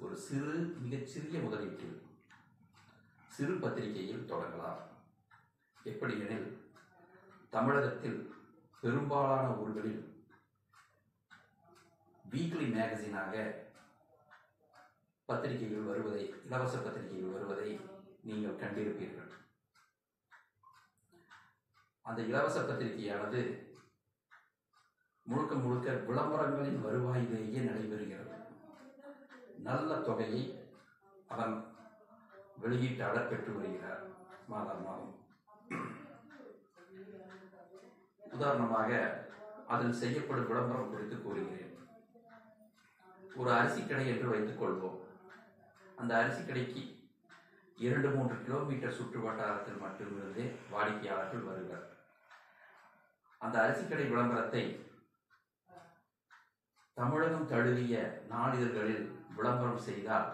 ஒரு மிகச்சிறிய முதலீட்டில் சிறு பத்திரிகையில் தொடங்கலாம். எப்படி எனில், தமிழகத்தில் பெரும்பாலான ஊர்களில் வீக்லி மேகசினாக பத்திரிகைகள் வருவதை, இலவச பத்திரிகைகள் வருவதை நீங்கள் கண்டிருப்பீர்கள். அந்த இலவச பத்திரிகையானது முழுக்க முழுக்க விளம்பரங்களின் வருவாயிலேயே நடைபெறுகிறது. நல்ல தொகையை அதன் வெளியீட்டாளர் பெற்று வருகிறார் மாதம் மாதம். உதாரணமாக, அதில் செய்யப்படும் விளம்பரம் குறித்து கூறுகிறேன். ஒரு அரிசி கடை என்று வைத்துக் கொள்வோம். அந்த அரிசி கடைக்கு 2-3 கிலோமீட்டர் சுற்று வட்டாரத்தில் மட்டுமிருந்தே வாடிக்கையாளர்கள் வருகிறார். அந்த அரிசி கடை விளம்பரத்தை தமிழகம் தழுவிய நாளிதழ்களில் விளம்பரம் செய்தால்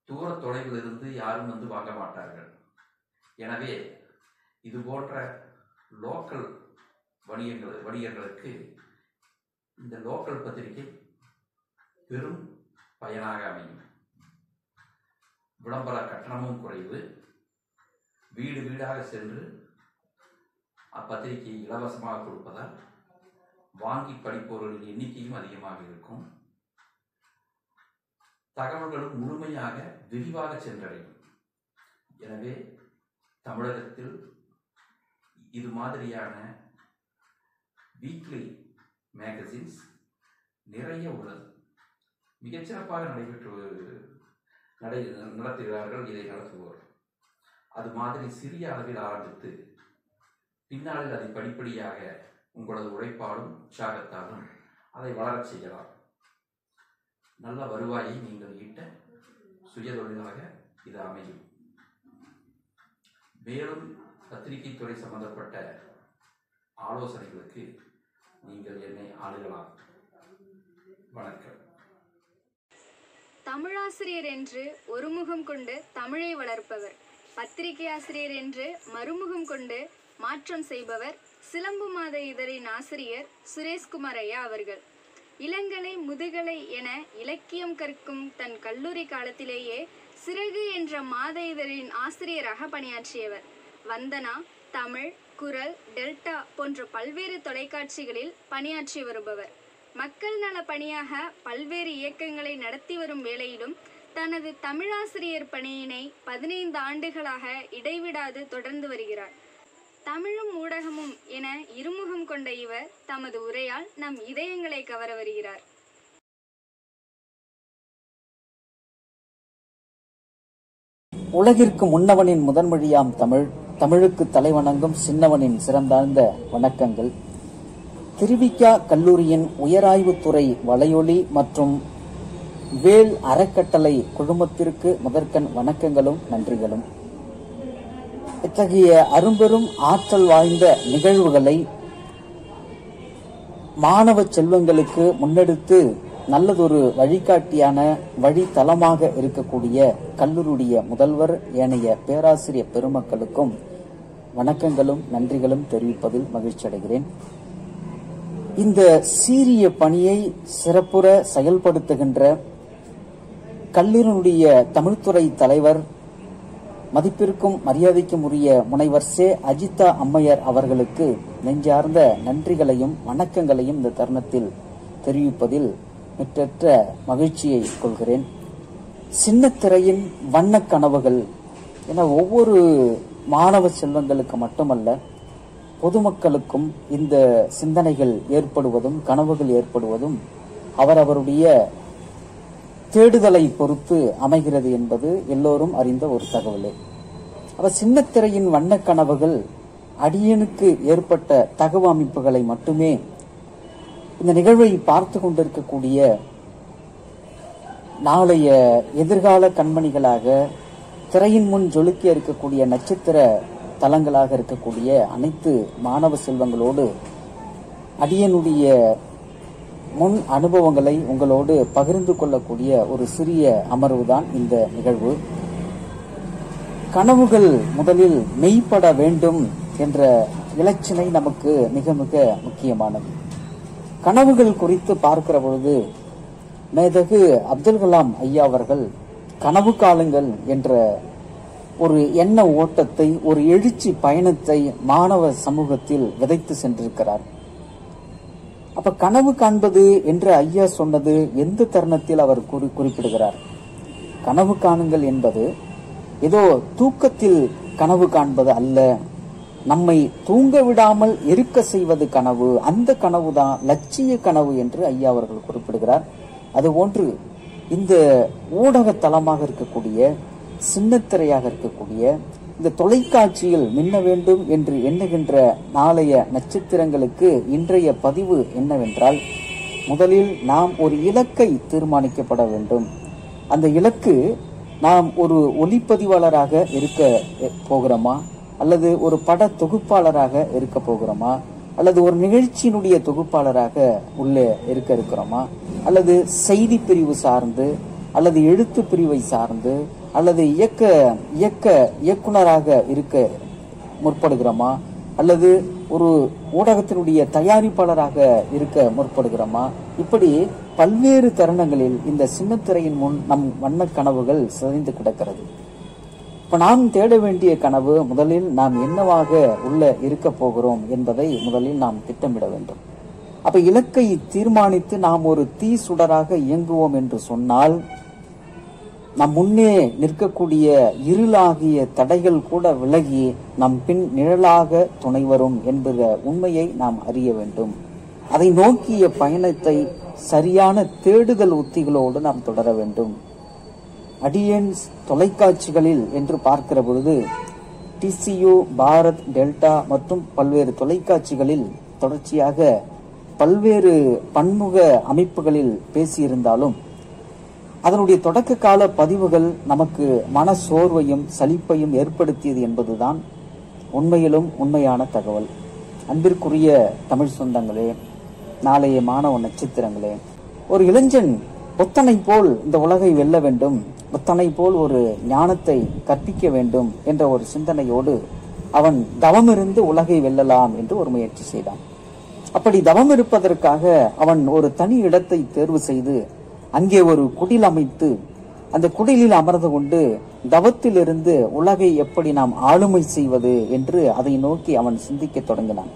தூர தொலைவில் இருந்து யாரும் வந்து வாங்க மாட்டார்கள். எனவே இது போன்ற லோக்கல் வணிகர்களுக்கு இந்த லோக்கல் பத்திரிகை பெரும் பயனாக அமையும். விளம்பர கட்டணமும் குறைவு. வீடு வீடாக சென்று அப்பத்திரிகையை இலவசமாக கொடுப்பதால் வாங்கி படிப்பவர்களின் எண்ணிக்கையும் அதிகமாக இருக்கும். தகவல்களும் முழுமையாக விரிவாக சென்றடையும். எனவே தமிழகத்தில் இது மாதிரியான வீக்லி மேகசின்ஸ் நிறைய உள்ளது. மிகச்சிறப்பாக நடத்துகிறார்கள் இதை நடத்துவோர். அது மாதிரி சிறிய அளவில் ஆரம்பித்து பின்னாளில் அதை படிப்படியாக உங்களது உழைப்பாலும் உற்சாகத்தாலும் அதை வளரச் செய்யலாம். நல்ல வருவாயை நீங்கள் ஈட்ட சுயதொழிலாக இது அமையும். மேலும் பத்திரிகை துறை சம்பந்தப்பட்ட ஆலோசனைகளுக்கு நீங்கள் என்னை அணுகலாம். வணக்கம். தமிழாசிரியர் என்று ஒருமுகம் கொண்டு தமிழை வளர்ப்பவர், பத்திரிகை ஆசிரியர் என்று மறுமுகம் கொண்டு மாற்றம் செய்பவர் சிலம்பு மாத இதழின் ஆசிரியர் சுரேஷ்குமார் ஐயா அவர்கள். இளங்கலை முதுகலை என இலக்கியம் கற்கும் தன் கல்லூரி காலத்திலேயே சிறகு என்ற மாத இதழின் ஆசிரியராக பணியாற்றியவர். வந்தனா, தமிழ், குரல், டெல்டா போன்ற பல்வேறு தொலைக்காட்சிகளில் பணியாற்றி வருபவர். மக்கள் நல பணியாக பல்வேறு இயக்கங்களை நடத்தி வரும் வேளையிலும் தனது தமிழாசிரியர் பணியினை 15 ஆண்டுகளாக இடைவிடாது தொடர்ந்து வருகிறார். தமிழும் ஊடகமும் என இருமுகம் கொண்ட இவர் தமது உரையால் நம் இதயங்களை கவர வருகிறார். உலகிற்கு முன்னவனின் முதன்மொழியாம் தமிழ், தமிழுக்கு தலைவணங்கும் சின்னவனின் சிறந்தாழ்ந்த வணக்கங்கள். திருவிக கல்லூரியின் உயராய்வுத்துறை வலையொலி மற்றும் வேல் அறக்கட்டளை குழுமத்திற்கு முதற்கண் வணக்கங்களும் நன்றிகளும். இத்தகைய அரும்பெரும் ஆற்றல் வாய்ந்த நிகழ்வுகளை மாணவ செல்வங்களுக்கு முன்னெடுத்து நல்லதொரு வழிகாட்டியான வழித்தலமாக இருக்கக்கூடிய கல்லூரியுடைய முதல்வர் ஏனைய பேராசிரியர் பெருமக்களுக்கும் வணக்கங்களும் நன்றிகளும் தெரிவிப்பதில் மகிழ்ச்சி அடைகிறேன். இந்த சீரிய பணியை சிறப்புற செயல்படுத்துகின்ற கல்லூரியினுடைய தமிழ்துறை தலைவர், மதிப்பிற்கும் மரியாதைக்கும் உரிய முனைவர் சே. அஜிதா அம்மையார் அவர்களுக்கு நெஞ்சார்ந்த நன்றிகளையும் வணக்கங்களையும் இந்த தருணத்தில் தெரிவிப்பதில் மிற்றற்ற மகிழ்ச்சியை கொள்கிறேன். சின்னத்திரையின் வண்ண கனவுகள் என ஒவ்வொரு மாணவ செல்வங்களுக்கு மட்டுமல்ல, பொதுமக்களுக்கும் இந்த சிந்தனைகள் ஏற்படுவதும் கனவுகள் ஏற்படுவதும் அவரவருடைய தேடுதலை பொறுத்து அமைகிறது என்பது எல்லோரும் அறிந்த ஒரு தகவலே. அவர் சின்னத்திரையின் வண்ண கனவுகள் அடியனுக்கு ஏற்பட்ட தகவல் அமைப்புகளை மட்டுமே இந்த நிகழ்வை பார்த்து கொண்டிருக்கக்கூடிய நாளைய எதிர்கால கண்மணிகளாக திரையின் முன் ஜொலிக்க இருக்கக்கூடிய நட்சத்திர தலங்களாக இருக்கக்கூடிய அனைத்து மாணவ செல்வங்களோடு அடியனுடைய முன் அனுபவங்களை உங்களோடு பகிர்ந்து கொள்ளக்கூடிய ஒரு சிறிய அமர்வுதான் இந்த நிகழ்வு. கனவுகள் முதலில் மெய்ப்பட வேண்டும் என்ற இலச்சினை நமக்கு மிக மிக முக்கியமானது. கனவுகள் குறித்து பார்க்கிற பொழுது மேதகு அப்துல் கலாம் ஐயா அவர்கள் கனவு காலங்கள் என்ற ஒரு எண்ண ஓட்டத்தை, ஒரு எழுச்சி பயணத்தை மாணவ சமூகத்தில் விதைத்து சென்றிருக்கிறார். அப்ப கனவு காண்பது என்று ஐயா சொன்னது எந்த தருணத்தில் அவர் குறிப்பிடுகிறார்? கனவு காணுங்கள் என்பது ஏதோ தூக்கத்தில் கனவு காண்பது அல்ல, நம்மை தூங்க விடாமல் இருக்க செய்வது கனவு. அந்த கனவுதான் லட்சிய கனவு என்று ஐயா அவர்கள் குறிப்பிடுகிறார். அதுபோன்று இந்த ஊடக தளமாக இருக்கக்கூடிய, சின்னத்திரையாக இருக்கக்கூடிய இந்த தொலைக்காட்சியில் மின்ன வேண்டும் என்று எண்ணுகின்ற நாளைய நட்சத்திரங்களுக்கு இன்றைய பதிவு என்னவென்றால், முதலில் நாம் ஒரு இலக்கை தீர்மானிக்கப்பட வேண்டும். அந்த இலக்கு நாம் ஒரு ஒளிப்பதிவாளராக இருக்க போகிறோமா, அல்லது ஒரு பட தொகுப்பாளராக இருக்க போகிறோமா, அல்லது ஒரு நிகழ்ச்சியினுடைய தொகுப்பாளராக உள்ளே இருக்க இருக்கிறோமா, அல்லது செய்தி பிரிவு சார்ந்து, அல்லது எழுத்து பிரிவை சார்ந்து, அல்லது இயக்குனராக இருக்க முற்படுகிறோமா, அல்லது ஒரு ஊடகத்தினுடைய தயாரிப்பாளராக இருக்க முற்படுகிறோமா? இப்படி பல்வேறு தருணங்களில் இந்த சின்னத்திரையின் முன் நம் வண்ண கனவுகள் சிதைந்து கிடக்கிறது. இப்ப நாம் தேட வேண்டிய கனவு, முதலில் நாம் என்னவாக உள்ள இருக்க போகிறோம் என்பதை முதலில் நாம் திட்டமிட வேண்டும். அப்ப இலக்கை தீர்மானித்து நாம் ஒரு தீ சுடராக இயங்குவோம் என்று சொன்னால், நம் முன்னே நிற்கக்கூடிய இருளாகிய தடைகள் கூட விலகி நம் பின் நிழலாக துணை வரும் என்கிற உண்மையை நாம் அறிய வேண்டும். அதை நோக்கிய பயணத்தை சரியான தேடுதல் உத்திகளோடு நாம் தொடர வேண்டும். அடியேன் தொலைக்காட்சிகளில் என்று பார்க்கிற பொழுது TCU, பாரத், டெல்டா மற்றும் பல்வேறு தொலைக்காட்சிகளில் தொடர்ச்சியாக பல்வேறு பன்முக அமைப்புகளில் பேசியிருந்தாலும் அதனுடைய தொடக்க கால பதிவுகள் நமக்கு மன சோர்வையும் சலிப்பையும் ஏற்படுத்தியது என்பதுதான் உண்மையிலும் உண்மையான தகவல். அன்பிற்குரிய தமிழ் சொந்தங்களே, நாளைய மாணவ நட்சத்திரங்களே, ஒரு இளைஞன் புத்தனை போல் இந்த உலகை வெல்ல வேண்டும், புத்தனை போல் ஒரு ஞானத்தை கற்பிக்க வேண்டும் என்ற ஒரு சிந்தனையோடு அவன் தவமிருந்து உலகை வெல்லலாம் என்று ஒரு முயற்சி செய்தான். அப்படி தவம் இருப்பதற்காக அவன் ஒரு தனி இடத்தை தேர்வு செய்து அங்கே ஒரு குடில் அமைத்து அந்த குடிலில் அமர்ந்து கொண்டு தவத்திலிருந்து உலகை எப்படி நாம் ஆளுமை செய்வது என்று அதை நோக்கி அவன் சிந்திக்க தொடங்கினான்.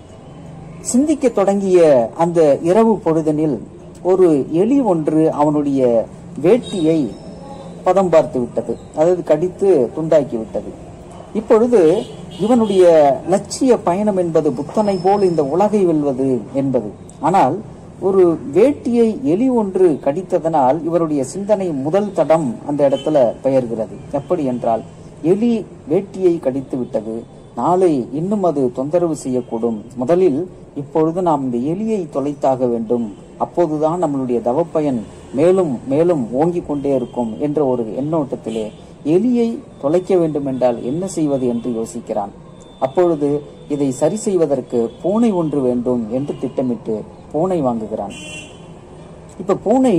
சிந்திக்க தொடங்கிய அந்த இரவு பொழுதனில் ஒரு எலி ஒன்று அவனுடைய வேட்டியை பதம் பார்த்து விட்டது, அதாவது கடித்து துண்டாக்கி விட்டது. இப்பொழுது இவனுடைய லட்சிய பயணம் என்பது புத்தனை போல் இந்த உலகை வெல்வது என்பது. ஆனால் ஒரு வேட்டியை எலி ஒன்று கடித்ததனால் இவருடைய சிந்தனை முதல் தடம் அந்த இடத்துல பெயர்கிறது. எப்படி என்றால், எலி வேட்டியை கடித்து விட்டது, நாளை இன்னும் அது தொந்தரவு செய்யக்கூடும், முதலில் இப்பொழுது நாம் இந்த எலியை தொலைத்தாக வேண்டும், அப்போதுதான் நம்மளுடைய தவப்பயன் மேலும் மேலும் ஓங்கிக் கொண்டே இருக்கும் என்ற ஒரு எண்ணோட்டத்திலே எலியை தொலைக்க வேண்டும் என்றால் என்ன செய்வது என்று யோசிக்கிறான். அப்பொழுது இதை சரி செய்வதற்கு பூனை ஒன்று வேண்டும் என்று திட்டமிட்டு பூனை வாங்குகிறான். இப்ப பூனை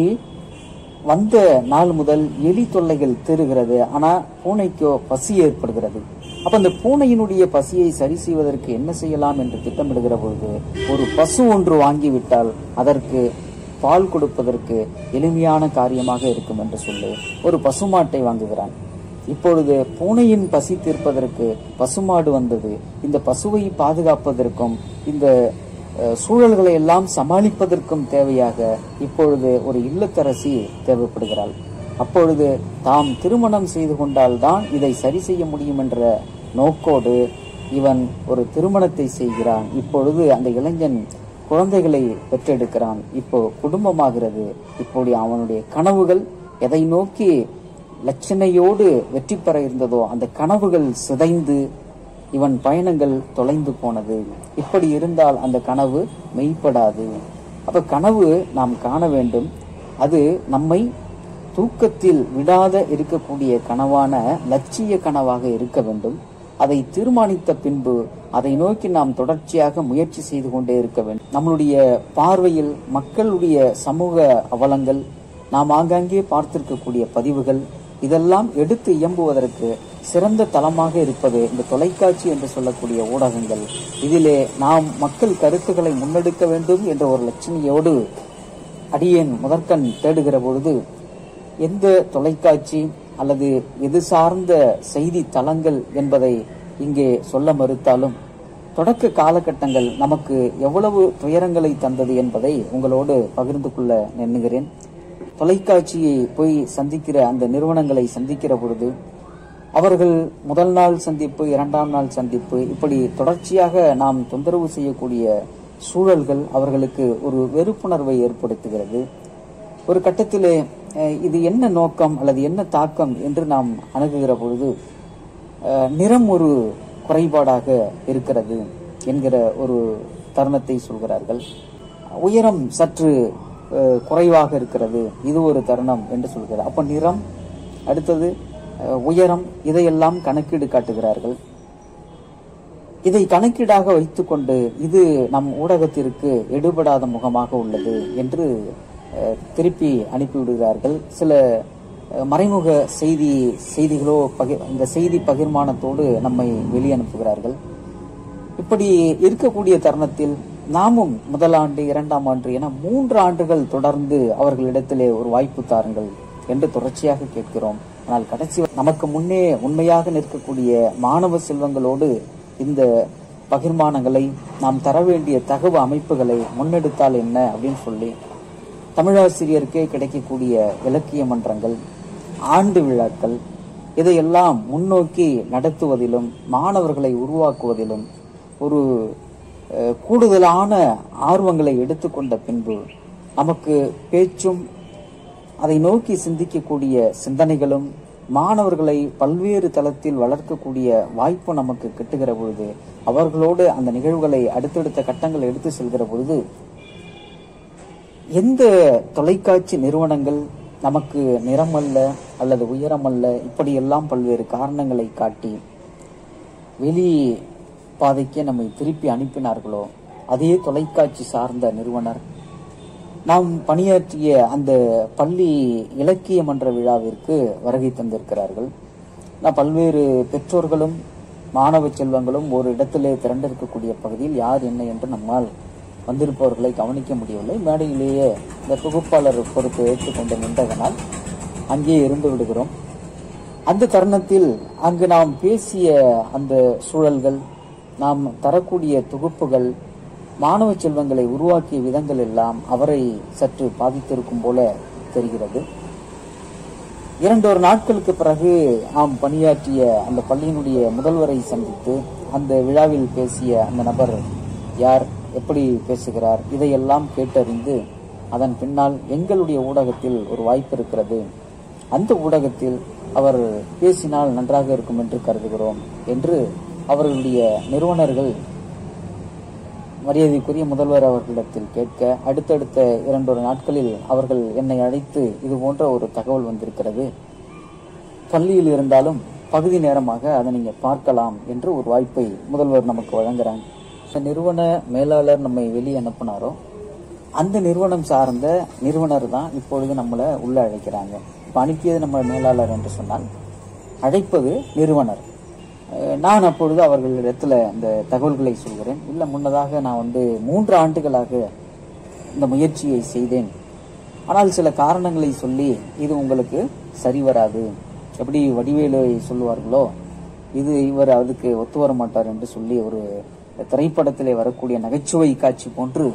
வந்த நாள் முதல் எலி தொல்லைகள் தீருகிறது. ஆனா பூனைக்கோ பசி ஏற்படுகிறது. அப்ப அந்த பூனையினுடைய பசியை சரி செய்வதற்கு என்ன செய்யலாம் என்று திட்டமிடுகிற பொழுது, ஒரு பசு ஒன்று வாங்கிவிட்டால் அதற்கு பால் கொடுப்பதற்கு எளிமையான காரியமாக இருக்கும் என்று சொல்லி ஒரு பசுமாட்டை வாங்குகிறான். இப்பொழுது பூனையின் பசி தீர்ப்பதற்கு பசுமாடு வந்தது. இந்த பசுவை பாதுகாப்பதற்கும் இந்த சூழல்களை எல்லாம் சமாளிப்பதற்கும் தேவையாக இப்பொழுது ஒரு இல்லத்தரசி தேவைப்படுகிறாள். அப்பொழுது தாம் திருமணம் செய்து கொண்டால்தான் இதை சரி செய்ய முடியும் என்ற நோக்கோடு இவன் ஒரு திருமணத்தை செய்கிறான். இப்பொழுது அந்த இளைஞன் குழந்தைகளை பெற்றெடுக்கிறான். இப்போ குடும்பமாகிறது. இப்படி அவனுடைய கனவுகள் எதை நோக்கி லட்சணையோடு வெற்றி பெற இருந்ததோ அந்த கனவுகள் சிதைந்து இவன் பயணங்கள் தொலைந்து போனது. இப்படி இருந்தால் அந்த கனவு மெய்ப்படாது. அப்ப கனவு நாம் காண வேண்டும். அது நம்மை தூக்கத்தில் விடாத இருக்கக்கூடிய கனவான லட்சிய கனவாக இருக்க வேண்டும். அதை தீர்மானித்த பின்பு அதை நோக்கி நாம் தொடர்ச்சியாக முயற்சி செய்து கொண்டே இருக்க வேண்டும். நம்மளுடைய பார்வையில் மக்களுடைய சமூக அவலங்கள், நாம் ஆங்காங்கே பார்த்திருக்கக்கூடிய பதிவுகள், இதெல்லாம் எடுத்து இயம்புவதற்கு சிறந்த தளமாக இருப்பது இந்த தொலைக்காட்சி என்று சொல்லக்கூடிய ஊடகங்கள். இதிலே நாம் மக்கள் கருத்துக்களை முன்னெடுக்க வேண்டும் என்ற ஒரு லட்சணையோடு அடியேன் முதற்கண் தேடுகிற பொழுது எந்த தொலைக்காட்சி அல்லது எது சார்ந்த செய்தி தளங்கள் என்பதை இங்கே சொல்ல மறுத்தாலும் தொடக்க காலகட்டங்கள் நமக்கு எவ்வளவு துயரங்களை தந்தது என்பதை உங்களோடு பகிர்ந்து கொள்ள எண்ணுகிறேன். தொலைக்காட்சியை போய் சந்திக்கிற அந்த நிறுவனங்களை சந்திக்கிற பொழுது அவர்கள் முதல் நாள் சந்திப்பு, இரண்டாம் நாள் சந்திப்பு, இப்படி தொடர்ச்சியாக நாம் தொந்தரவு செய்யக்கூடிய சூழல்கள் அவர்களுக்கு ஒரு வெறுப்புணர்வை ஏற்படுத்துகிறது. ஒரு கட்டத்திலே இது என்ன நோக்கம் அல்லது என்ன தாக்கம் என்று நாம் அணுகுகிற பொழுது நிறம் ஒரு குறைபாடாக இருக்கிறது என்கிற ஒரு தருணத்தை சொல்கிறார்கள். உயரம் சற்று குறைவாக இருக்கிறது, இது ஒரு தருணம் என்று சொல்கிறார். அப்ப நிறம், அடுத்தது உயரம், இதையெல்லாம் கணக்கீடு காட்டுகிறார்கள். இதை கணக்கீடாக வைத்துக்கொண்டு இது நம் ஊடகத்திற்கு எடுபடாத முகமாக உள்ளது என்று திருப்பி அனுப்பிவிடுகிறார்கள். சில மறைமுக செய்திகளோ இந்த செய்தி பகிர்மானத்தோடு நம்மை வெளியனுப்புகிறார்கள். இப்படி இருக்கக்கூடிய தருணத்தில் நாமும் முதல் ஆண்டு, 2ஆம் ஆண்டு என 3 ஆண்டுகள் தொடர்ந்து அவர்களிடத்திலே ஒரு வாய்ப்பு தாருங்கள் என்று தொடர்ச்சியாக கேட்கிறோம். ஆனால் கடைசி நமக்கு முன்னே உண்மையாக நிற்கக்கூடிய மாணவ செல்வங்களோடு இந்த பகிர்மானங்களை நாம் தர வேண்டிய தகவல் அமைப்புகளை முன்னெடுத்தால் என்ன அப்படின்னு சொல்லி தமிழாசிரியருக்கே கிடைக்கக்கூடிய இலக்கிய மன்றங்கள், ஆண்டு விழாக்கள் இதையெல்லாம் முன்னோக்கி நடத்துவதிலும் மாணவர்களை உருவாக்குவதிலும் ஒரு கூடுதலான ஆர்வங்களை எடுத்துக்கொண்ட பின்பு நமக்கு பேச்சும் அதை நோக்கி சிந்திக்கக்கூடிய சிந்தனைகளும் மாணவர்களை பல்வேறு தளத்தில் வளர்க்கக்கூடிய வாய்ப்பு நமக்கு கிட்டுகிற பொழுது, அவர்களோடு அந்த நிகழ்வுகளை அடுத்தடுத்த கட்டங்கள் எடுத்து செல்கிற பொழுது எந்த தொலைக்காட்சி நிறுவனங்கள் நமக்கு நிறமல்ல அல்லது உயரமல்ல இப்படியெல்லாம் பல்வேறு காரணங்களை காட்டி வெளி பாதைக்கே நம்மை திருப்பி அனுப்பினார்களோ, அதே தொலைக்காட்சி சார்ந்த நிறுவனர் நாம் பணியாற்றிய அந்த பள்ளி இலக்கிய மன்ற விழாவிற்கு வருகை தந்திருக்கிறார்கள். பல்வேறு பெற்றோர்களும் மாணவ செல்வங்களும் ஒரு இடத்திலே திரண்டிருக்கக்கூடிய பகுதியில் யார் என்ன என்று நம்மால் வந்திருப்பவர்களை கவனிக்க முடியவில்லை. மேடையிலேயே இந்த தொகுப்பாளர் பொறுப்பு ஏற்றுக்கொண்டு நின்றதனால் அங்கே இருந்து விடுகிறோம். அந்த தருணத்தில் அங்கு நாம் பேசிய அந்த சூழல்கள், நாம் தரக்கூடிய தொகுப்புகள், மாணவ செல்வங்களை உருவாக்கிய விதங்கள் எல்லாம் அவரை சற்று பாதித்திருக்கும் போல தெரிகிறது. 2 நாட்களுக்கு பிறகு நாம் பணியாற்றிய அந்த பள்ளியினுடைய முதல்வரை சந்தித்து அந்த விழாவில் பேசிய அந்த நபர் யார், எப்படி பேசுகிறார், இதையெல்லாம் கேட்டறிந்து அதன் பின்னால் எங்களுடைய ஊடகத்தில் ஒரு வாய்ப்பு இருக்கிறது, அந்த ஊடகத்தில் அவர் பேசினால் நன்றாக இருக்கும் என்று கருதுகிறோம் என்று அவர்களுடைய நிறுவனர்கள் மரியாதைக்குரிய முதல்வர் அவர்களிடத்தில் கேட்க, அடுத்தடுத்த 2 நாட்களில் அவர்கள் என்னை அழைத்து இது போன்ற ஒரு தகவல் வந்திருக்கிறது, பள்ளியில் இருந்தாலும் பகுதி நேரமாக அதை நீங்க பார்க்கலாம் என்று ஒரு வாய்ப்பை முதல்வர் நமக்கு வழங்குறாங்க. நிறுவன மேலாளர் நம்மை வெளியே அனுப்பினாரோ அந்த நிறுவனம் சார்ந்த நிறுவனர் தான் இப்பொழுது நம்மளை உள்ள அழைக்கிறாங்க. இப்ப அனுப்பியது நம்ம மேலாளர் என்று சொன்னால் அழைப்பது நிறுவனர். நான் அப்பொழுது அவர்களிடத்துல இந்த தகவல்களை சொல்கிறேன். இல்ல, முன்னதாக நான் 3 ஆண்டுகளாக இந்த முயற்சியை செய்தேன், ஆனால் சில காரணங்களை சொல்லி இது உங்களுக்கு சரி வராது, எப்படி வடிவேலு சொல்லுவார்களோ இது இவர் அதுக்கு ஒத்து வர மாட்டார் என்று சொல்லி ஒரு திரைப்படத்திலே வரக்கூடிய நகைச்சுவை காட்சி போன்று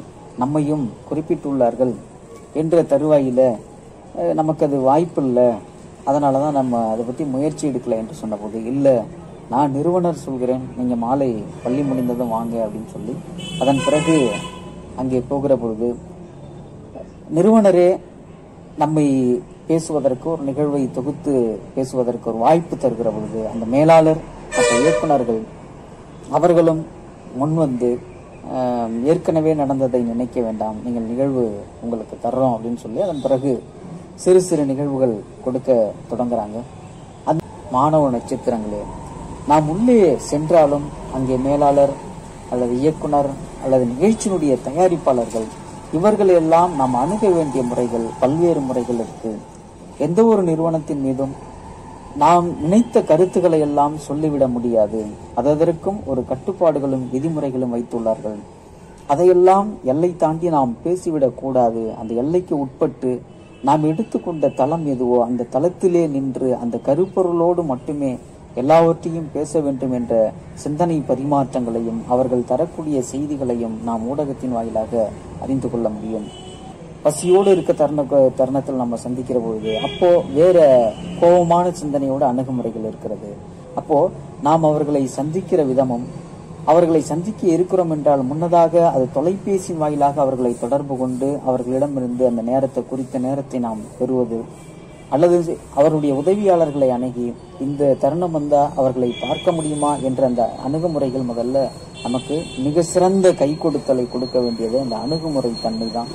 நம்மையும் குறிப்பிட்டுள்ளார்கள் என்ற தருவாயில நமக்கு அது வாய்ப்பு இல்லை, அதனாலதான் நம்ம அதை பத்தி முயற்சி எடுக்கல என்று சொன்ன போது, இல்ல நான் நிறுவனர் சொல்கிறேன், நீங்க மாலை பள்ளி முடிந்ததும் வாங்க அப்படின்னு சொல்லி அதன் பிறகு அங்கே போகிற பொழுது நிறுவனரே நம்மை பேசுவதற்கு, ஒரு நிகழ்வை தொகுத்து பேசுவதற்கு ஒரு வாய்ப்பு தருகிற பொழுது அந்த மேலாளர் மற்ற இயக்குநர்கள் அவர்களும் முன்வந்து ஏற்கனவே நடந்ததை நினைக்க வேண்டாம், நீங்கள் நிகழ்வு உங்களுக்கு தர்றோம் அப்படின்னு சொல்லி அதன் பிறகு சிறு சிறு நிகழ்வுகள் கொடுக்க தொடங்குறாங்க. அந்த மாணவ நட்சத்திரங்களே, நாம் உள்ளே சென்றாலும் அங்கே மேலாளர் அல்லது இயக்குனர் அல்லது நிகழ்ச்சியினுடைய தயாரிப்பாளர்கள் இவர்கள் எல்லாம் நாம் அணுக வேண்டிய முறைகள், பல்வேறு முறைகள் இருக்கு. எந்த ஒரு நிறுவனத்தின் மீதும் நாம் நினைத்த கருத்துக்களை எல்லாம் சொல்லிவிட முடியாது, அதற்கும் ஒரு கட்டுப்பாடுகளும் விதிமுறைகளும் வைத்துள்ளார்கள். அதையெல்லாம் எல்லை தாண்டி நாம் பேசிவிடக் கூடாது. அந்த எல்லைக்கு உட்பட்டு நாம் எடுத்துக்கொண்ட தளம் எதுவோ அந்த தளத்திலே நின்று அந்த கருப்பொருளோடு மட்டுமே எல்லாவற்றையும் பேச வேண்டும் என்ற சிந்தனை பரிமாற்றங்களையும் அவர்கள் தரக்கூடிய செய்திகளையும் நாம் ஊடகத்தின் வாயிலாக அறிந்து கொள்ள முடியும். பசியோடு இருக்க தருணத்தில் நம்ம சந்திக்கிற பொழுது அப்போ வேற கோபமான சிந்தனையோட அணுகுமுறைகள் இருக்கிறது. அப்போ நாம் அவர்களை சந்திக்கிற விதமும், அவர்களை சந்திக்க இருக்கிறோம் என்றால் முன்னதாக அது தொலைபேசி வாயிலாக அவர்களை தொடர்பு கொண்டு அவர்களிடமிருந்து அந்த நேரத்தை, குறித்த நேரத்தை நாம் பெறுவது, அல்லது அவருடைய உதவியாளர்களை அணுகி இந்த தருணம் வந்தா அவர்களை பார்க்க முடியுமா என்ற அந்த அணுகுமுறைகள் முதல்ல நமக்கு மிக சிறந்த கை கொடுத்தலை கொடுக்க வேண்டியது அந்த அணுகுமுறை தன்மை தான்.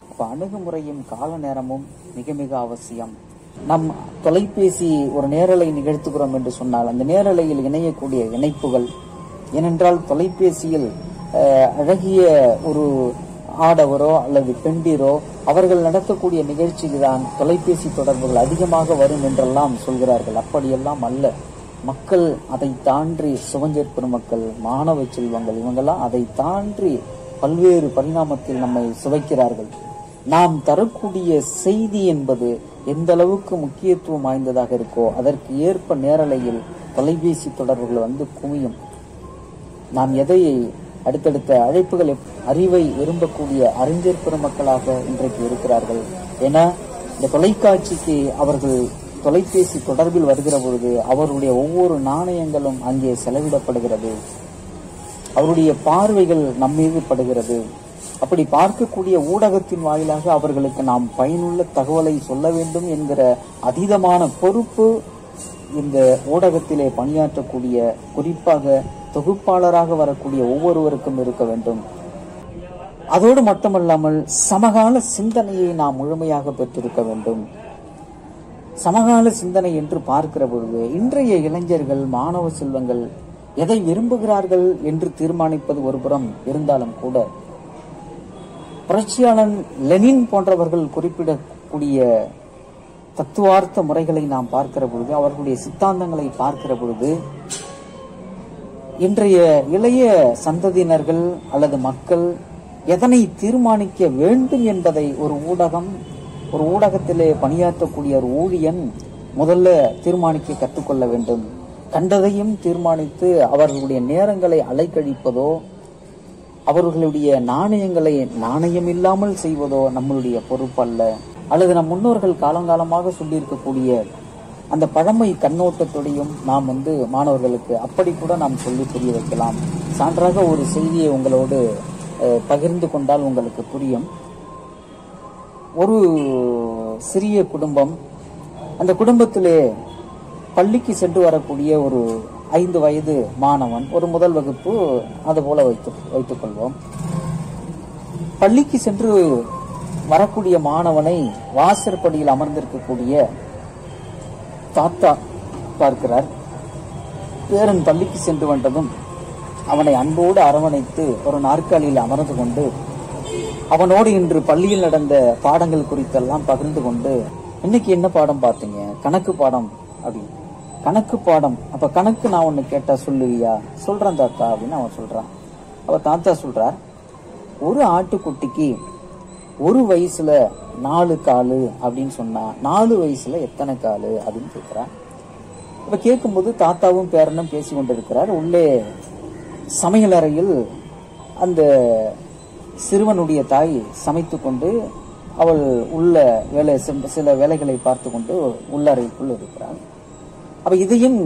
அப்ப அணுகுமுறையும் கால நேரமும் மிக மிக அவசியம். நம் தொலைபேசி ஒரு நேரலை நிகழ்த்துகிறோம் என்று சொன்னால் அந்த நேரலையில் இணையக்கூடிய இணைப்புகள், ஏனென்றால் தொலைபேசியில் அழகிய ஒரு ஆடவரோ அல்லது பெண்டிரோ அவர்கள் நடத்தக்கூடிய நிகழ்ச்சிக்கு தான் தொலைபேசி தொடர்புகள் அதிகமாக வரும் என்றெல்லாம் சொல்கிறார்கள். அப்படியெல்லாம் அல்ல. மக்கள் அதை தாண்டி சுவஞ்சர் பெருமக்கள், மாணவ செல்வங்கள், இவங்கெல்லாம் அதை தாண்டி பல்வேறு பரிணாமத்தில் நம்மை சுவைக்கிறார்கள். நாம் தரக்கூடிய செய்தி என்பது எந்த அளவுக்கு முக்கியத்துவம் வாய்ந்ததாக இருக்கோ அதற்கு ஏற்ப நேரலையில் தொலைபேசி தொடர்புகள் குவியும். நாம் எதை அடுத்தடுத்த அழைப்புகள் அறிவை விரும்பக்கூடிய அறிஞர் பெருமக்களாக இன்றைக்கு இருக்கிறார்கள். ஏன்னா இந்த தொலைக்காட்சிக்கு அவர்கள் தொலைபேசி தொடர்பில் வருகிற பொழுது அவருடைய ஒவ்வொரு நாணயங்களும் அங்கே செலவிடப்படுகிறது. அவருடைய பார்வைகள் நம்மீது படுகிறது. அப்படி பார்க்கக்கூடிய ஊடகத்தின் வாயிலாக அவர்களுக்கு நாம் பயனுள்ள தகவலை சொல்ல வேண்டும் என்கிற அதீதமான பொறுப்பு இந்த ஊடகத்திலே பணியாற்றக்கூடிய, குறிப்பாக தொகுப்பாளராக வரக்கூடிய ஒவ்வொருவருக்கும் இருக்க வேண்டும். அதோடு மட்டுமல்லாமல் சமகால சிந்தனையை நாம் முழுமையாக பெற்றிருக்க வேண்டும். சமகால சிந்தனை என்று பார்க்கிற பொழுது இன்றைய இளைஞர்கள், மாணவ செல்வங்கள் எதை விரும்புகிறார்கள் என்று தீர்மானிப்பது ஒருபுறம் இருந்தாலும் கூட, புரட்சியாளன் லெனின் போன்றவர்கள் குறிப்பிடக்கூடிய தத்துவார்த்த முறைகளை நாம் பார்க்கிற பொழுது, அவர்களுடைய சித்தாந்தங்களை பார்க்கிற பொழுது, இன்றைய இளைய சந்ததியினர்கள் அல்லது மக்கள் எதனை தீர்மானிக்க வேண்டும் என்பதை ஒரு ஊடகத்திலே பணியாற்றக்கூடிய ஒரு ஊழியன் முதல்ல தீர்மானிக்க கற்றுக்கொள்ள வேண்டும். கண்டதையும் தீர்மானித்து அவர்களுடைய நேரங்களை அலைக்கழிப்பதோ, அவர்களுடைய நாணயங்களை நாணயம் இல்லாமல் செய்வதோ நம்மளுடைய பொறுப்பல்ல. அல்லது நம் முன்னோர்கள் காலங்காலமாக சொல்லியிருக்கக்கூடிய அந்த பழமை கண்ணோட்டத்தோடையும் நாம் மாணவர்களுக்கு அப்படி கூட நாம் சொல்லி புரிய வைக்கலாம். சான்றாக ஒரு செய்தியை உங்களோடு பகிர்ந்து கொண்டால் உங்களுக்கு புரியும். ஒரு சிறிய குடும்பம், அந்த குடும்பத்திலே பள்ளிக்கு சென்று வரக்கூடிய ஒரு 5 வயது மாணவன், ஒரு முதல் வகுப்பு அது போல வைத்துக் கொள்வோம். பள்ளிக்கு சென்று வரக்கூடிய மாணவனை வாசற்படியில் அமர்ந்திருக்கக்கூடிய தாத்தா பார்க்கிறார். பேரன் பள்ளிக்கு சென்று வந்ததும் அவனை அன்போடு அரவணைத்து ஒரு நாற்காலியில் அமர்ந்து கொண்டு அவனோடு இன்று பள்ளியில் நடந்த பாடங்கள் குறித்தெல்லாம் பகிர்ந்து கொண்டு, இன்னைக்கு என்ன பாடம் பார்த்தீங்க? கணக்கு பாடம். அப்படின்னு, கணக்கு பாடம். அப்ப கணக்கு நான் ஒண்ணு கேட்டா சொல்லுவியா? சொல்றேன் தாத்தா அப்படின்னு அவன் சொல்றான். அப்ப தாத்தா சொல்றார், ஒரு ஆட்டுக்குட்டிக்கு 1 வயசுல 4 காலு அப்படின்னு சொன்னா 4 வயசுல எத்தனை காலு அப்படின்னு கேட்கிறான். இப்ப கேட்கும்போது தாத்தாவும் பேரனும் பேசி கொண்டிருக்கிறார். உள்ளே சமையல் அறையில் அந்த சிறுவனுடைய தாய் சமைத்து கொண்டு அவள் உள்ள சில வேலைகளை பார்த்து கொண்டு உள்ளறைக்குள் இருக்கிறாள். அப்ப இதையும்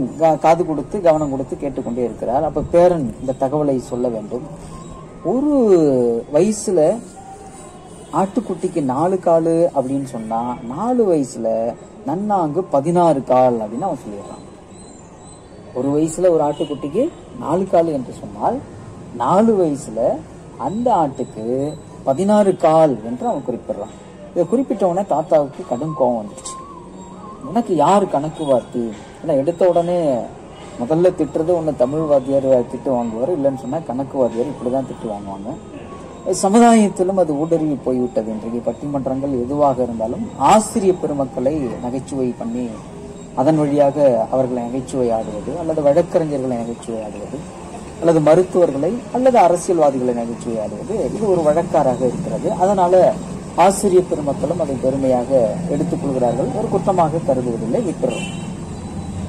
காது கொடுத்து கவனம் கொடுத்து கேட்டுக்கொண்டே இருக்கிறார். அப்ப பேரன் இந்த தகவலை சொல்ல வேண்டும். 1 வயசுல ஆட்டுக்குட்டிக்கு 4 காலு அப்படின்னு சொன்னா 4 வயசுல நன்னாங்கு 16 கால் அப்படின்னு அவன் சொல்லிடுறான். 1 வயசுல ஒரு ஆட்டுக்குட்டிக்கு 4 காலு என்று சொன்னால் 4 வயசுல அந்த ஆட்டுக்கு 16 கால் என்று அவன் குறிப்பிடுறான். இதை குறிப்பிட்ட உடனே தாத்தாவுக்கு கடும் கோபம் வந்துடுச்சு. உனக்கு யாரு கணக்கு வார்த்தி? ஏன்னா எடுத்த உடனே முதல்ல திட்டுறது ஒன்று தமிழ் வாத்தியார் திட்டு வாங்குவார், இல்லைன்னு சொன்னா கணக்கு வாத்தியார் இப்படிதான் திட்டு வாங்குவாங்க. சமுதாயத்திலும் அது ஊடுருவி போய்விட்டது. இன்றைக்கு பட்டிமன்றங்கள் எதுவாக இருந்தாலும் ஆசிரியர் பெருமக்களை நகைச்சுவை பண்ணி அதன் வழியாக அவர்களை நகைச்சுவை ஆடுவது, அல்லது வழக்கறிஞர்களை நகைச்சுவை ஆடுவது, அல்லது மருத்துவர்களை அல்லது அரசியல்வாதிகளை நகைச்சுவை ஆடுவது, இது ஒரு வழக்காராக இருக்கிறது. அதனால ஆசிரியர் பெருமக்களும் அதை பெருமையாக எடுத்துக் கொள்கிறார்கள், ஒரு குற்றமாக கருதுவதில்லை, விட்டுறோம்.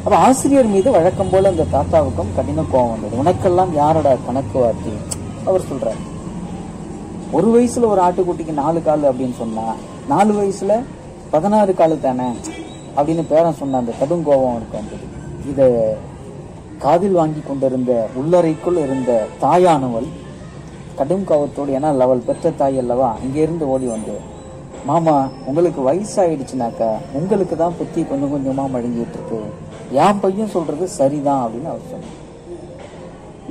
அப்ப ஆசிரியர் மீது வழக்கம் போல அந்த தாத்தாவுக்கும் கடின கோபம் வந்தது. உனக்கெல்லாம் யாரோட கணக்கு வார்த்தி? அவர் சொல்றார், 1 வயசுல ஒரு ஆட்டுக்குட்டிக்கு 4 கால் அப்படின்னு சொன்னா 4 வயசுல 16 காலு தானே அப்படின்னு பேரன் சொன்ன அந்த கடும் கோபம் அவனுக்கு வந்தது. இத காதில் வாங்கி கொண்டிருந்த உள்ளறைக்குள் இருந்த தாயானவள் கடும் கோபத்தோடு, ஏன்னா அவள் பெற்ற தாய் அல்லவா, இங்கிருந்து ஓடி வந்து, மாமா உங்களுக்கு வயசாயிடுச்சுனாக்கா உங்களுக்கு தான் புத்தி கொஞ்சம் கொஞ்சமா மழுங்கிட்டு இருக்கு, என் பையன் சொல்றது சரிதான் அப்படின்னு அவர் சொன்னார்.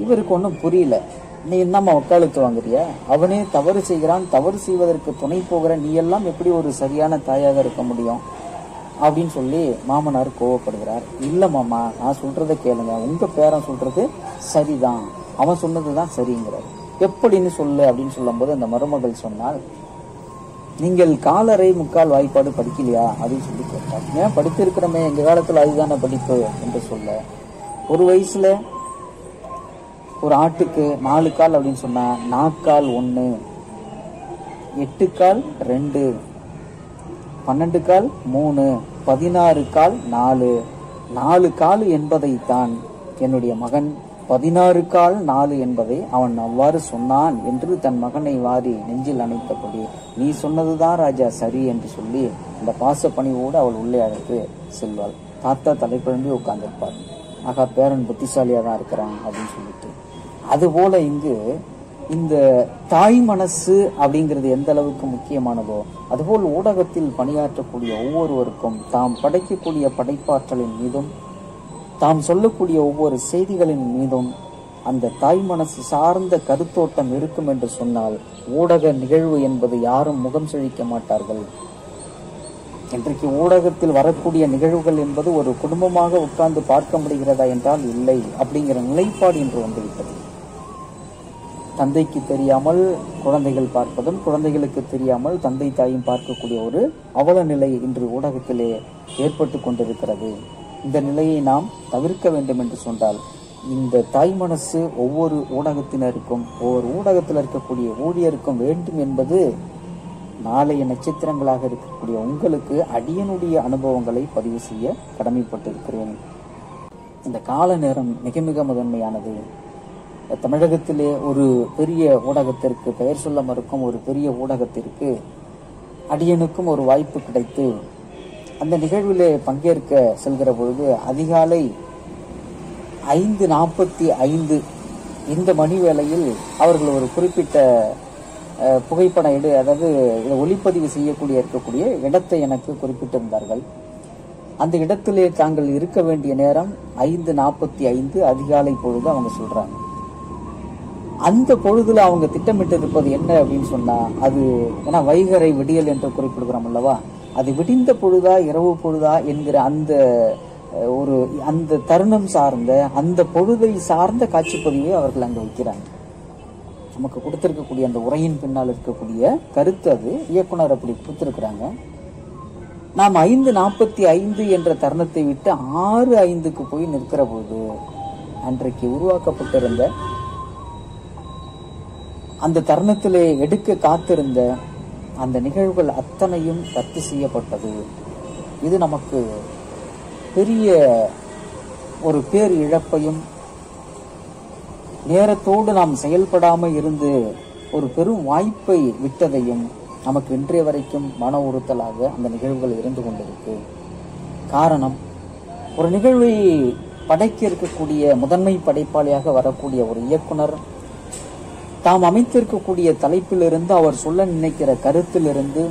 இவருக்கு ஒன்றும் புரியல. நீ என்னம்மா வக்காலத்து வாங்குறியா? அவனே தவறு செய்கிறான், தவறு செய்வதற்கு துணை போகிற நீ எல்லாம் எப்படி ஒரு சரியான தாயாக இருக்க முடியும் அப்படின்னு சொல்லி மாமனார் கோவப்படுகிறார். இல்ல மாமா, நான் சொல்றதை கேளுங்க, உங்க பேரன் சொல்றது சரிதான், அவன் சொன்னதுதான் சரிங்கிறார். எப்படின்னு சொல்லு அப்படின்னு சொல்லும் போது அந்த மருமகள் சொன்னால், நீங்கள் காலரை முக்கால் வாய்ப்பாடு படிக்கலையா அப்படின்னு சொல்லி கேட்டார். ஏன் படித்திருக்கிறோமே, எங்க காலத்துல அதுதானே படிப்பு என்று சொல்ல, ஒரு வயசுல ஒரு ஆட்டுக்கு 4 கால் அப்படின்னு சொன்னா 4 கால் 1, 8 கால் 2, 12 கால் 3, 16 கால் 4, 4 கால் என்பதைத்தான் என்னுடைய மகன் 16 கால் 4 என்பதை அவன் அவ்வாறு சொன்னான் என்று தன் மகனை வாரி நெஞ்சில் அணைத்தபடி, நீ சொன்னதுதான் ராஜா சரி என்று சொல்லி இந்த பாசப்பணிவோடு அவள் உள்ளே அழைத்து செல்வாள். தாத்தா தலைப்பிழம்பி உட்கார்ந்திருப்பார். ஆகா, பேரன் புத்திசாலியா தான் இருக்கிறான் அப்படின்னு சொல்லிட்டு. அதுபோல இங்கு இந்த தாய் மனசு அப்படிங்கிறது எந்த அளவுக்கு முக்கியமானதோ அதுபோல் ஊடகத்தில் பணியாற்றக்கூடிய ஒவ்வொருவருக்கும் தாம் படைக்கக்கூடிய படைப்பாற்றலின் மீதும் தாம் சொல்லக்கூடிய ஒவ்வொரு செய்திகளின் மீதும் அந்த தாய் மனசு சார்ந்த கருத்தோட்டம் இருக்கும் என்று சொன்னால் ஊடக நிகழ்வு என்பது யாரும் முகம் சுழிக்க மாட்டார்கள். இன்றைக்கு ஊடகத்தில் வரக்கூடிய நிகழ்வுகள் என்பது ஒரு குடும்பமாக உட்கார்ந்து பார்க்க முடிகிறதா என்றால் இல்லை அப்படிங்கிற நிலைப்பாடு இன்று வந்துவிட்டது. தந்தைக்கு தெரியாமல் குழந்தைகள் பார்ப்பதும், குழந்தைகளுக்கு தெரியாமல் தந்தை தாயும் பார்க்கக்கூடிய ஒரு அவல நிலை இன்று ஊடகத்திலே ஏற்பட்டு கொண்டிருக்கிறது. இந்த நிலையை நாம் தவிர்க்க வேண்டும் என்று சொன்னால் இந்த தாய் மனசு ஒவ்வொரு ஊடகத்தினருக்கும், ஒவ்வொரு ஊடகத்தில் இருக்கக்கூடிய ஊழியருக்கும் வேண்டும் என்பது நாளைய நட்சத்திரங்களாக இருக்கக்கூடிய உங்களுக்கு அடியனுடைய அனுபவங்களை பதிவு செய்ய கடமைப்பட்டிருக்கிறேன். இந்த கால நேரம் மிக மிக முதன்மையானது. தமிழகத்திலே ஒரு பெரிய ஊடகத்திற்கு, பெயர் சொல்ல மறுக்கும் ஒரு பெரிய ஊடகத்திற்கு அடியனுக்கும் ஒரு வாய்ப்பு கிடைத்து அந்த நிகழ்விலே பங்கேற்க செல்கிற பொழுது அதிகாலை 5:45 இந்த மணி வேளையில் அவர்கள் ஒரு குறிப்பிட்ட புகைப்படம் அதாவது ஒளிப்பதிவு செய்யக்கூடிய இருக்கக்கூடிய இடத்தை எனக்கு குறிப்பிட்டிருந்தார்கள். அந்த இடத்திலே தாங்கள் இருக்க வேண்டிய நேரம் 5:45 அதிகாலை பொழுது அவங்க சொல்றாங்க. அந்த பொழுதுல அவங்க திட்டமிட்டு இருப்பது என்ன அப்படின்னு சொன்னா, அது ஏன்னா வைகரை விடியல் என்று குறிப்பிடுகிறோம் அல்லவா, அது விடிந்த பொழுதா இரவு பொழுதா என்கிற அந்த தருணம் சார்ந்த அந்த பொழுதை சார்ந்த காட்சிப்பதிவை அவர்கள் அங்க வைக்கிறாங்க. நமக்கு கொடுத்திருக்கக்கூடிய அந்த உரையின் பின்னால் இருக்கக்கூடிய கருத்து அது இயக்குனர் அப்படி கொடுத்திருக்கிறாங்க. நாம் 5:45 என்ற தருணத்தை விட்டு 6:05 போய் நிற்கிற போது அன்றைக்கு உருவாக்கப்பட்டிருந்த அந்த தருணத்திலே எடுக்க காத்திருந்த அந்த நிகழ்வுகள் அத்தனையும் ரத்து செய்யப்பட்டது. இது நமக்கு பெரிய ஒரு பேர் இழப்பையும், நேரத்தோடு நாம் செயல்படாமல் இருந்து ஒரு பெரும் வாய்ப்பை விட்டதையும் நமக்கு இன்றைய வரைக்கும் மன உறுத்தலாக அந்த நிகழ்வுகள் இருந்து கொண்டிருக்கு. காரணம், ஒரு நிகழ்வை படைக்க இருக்கக்கூடிய முதன்மை படைப்பாளியாக வரக்கூடிய ஒரு இயக்குனர் தாம் அமைத்திருக்கக்கூடிய தலைப்பிலிருந்து, அவர் சொல்ல நினைக்கிற கருத்திலிருந்து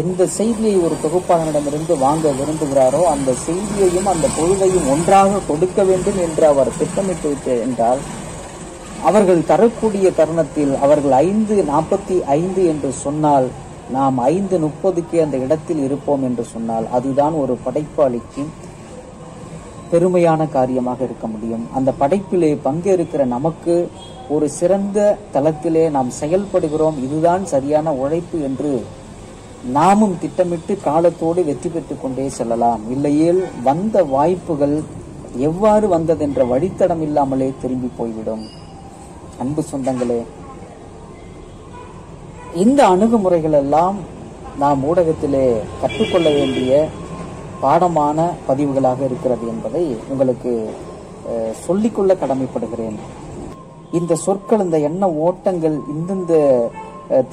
எந்த செய்தியை ஒரு தொகுப்பாளரிடமிருந்து வாங்க விரும்புகிறாரோ அந்த செய்தியையும் அந்த பொழுதையும் ஒன்றாக கொடுக்க வேண்டும் என்று அவர் திட்டமிட்டு என்றால், அவர்கள் தரக்கூடிய தருணத்தில் அவர்கள் 5:45 என்று சொன்னால் நாம் 5:30 அந்த இடத்தில் இருப்போம் என்று சொன்னால் அதுதான் ஒரு படைப்பாளிக்கு பெருமையான காரியமாக இருக்க முடியும். அந்த படைப்பிலே பங்கேற்கிற நமக்கு ஒரு சிறந்த தளத்திலே நாம் செயல்படுகிறோம், இதுதான் சரியான உழைப்பு என்று நாமும் திட்டமிட்டு காலத்தோடு வெற்றி பெற்றுக் கொண்டே செல்லலாம். இல்லையேல் வந்த வாய்ப்புகள் எவ்வாறு வந்ததென்ற வழித்தடம் இல்லாமலே திரும்பி போய்விடும். அன்பு சொந்தங்களே, இந்த அணுகுமுறைகள் எல்லாம் நாம் ஊடகத்திலே கற்றுக்கொள்ள வேண்டிய பாடமான பதிவுகளாக இருக்கிறது என்பதை உங்களுக்கு சொல்லிக்கொள்ள கடமைப்படுகிறேன். இந்த சொற்கள், இந்த எண்ண ஓட்டங்கள், இந்தந்த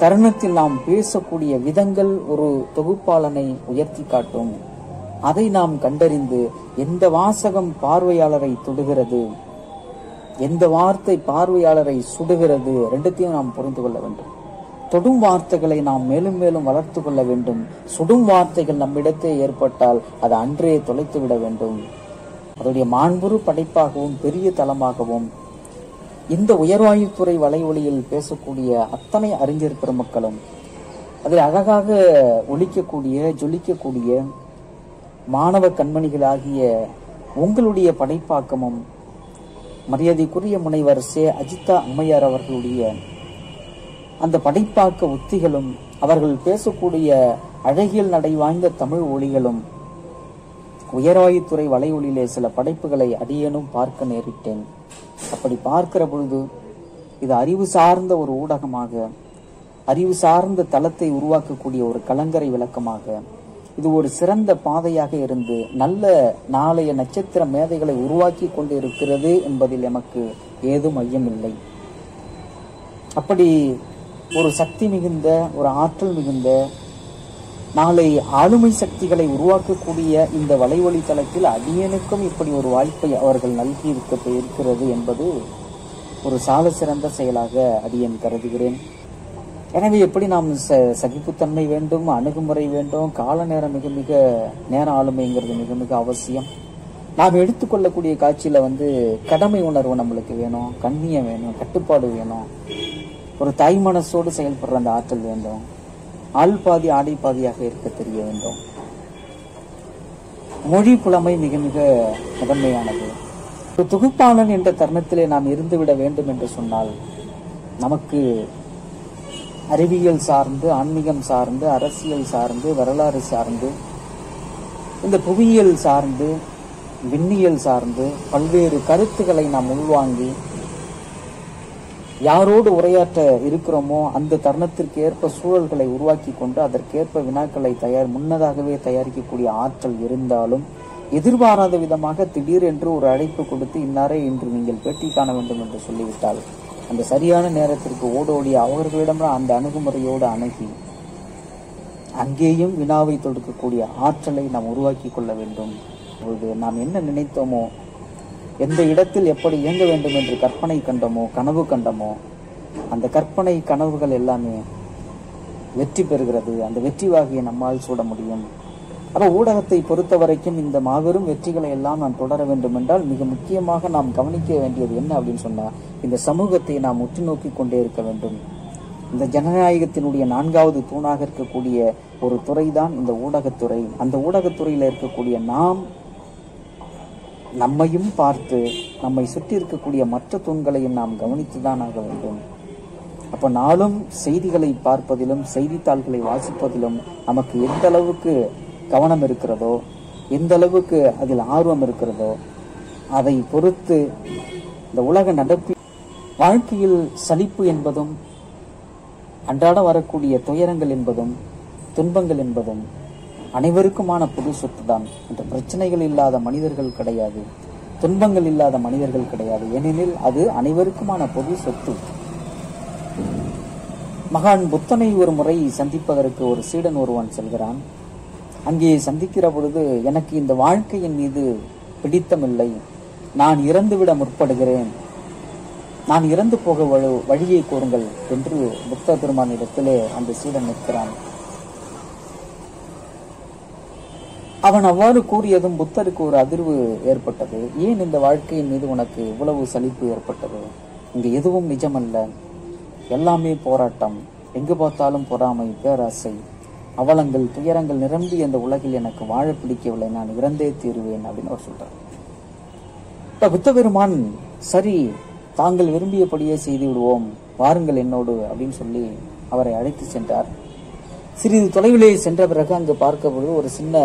தருணத்தில் நாம் பேசக்கூடிய விதங்கள் ஒரு தொகுப்பாளனை உயர்த்தி காட்டும். அதை நாம் கண்டறிந்து எந்த வாசகம் பார்வையாளரை தொடுகிறது, எந்த வார்த்தை பார்வையாளரை சுடுகிறது, ரெண்டுத்தையும் நாம் புரிந்து கொள்ள வேண்டும். தொடும் வார்த்தைகளை நாம் மேலும் மேலும் வளர்த்து கொள்ள வேண்டும். சுடும் வார்த்தைகள் நம்மிடத்தே ஏற்பட்டால் அதை அன்றே தொலைத்து விட வேண்டும். அதோடைய மாண்புறு படைப்பாகவும் பெரிய தளமாகவும் இந்த உயர்வாயுத்துறை வலைவொலியில் பேசக்கூடிய அத்தனை அறிஞர் பெருமக்களும் அதில் அழகாக ஒலிக்கக்கூடிய ஜொலிக்கக்கூடிய மாணவ கண்மணிகளாகிய உங்களுடைய படைப்பாக்கமும் மரியாதைக்குரிய முனைவர் சே. அஜிதா அம்மையார் அவர்களுடைய அந்த படைப்பாக்க உத்திகளும், அவர்கள் பேசக்கூடிய அழகியல் நடை வாய்ந்த தமிழ் ஒலிகளும் உயர்வாயுத்துறை வலையொலியிலே சில படைப்புகளை அடியேனும் பார்க்க நேரிட்டேன். அப்படி பார்க்கிற பொழுது இது அறிவு சார்ந்த ஒரு ஊடகமாக, அறிவு சார்ந்த தளத்தை உருவாக்கக்கூடிய ஒரு கலங்கரை விளக்கமாக, இது ஒரு சிறந்த பாதையாக இருந்து நல்ல நாளைய நட்சத்திர மேதைகளை உருவாக்கி கொண்டு இருக்கிறது என்பதில் எமக்கு ஏதும் ஐயமில்லை. அப்படி ஒரு சக்தி மிகுந்த, ஒரு ஆற்றல் மிகுந்த, நாளை ஆளுமை சக்திகளை உருவாக்கக்கூடிய இந்த வலைவழி தளத்தில் அடியனுக்கும் இப்படி ஒரு வாய்ப்பை அவர்கள் நல்கி இருக்கிறது என்பது ஒரு சால சிறந்த செயலாக அடியேன் கருதுகிறேன். எனவே எப்படி நாம் சகிப்புத்தன்மை வேண்டும், அணுகுமுறை வேண்டும், கால நேரம் மிக மிக நேர ஆளுமைங்கிறது மிக மிக அவசியம். நாம் எடுத்துக்கொள்ளக்கூடிய காட்சியில கடமை உணர்வு நம்மளுக்கு வேணும், கண்ணியம் வேணும், கட்டுப்பாடு வேணும், ஒரு தாய் மனசோடு செயல்படுற அந்த ஆற்றல் வேண்டும், ஆள் பாதி ஆடை பாதியாக இருக்க தெரிய வேண்டும். மொழி புலமை மிக மிக முதன்மையானது. ஒரு தொகுப்பாளன் என்ற தருணத்திலே நாம் இருந்துவிட வேண்டும் என்று சொன்னால் நமக்கு அறிவியல் சார்ந்து, ஆன்மீகம் சார்ந்து, அரசியல் சார்ந்து, வரலாறு சார்ந்து, இந்த புவியியல் சார்ந்து, விண்ணியல் சார்ந்து பல்வேறு கருத்துக்களை நாம் உள்வாங்கி யாரோடு உரையாற்ற இருக்கிறோமோ அந்த தருணத்திற்கு ஏற்ப சூழல்களை உருவாக்கி கொண்டு அதற்கேற்ப வினாக்களை முன்னதாகவே தயாரிக்கக்கூடிய ஆற்றல் இருந்தாலும் எதிர்பாராத விதமாக திடீரென்று ஒரு அழைப்பு கொடுத்து இன்னாரே இன்று நீங்கள் பேட்டி காண வேண்டும் என்று சொல்லிவிட்டால் அந்த சரியான நேரத்திற்கு ஓடோடி அவர்களிடம் அந்த அணுகுமுறையோடு அணுகி அங்கேயும் வினாவை தொடுக்கக்கூடிய ஆற்றலை நாம் உருவாக்கி கொள்ள வேண்டும். நாம் என்ன நினைத்தோமோ, எந்த இடத்தில் எப்படி இயங்க வேண்டும் என்று கற்பனை கண்டோமோ, கனவு கண்டோமோ, அந்த கற்பனை கனவுகள் எல்லாமே வெற்றி பெறுகிறது. அந்த வெற்றி வாகியை நம்மால் சூட முடியும். அப்ப ஊடகத்தை பொறுத்த வரைக்கும் இந்த மாபெரும் வெற்றிகளை எல்லாம் நாம் தொடர வேண்டும் என்றால் மிக முக்கியமாக நாம் கவனிக்க வேண்டியது என்ன அப்படின்னு சொன்னா, இந்த சமூகத்தை நாம் உற்று நோக்கி கொண்டே இருக்க வேண்டும். இந்த ஜனநாயகத்தினுடைய 4வது தூணாக இருக்கக்கூடிய ஒரு துறைதான் இந்த ஊடகத்துறை. அந்த ஊடகத்துறையில இருக்கக்கூடிய நாம் நம்மையும் பார்த்து நம்மை சுற்றி இருக்கக்கூடிய மற்ற தூண்களையும் நாம் கவனித்துதான் ஆக வேண்டும். அப்ப நாளும் செய்திகளை பார்ப்பதிலும் செய்தித்தாள்களை வாசிப்பதிலும் நமக்கு எந்த அளவுக்கு கவனம் இருக்கிறதோ, எந்த அளவுக்கு அதில் ஆர்வம் இருக்கிறதோ அதை பொறுத்து இந்த உலக நடப்பு வாழ்க்கையில் சலிப்பு என்பதும் அன்றாட வரக்கூடிய துயரங்கள் என்பதும் துன்பங்கள் என்பதும் அனைவருக்குமான பொது சொத்து தான். என்ற பிரச்சனைகள் இல்லாத மனிதர்கள் கிடையாது, துன்பங்கள் இல்லாத மனிதர்கள் கிடையாது. ஏனெனில் அது அனைவருக்குமான பொது சொத்து. மகான் புத்தனை ஒரு முறை சந்திப்பதற்கு ஒரு சீடன் ஒருவன் செல்கிறான். அங்கே சந்திக்கிற பொழுது, எனக்கு இந்த வாழ்க்கையின் மீது பிடித்தமில்லை, நான் இறந்துவிட முற்படுகிறேன், நான் இறந்து போக வழியை கூறுங்கள் என்று புத்த பெருமானிடத்திலே அந்த சீடன் நிற்கிறான். அவன் அவ்வாறு கூறியதும் புத்தருக்கு ஒரு அதிர்வு ஏற்பட்டது. ஏன் இந்த வாழ்க்கையின் மீது உனக்கு இவ்வளவு சலிப்பு ஏற்பட்டது? இங்கு எதுவும் நிஜமல்ல, எல்லாமே போராட்டம், எங்கு பார்த்தாலும் பொறாமை, பேராசை, அவலங்கள், துயரங்கள் நிரம்பி அந்த உலகில் எனக்கு வாழ பிடிக்கவில்லை, நான் இறந்தே தீருவேன் அப்படின்னு அவர் சொல்றார். இப்ப புத்த பெருமான், சரி தாங்கள் விரும்பியபடியே செய்து விடுவோம், வாருங்கள் என்னோடு அப்படின்னு சொல்லி அவரை அழைத்து சென்றார். சிறிது தொலைவிலே சென்ற பிறகு அங்கு பார்க்க பொழுது ஒரு சின்ன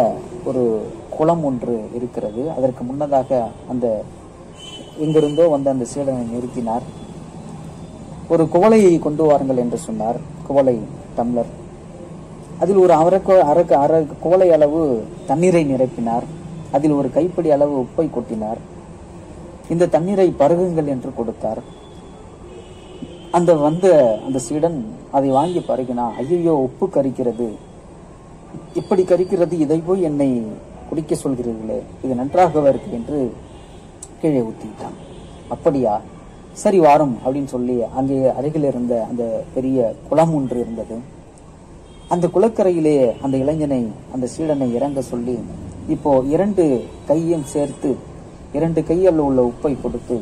ஒரு குளம் ஒன்று இருக்கிறது. அதற்கு முன்னதாக அந்த எங்கிருந்தோ வந்த அந்த சீடனை நிறுத்தினார். ஒரு குவளையை கொண்டு வாருங்கள் என்று சொன்னார். குவளை, டம்ளர், அதில் ஒரு அரை குவளை அளவு தண்ணீரை நிரப்பினார். அதில் ஒரு கைப்பிடி அளவு உப்பை கொட்டினார். இந்த தண்ணீரை பருகுங்கள் என்று கொடுத்தார். அந்த சீடன் அதை வாங்கி பருகினா, ஐயோ உப்பு கரிக்கிறது, இப்படி கரிக்கிறது, இதை போய் என்னை குடிக்க சொல்கிறீர்களே, இது நன்றாக இருக்கு என்று கீழே ஊத்திட்டான். அப்படியா, சரி வாரும் அப்படின்னு சொல்லி அங்கே அருகில் இருந்த அந்த பெரிய குளம் ஒன்று இருந்தது. அந்த குளக்கரையிலே அந்த இளைஞனை, அந்த சீடனை இறங்க சொல்லி, இப்போ 2 கையும் சேர்த்து 2 கையில் உள்ள உப்பை கொடுத்து,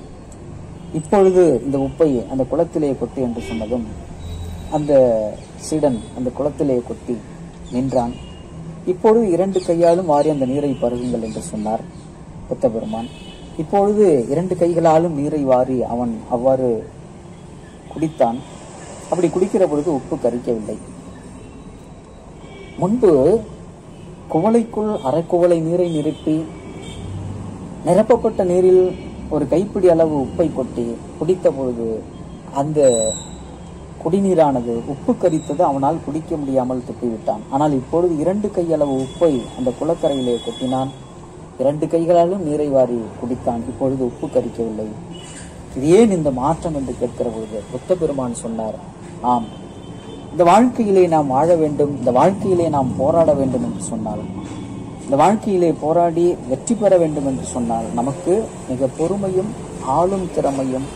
இப்பொழுது இந்த உப்பை அந்த குளத்திலே கொட்டு என்று சொன்னதும் அந்த சீடன் அந்த குளத்திலே கொட்டி நின்றான். இப்பொழுது 2 கையாலும் வாரி அந்த நீரை பருகுங்கள் என்று சொன்னார் புத்த பெருமான். இப்பொழுது 2 கைகளாலும் நீரை வாரி அவன் அவ்வாறு குடித்தான். அப்படி குடிக்கிற பொழுது உப்பு கரிக்கவில்லை. முன்பு குவளைக்குள் அரைக்குவளை நீரை நிரப்பி நிரப்பப்பட்ட நீரில் ஒரு கைப்பிடி அளவு உப்பை கொட்டி குடித்த பொழுது அந்த குடிநீரானது உப்பு கரித்தது, அவனால் குடிக்க முடியாமல் துப்பிவிட்டான். ஆனால் இப்பொழுது 2 கையளவு உப்பை அந்த குளக்கரையிலே கொட்டினான். 2 கைகளாலும் நீரை வாரி குடித்தான். இப்பொழுது உப்பு கரிக்கவில்லை. இது ஏன் இந்த மாற்றம் என்று கேட்கிற பொழுது புத்த பெருமான் சொன்னார், ஆம், இந்த வாழ்க்கையிலே நாம் வாழ வேண்டும், இந்த வாழ்க்கையிலே நாம் போராட வேண்டும் என்று சொன்னால், இந்த வாழ்க்கையிலே போராடி வெற்றி பெற வேண்டும் என்று சொன்னால் நமக்கு மிக பொறுமையும் ஆளும் திறமையும்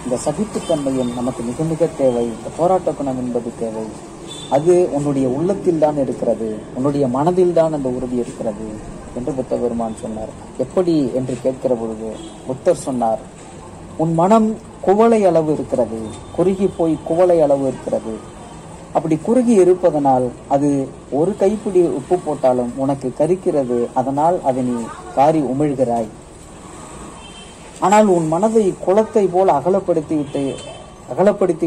இந்த சகிப்புத்தன்மையும் நமக்கு மிக மிக தேவை. இந்த போராட்ட குணம் என்பது தேவை. அது உன்னுடைய உள்ளத்தில் தான் இருக்கிறது, உன்னுடைய மனதில் தான் அந்த உறுதி இருக்கிறது என்று புத்த பெருமான் சொன்னார். எப்படி என்று கேட்கிற பொழுது புத்தர் சொன்னார், உன் மனம் குவளை அளவு இருக்கிறது, குறுகி போய் குவளை அளவு இருக்கிறது. அப்படி குறுகி இருப்பதனால் அது ஒரு கைப்பிடி உப்பு போட்டாலும் உனக்கு கரிக்கிறது, அதனால் அதை நீ காரி உமிழ்கிறாய். ஆனால் உன் மனதை குளத்தை போல் அகலப்படுத்தி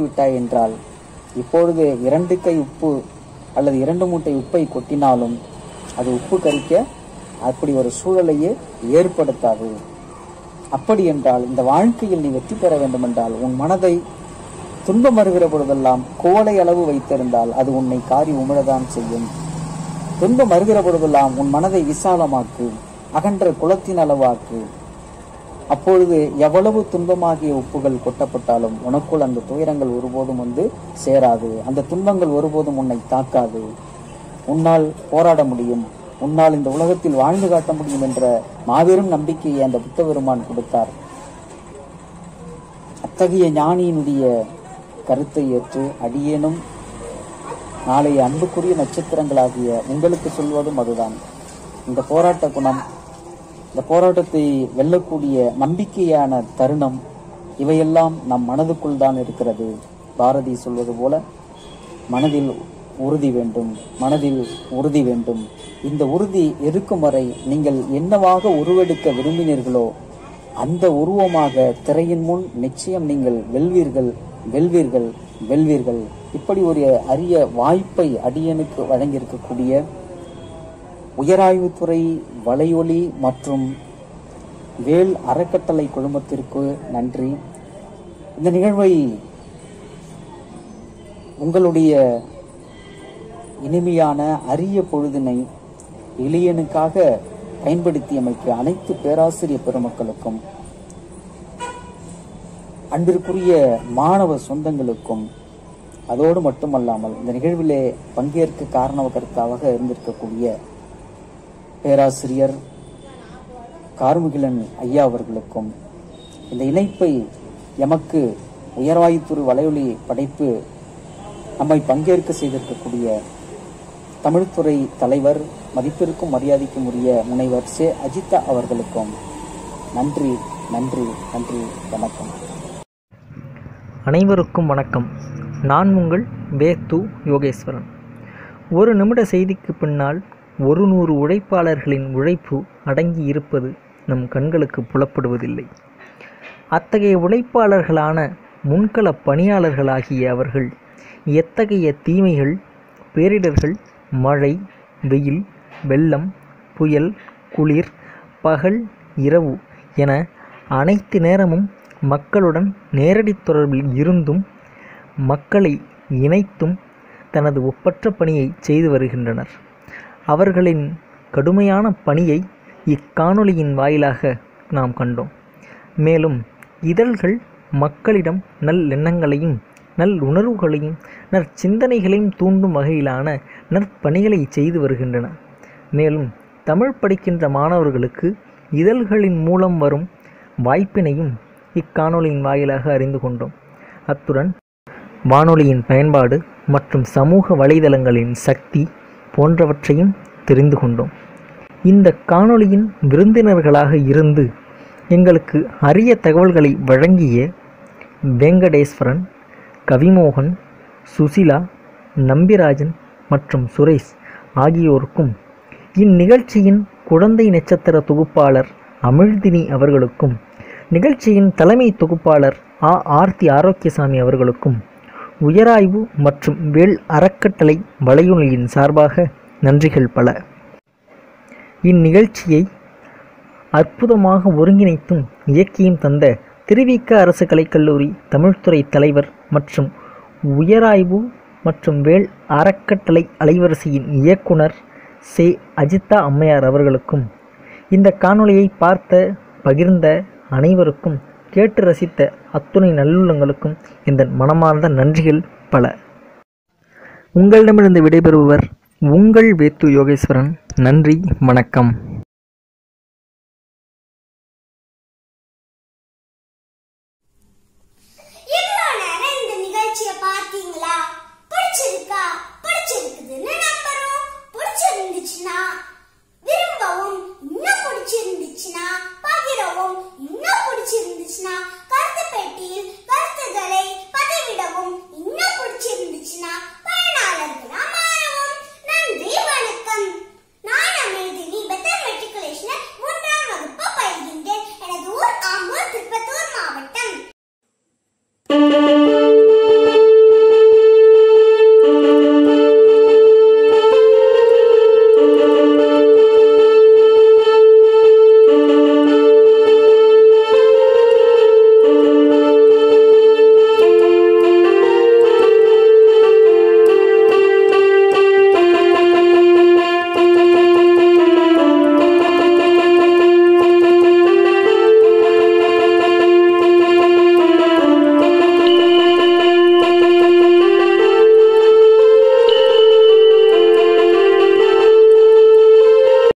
விட்டாய் என்றால் இப்பொழுது 2 கை உப்பு அல்லது 2 மூட்டை உப்பை கொட்டினாலும் அது உப்பு கரிக்க அப்படி ஒரு சூழலையே ஏற்படுத்தாது. அப்படி என்றால் இந்த வாழ்க்கையில் நீ வெற்றி பெற வேண்டும் என்றால் உன் மனதை துன்பம் வருகிற பொழுதெல்லாம் குவளை அளவு வைத்திருந்தால் அது உன்னை காரி உமிழதான் செய்யும். துன்பம் வருகிற பொழுதெல்லாம் உன் மனதை விசாலமாக்கு, அகன்ற குளத்தின் அளவாக்கு. அப்பொழுது எவ்வளவு துன்பமாகிய உப்புகள் கொட்டப்பட்டாலும் உனக்குள் அந்த துயரங்கள் ஒருபோதும் வந்து சேராது, அந்த துன்பங்கள் ஒருபோதும் உன்னை தாக்காது. உன்னால் போராட முடியும், உன்னால் இந்த உலகத்தில் வாழ்ந்து காட்ட முடியும் என்ற மாபெரும் நம்பிக்கையை அந்த புத்த பெருமான் கொடுத்தார். அத்தகைய ஞானியினுடைய கருத்தை ஏற்று அடியேனும் நாளைய அன்புக்குரிய நட்சத்திரங்களாகிய உங்களுக்கு சொல்வதும் அதுதான். இந்த போராட்ட குணம், இந்த போராட்டத்தை வெல்லக்கூடிய நம்பிக்கையான தருணம், இவையெல்லாம் நம் மனதுக்குள் தான் இருக்கிறது. பாரதி சொல்வது போல மனதில் உறுதி வேண்டும், மனதில் உறுதி வேண்டும். இந்த உறுதி இருக்கும் வரை நீங்கள் என்னவாக உருவெடுக்க விரும்பினீர்களோ அந்த உருவமாக திரையின் முன் நிச்சயம் நீங்கள் வெல்வீர்கள், வெல்வீர்கள், வெல்வீர்கள். இப்படி ஒரு அரிய வாய்ப்பை அடியனுக்கு வழங்கியிருக்கக்கூடிய உயராய்வுத்துறை வலையொலி மற்றும் வேல் அறக்கட்டளை குழுமத்திற்கு நன்றி. இந்த நிகழ்வை உங்களுடைய இனிமையான அரிய பொழுதினை எளியனுக்காக பயன்படுத்தியமைக்கு அனைத்து பேராசிரியர் பெருமக்களுக்கும், அன்பிற்குரிய மாணவ சொந்தங்களுக்கும், அதோடு மட்டுமல்லாமல் இந்த நிகழ்விலே பங்கேற்க காரணகர்த்தாவாக இருந்திருக்கக்கூடிய பேராசிரியர் கார்முகிலன் ஐயா அவர்களுக்கும், இந்த இணைப்பை எமக்கு உயர்வாயுத்துறை வலையொலி படைப்பு நம்மை பங்கேற்க செய்திருக்கக்கூடிய தமிழ்துறை தலைவர், மதிப்பிற்கும் மரியாதைக்கும் உரிய முனைவர் சே அஜிதா அவர்களுக்கும் நன்றி, நன்றி, நன்றி. வணக்கம். அனைவருக்கும் வணக்கம். நான் உங்கள் வேத்து யோகேஸ்வரன். ஒரு நிமிட செய்திக்கு பின்னால் 100 உழைப்பாளர்களின் உழைப்பு அடங்கி இருப்பது நம் கண்களுக்கு புலப்படுவதில்லை. அத்தகைய உழைப்பாளர்களான முன்கள பணியாளர்களாகிய அவர்கள் எத்தகைய தீமைகள், பேரிடர்கள், மழை, வெயில், வெள்ளம், புயல், குளிர், பகல், இரவு என அனைத்து நேரமும் மக்களுடன் நேரடி தொடர்பில் இருந்தும் மக்களை இணைத்தும் தனது ஒப்பற்ற பணியை செய்து வருகின்றனர். அவர்களின் கடுமையான பணியை இக்காணொளியின் வாயிலாக நாம் கண்டோம். மேலும் இதழ்கள் மக்களிடம் நல்லெண்ணங்களையும் நல்லுணர்வுகளையும் நற்சிந்தனைகளையும் தூண்டும் வகையிலான நற்பணிகளை செய்து வருகின்றன. மேலும் தமிழ் படிக்கின்ற மாணவர்களுக்கு இதழ்களின் மூலம் வரும் வாய்ப்பினையும் இக்காணொளியின் வாயிலாக அறிந்து கொண்டோம். அத்துடன் வானொலியின் பயன்பாடு மற்றும் சமூக வலைதளங்களின் சக்தி போன்றவற்றையும் தெரிந்து கொண்டோம். இந்த காணொளியின் விருந்தினர்களாக இருந்து எங்களுக்கு அரிய தகவல்களை வழங்கிய வெங்கடேஸ்வரன், கவிமோகன், சுசிலா, நம்பிராஜன் மற்றும் சுரேஷ் ஆகியோருக்கும், இந்நிகழ்ச்சியின் குழந்தை நட்சத்திர தொகுப்பாளர் அமிழ்தினி அவர்களுக்கும், நிகழ்ச்சியின் தலைமை தொகுப்பாளர் ஆர்த்தி ஆரோக்கியசாமி அவர்களுக்கும் உயராய்வு மற்றும் வேல் அறக்கட்டளை வலையொலியின் சார்பாக நன்றிகள் பல. இந்நிகழ்ச்சியை அற்புதமாக ஒருங்கிணைத்தும் இயக்கியும் தந்த திருவிக அரசு கலைக்கல்லூரி தமிழ்துறை தலைவர் மற்றும் உயராய்வு மற்றும் வேல் அறக்கட்டளை அலைவரிசையின் இயக்குனர் சே. அஜிதா அம்மையார் அவர்களுக்கும் இந்த காணொளியை பார்த்த பகிர்ந்த அனைவருக்கும் கேட்டு ரசித்த அத்துணை நல்லுள்ளங்களுக்கும் இந்த மனமார்ந்த நன்றிகள் பல. உங்களிடமிருந்து விடைபெறுபவர் உங்கள் வேத்து யோகேஸ்வரன். நன்றி, வணக்கம்.